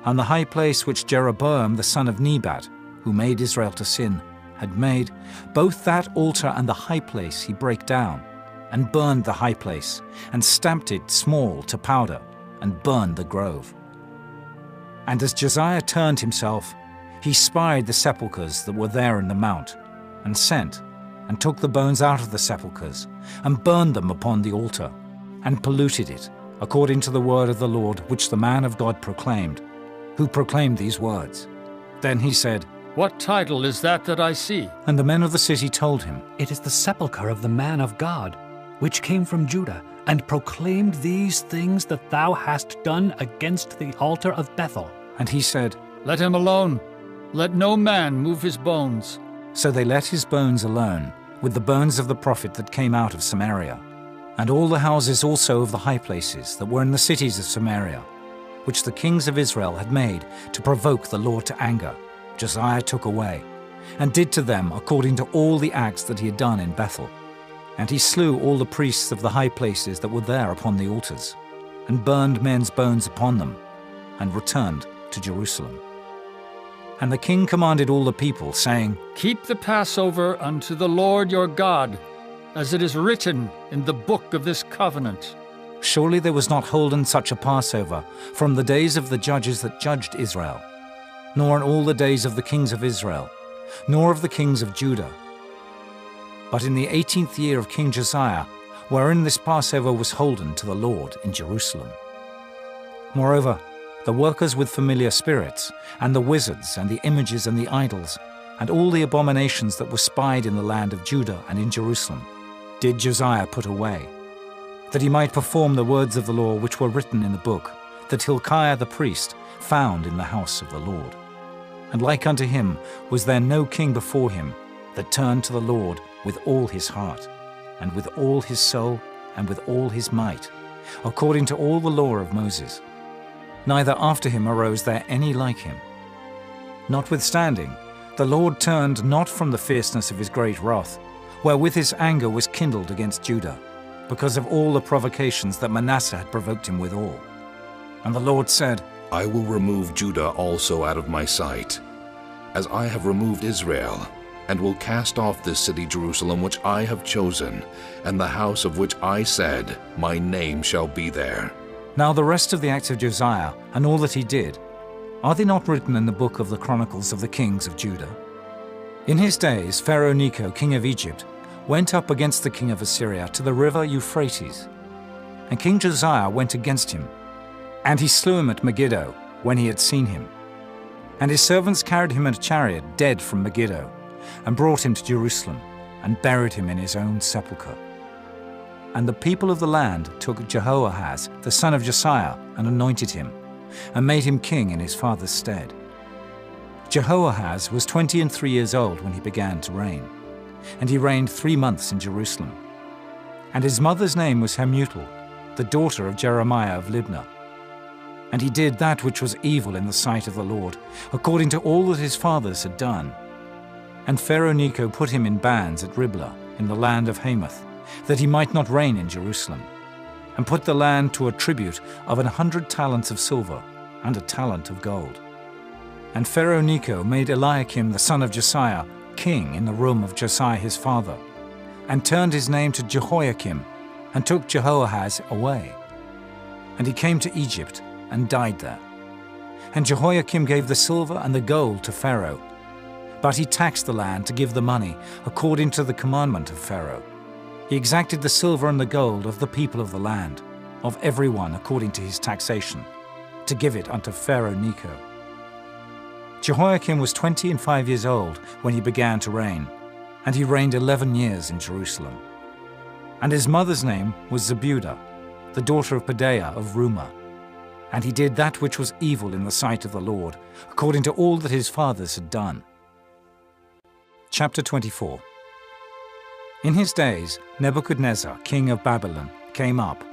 and the high place which Jeroboam the son of Nebat, who made Israel to sin, had made, both that altar and the high place he brake down, and burned the high place, and stamped it small to powder, and burned the grove. And as Josiah turned himself, he spied the sepulchres that were there in the mount, and sent, and took the bones out of the sepulchres, and burned them upon the altar, and polluted it, according to the word of the Lord which the man of God proclaimed, who proclaimed these words. Then he said, What title is that I see? And the men of the city told him, It is the sepulchre of the man of God, which came from Judah, and proclaimed these things that thou hast done against the altar of Bethel. And he said, Let him alone. Let no man move his bones. So they let his bones alone, with the bones of the prophet that came out of Samaria, and all the houses also of the high places that were in the cities of Samaria, which the kings of Israel had made to provoke the Lord to anger, Josiah took away, and did to them according to all the acts that he had done in Bethel. And he slew all the priests of the high places that were there upon the altars, and burned men's bones upon them, and returned to Jerusalem. And the king commanded all the people, saying, Keep the Passover unto the Lord your God, as it is written in the book of this covenant. Surely there was not holden such a Passover from the days of the judges that judged Israel, nor in all the days of the kings of Israel, nor of the kings of Judah. But in the 18th year of King Josiah, wherein this Passover was holden to the Lord in Jerusalem. Moreover, the workers with familiar spirits, and the wizards, and the images, and the idols, and all the abominations that were spied in the land of Judah and in Jerusalem, did Josiah put away, that he might perform the words of the law which were written in the book, that Hilkiah the priest found in the house of the Lord. And like unto him was there no king before him that turned to the Lord with all his heart, and with all his soul, and with all his might, according to all the law of Moses. Neither after him arose there any like him. Notwithstanding, the Lord turned not from the fierceness of his great wrath, wherewith his anger was kindled against Judah, because of all the provocations that Manasseh had provoked him withal. And the Lord said, I will remove Judah also out of my sight, as I have removed Israel, and will cast off this city Jerusalem which I have chosen, and the house of which I said, my name shall be there. Now the rest of the acts of Josiah, and all that he did, are they not written in the book of the Chronicles of the kings of Judah? In his days Pharaoh Necho, king of Egypt, went up against the king of Assyria to the river Euphrates. And King Josiah went against him, and he slew him at Megiddo when he had seen him. And his servants carried him in a chariot dead from Megiddo, and brought him to Jerusalem, and buried him in his own sepulchre. And the people of the land took Jehoahaz, the son of Josiah, and anointed him, and made him king in his father's stead. Jehoahaz was 23 years old when he began to reign, and he reigned 3 months in Jerusalem. And his mother's name was Hamutal, the daughter of Jeremiah of Libnah. And he did that which was evil in the sight of the Lord, according to all that his fathers had done. And Pharaoh Necho put him in bands at Riblah, in the land of Hamath, that he might not reign in Jerusalem, and put the land to a tribute of 100 talents of silver, and a talent of gold. And Pharaoh Necho made Eliakim the son of Josiah king in the room of Josiah his father, and turned his name to Jehoiakim, and took Jehoahaz away. And he came to Egypt, and died there. And Jehoiakim gave the silver and the gold to Pharaoh, but he taxed the land to give the money according to the commandment of Pharaoh. He exacted the silver and the gold of the people of the land, of every one according to his taxation, to give it unto Pharaoh Necho. Jehoiakim was 25 years old when he began to reign, and he reigned 11 years in Jerusalem. And his mother's name was Zebudah, the daughter of Pedaiah of Rumah. And he did that which was evil in the sight of the Lord, according to all that his fathers had done. Chapter 24. In his days Nebuchadnezzar, king of Babylon, came up,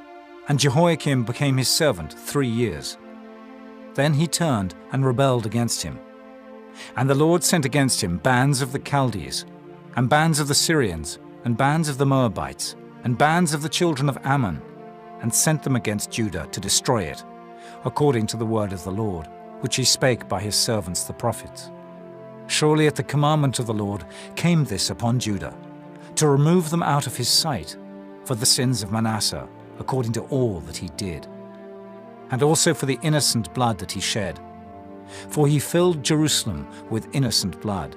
and Jehoiakim became his servant 3 years. Then he turned and rebelled against him. And the Lord sent against him bands of the Chaldees, and bands of the Syrians, and bands of the Moabites, and bands of the children of Ammon, and sent them against Judah to destroy it, according to the word of the Lord, which he spake by his servants the prophets. Surely at the commandment of the Lord came this upon Judah, to remove them out of his sight, for the sins of Manasseh, according to all that he did, and also for the innocent blood that he shed. For he filled Jerusalem with innocent blood,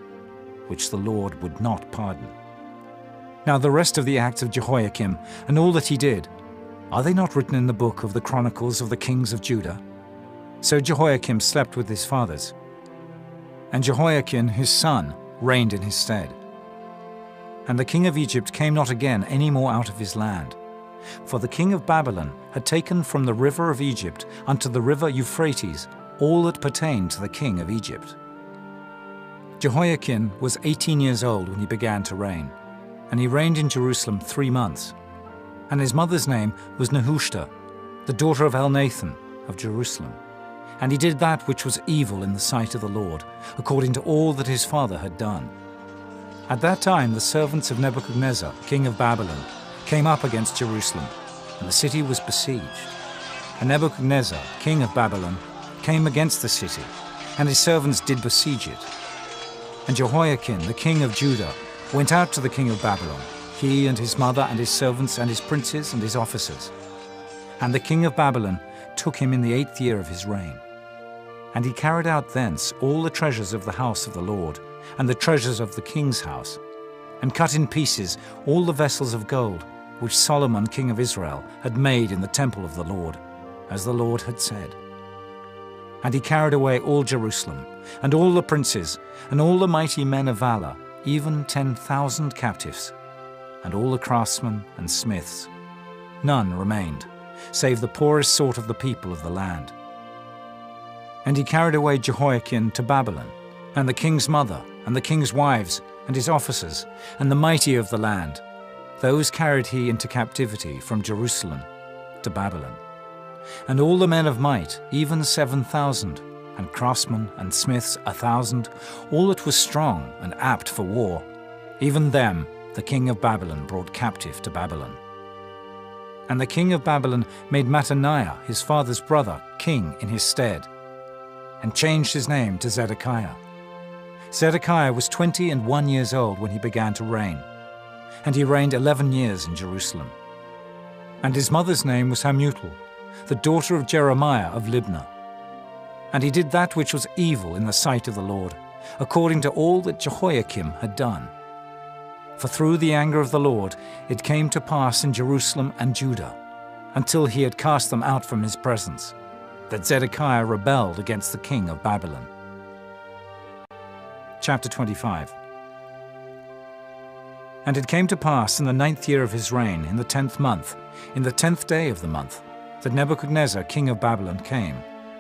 which the Lord would not pardon. Now the rest of the acts of Jehoiakim, and all that he did, are they not written in the book of the Chronicles of the kings of Judah? So Jehoiakim slept with his fathers, and Jehoiakim his son reigned in his stead. And the king of Egypt came not again any more out of his land, for the king of Babylon had taken from the river of Egypt unto the river Euphrates all that pertained to the king of Egypt. Jehoiakim was 18 years old when he began to reign, and he reigned in Jerusalem 3 months. And his mother's name was Nehushta, the daughter of Elnathan of Jerusalem. And he did that which was evil in the sight of the Lord, according to all that his father had done. At that time the servants of Nebuchadnezzar, king of Babylon, came up against Jerusalem, and the city was besieged. And Nebuchadnezzar, king of Babylon, came against the city, and his servants did besiege it. And Jehoiakim, the king of Judah, went out to the king of Babylon, he and his mother and his servants and his princes and his officers. And the king of Babylon took him in the 8th year of his reign. And he carried out thence all the treasures of the house of the Lord, and the treasures of the king's house, and cut in pieces all the vessels of gold which Solomon king of Israel had made in the temple of the Lord, as the Lord had said. And he carried away all Jerusalem, and all the princes, and all the mighty men of valor, even 10,000 captives, and all the craftsmen and smiths. None remained, save the poorest sort of the people of the land. And he carried away Jehoiakim to Babylon, and the king's mother, and the king's wives, and his officers, and the mighty of the land. Those carried he into captivity from Jerusalem to Babylon. And all the men of might, even 7,000, and craftsmen and smiths 1,000, all that was strong and apt for war, even them the king of Babylon brought captive to Babylon. And the king of Babylon made Mattaniah, his father's brother, king in his stead, and changed his name to Zedekiah. Zedekiah was 21 years old when he began to reign, and he reigned 11 years in Jerusalem. And his mother's name was Hamutal, the daughter of Jeremiah of Libnah. And he did that which was evil in the sight of the Lord, according to all that Jehoiakim had done. For through the anger of the Lord it came to pass in Jerusalem and Judah, until he had cast them out from his presence, that Zedekiah rebelled against the king of Babylon. Chapter 25. And it came to pass in the 9th year of his reign, in the 10th month, in the 10th day of the month, that Nebuchadnezzar king of Babylon came,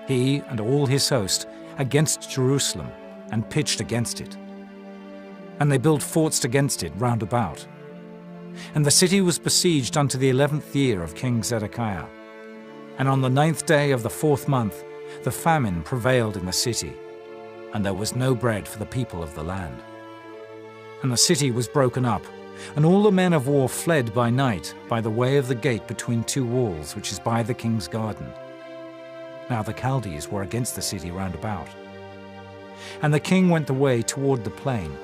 he and all his host, against Jerusalem, and pitched against it. And they built forts against it round about. And the city was besieged unto the 11th year of King Zedekiah. And on the 9th day of the 4th month, the famine prevailed in the city, and there was no bread for the people of the land. And the city was broken up, and all the men of war fled by night by the way of the gate between two walls, which is by the king's garden. Now the Chaldees were against the city round about. And the king went the way toward the plain.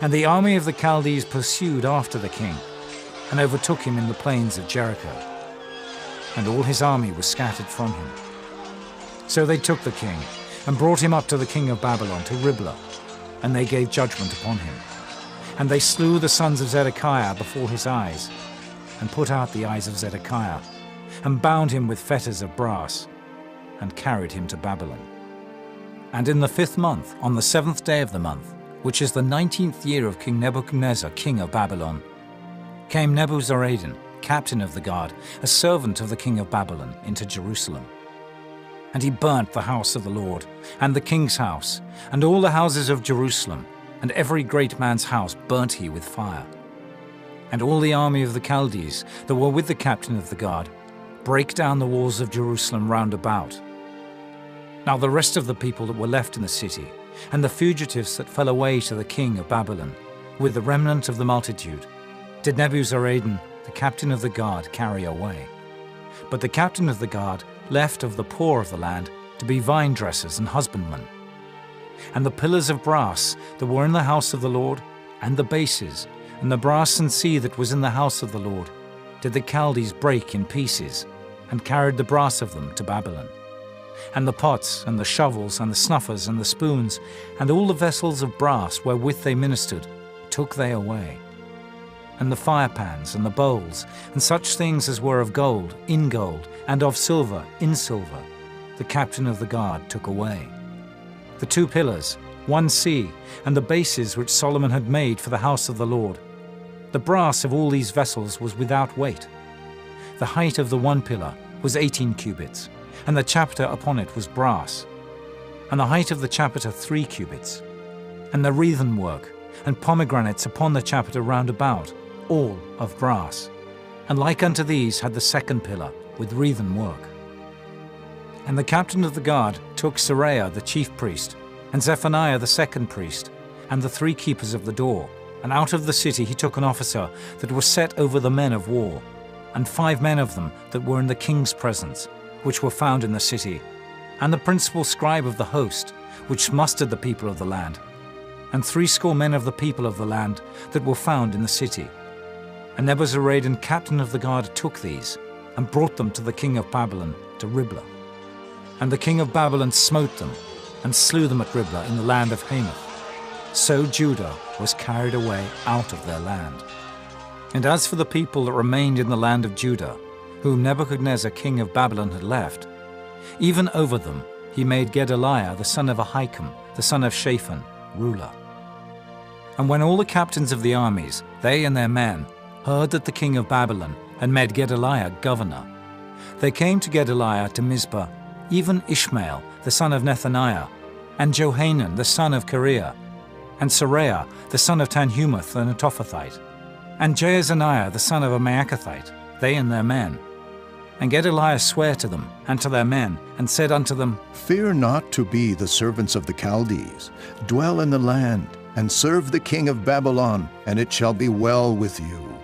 And the army of the Chaldees pursued after the king, and overtook him in the plains of Jericho. And all his army was scattered from him. So they took the king, and brought him up to the king of Babylon, to Riblah, and they gave judgment upon him. And they slew the sons of Zedekiah before his eyes, and put out the eyes of Zedekiah, and bound him with fetters of brass, and carried him to Babylon. And in the 5th month, on the 7th day of the month, which is the 19th year of King Nebuchadnezzar, king of Babylon, came Nebuzaradan, captain of the guard, a servant of the king of Babylon, into Jerusalem. And he burnt the house of the Lord, and the king's house, and all the houses of Jerusalem, and every great man's house burnt he with fire. And all the army of the Chaldees that were with the captain of the guard brake down the walls of Jerusalem round about. Now the rest of the people that were left in the city, and the fugitives that fell away to the king of Babylon, with the remnant of the multitude, did Nebuzaradan, the captain of the guard, carry away. But the captain of the guard left of the poor of the land to be vine dressers and husbandmen. And the pillars of brass that were in the house of the Lord, and the bases, and the brass and sea that was in the house of the Lord, did the Chaldees break in pieces, and carried the brass of them to Babylon. And the pots, and the shovels, and the snuffers, and the spoons, and all the vessels of brass wherewith they ministered, took they away. And the firepans, and the bowls, and such things as were of gold, in gold, and of silver, in silver, the captain of the guard took away. The 2 pillars, 1 sea, and the bases which Solomon had made for the house of the Lord. The brass of all these vessels was without weight. The height of the 1 pillar was 18 cubits, and the chapiter upon it was brass, and the height of the chapiter 3 cubits, and the wreathen work, and pomegranates upon the chapiter round about, all of brass. And like unto these had the 2nd pillar, with wreathen work. And the captain of the guard took Seraiah the chief priest, and Zephaniah the 2nd priest, and the 3 keepers of the door, and out of the city he took an officer that was set over the men of war, and 5 men of them that were in the king's presence, which were found in the city, and the principal scribe of the host, which mustered the people of the land, and 70 men of the people of the land that were found in the city. And Nebuzaradan, captain of the guard, took these, and brought them to the king of Babylon, to Riblah. And the king of Babylon smote them, and slew them at Riblah in the land of Hamath. So Judah was carried away out of their land. And as for the people that remained in the land of Judah, whom Nebuchadnezzar king of Babylon had left, even over them he made Gedaliah the son of Ahikam, the son of Shaphan, ruler. And when all the captains of the armies, they and their men, heard that the king of Babylon had made Gedaliah governor, they came to Gedaliah to Mizpah, even Ishmael the son of Nethaniah, and Johanan the son of Kareah, and Seraiah the son of Tanhumeth the Netophathite, and Jaazaniah the son of a Maacathite, they and their men. And Gedaliah sware to them and to their men, and said unto them, Fear not to be the servants of the Chaldees. Dwell in the land, and serve the king of Babylon, and it shall be well with you.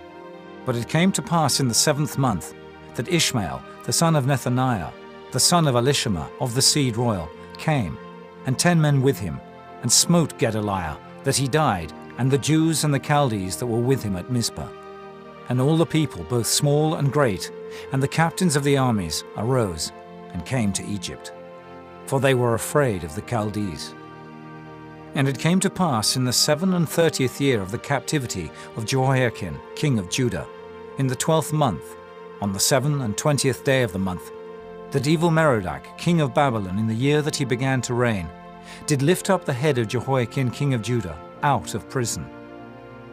But it came to pass in the 7th month that Ishmael, the son of Nethaniah, the son of Elishama of the seed royal, came, and 10 men with him, and smote Gedaliah, that he died, and the Jews and the Chaldees that were with him at Mizpah. And all the people, both small and great, and the captains of the armies, arose and came to Egypt, for they were afraid of the Chaldees. And it came to pass in the 37th year of the captivity of Jehoiakim, king of Judah, in the 12th month, on the 27th day of the month, that Evil-Merodach, king of Babylon, in the year that he began to reign, did lift up the head of Jehoiakim, king of Judah, out of prison.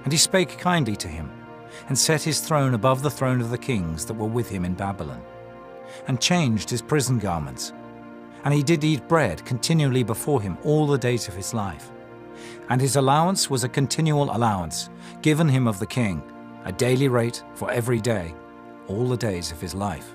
And he spake kindly to him, and set his throne above the throne of the kings that were with him in Babylon, and changed his prison garments. And he did eat bread continually before him all the days of his life. And his allowance was a continual allowance, given him of the king, a daily rate for every day, all the days of his life.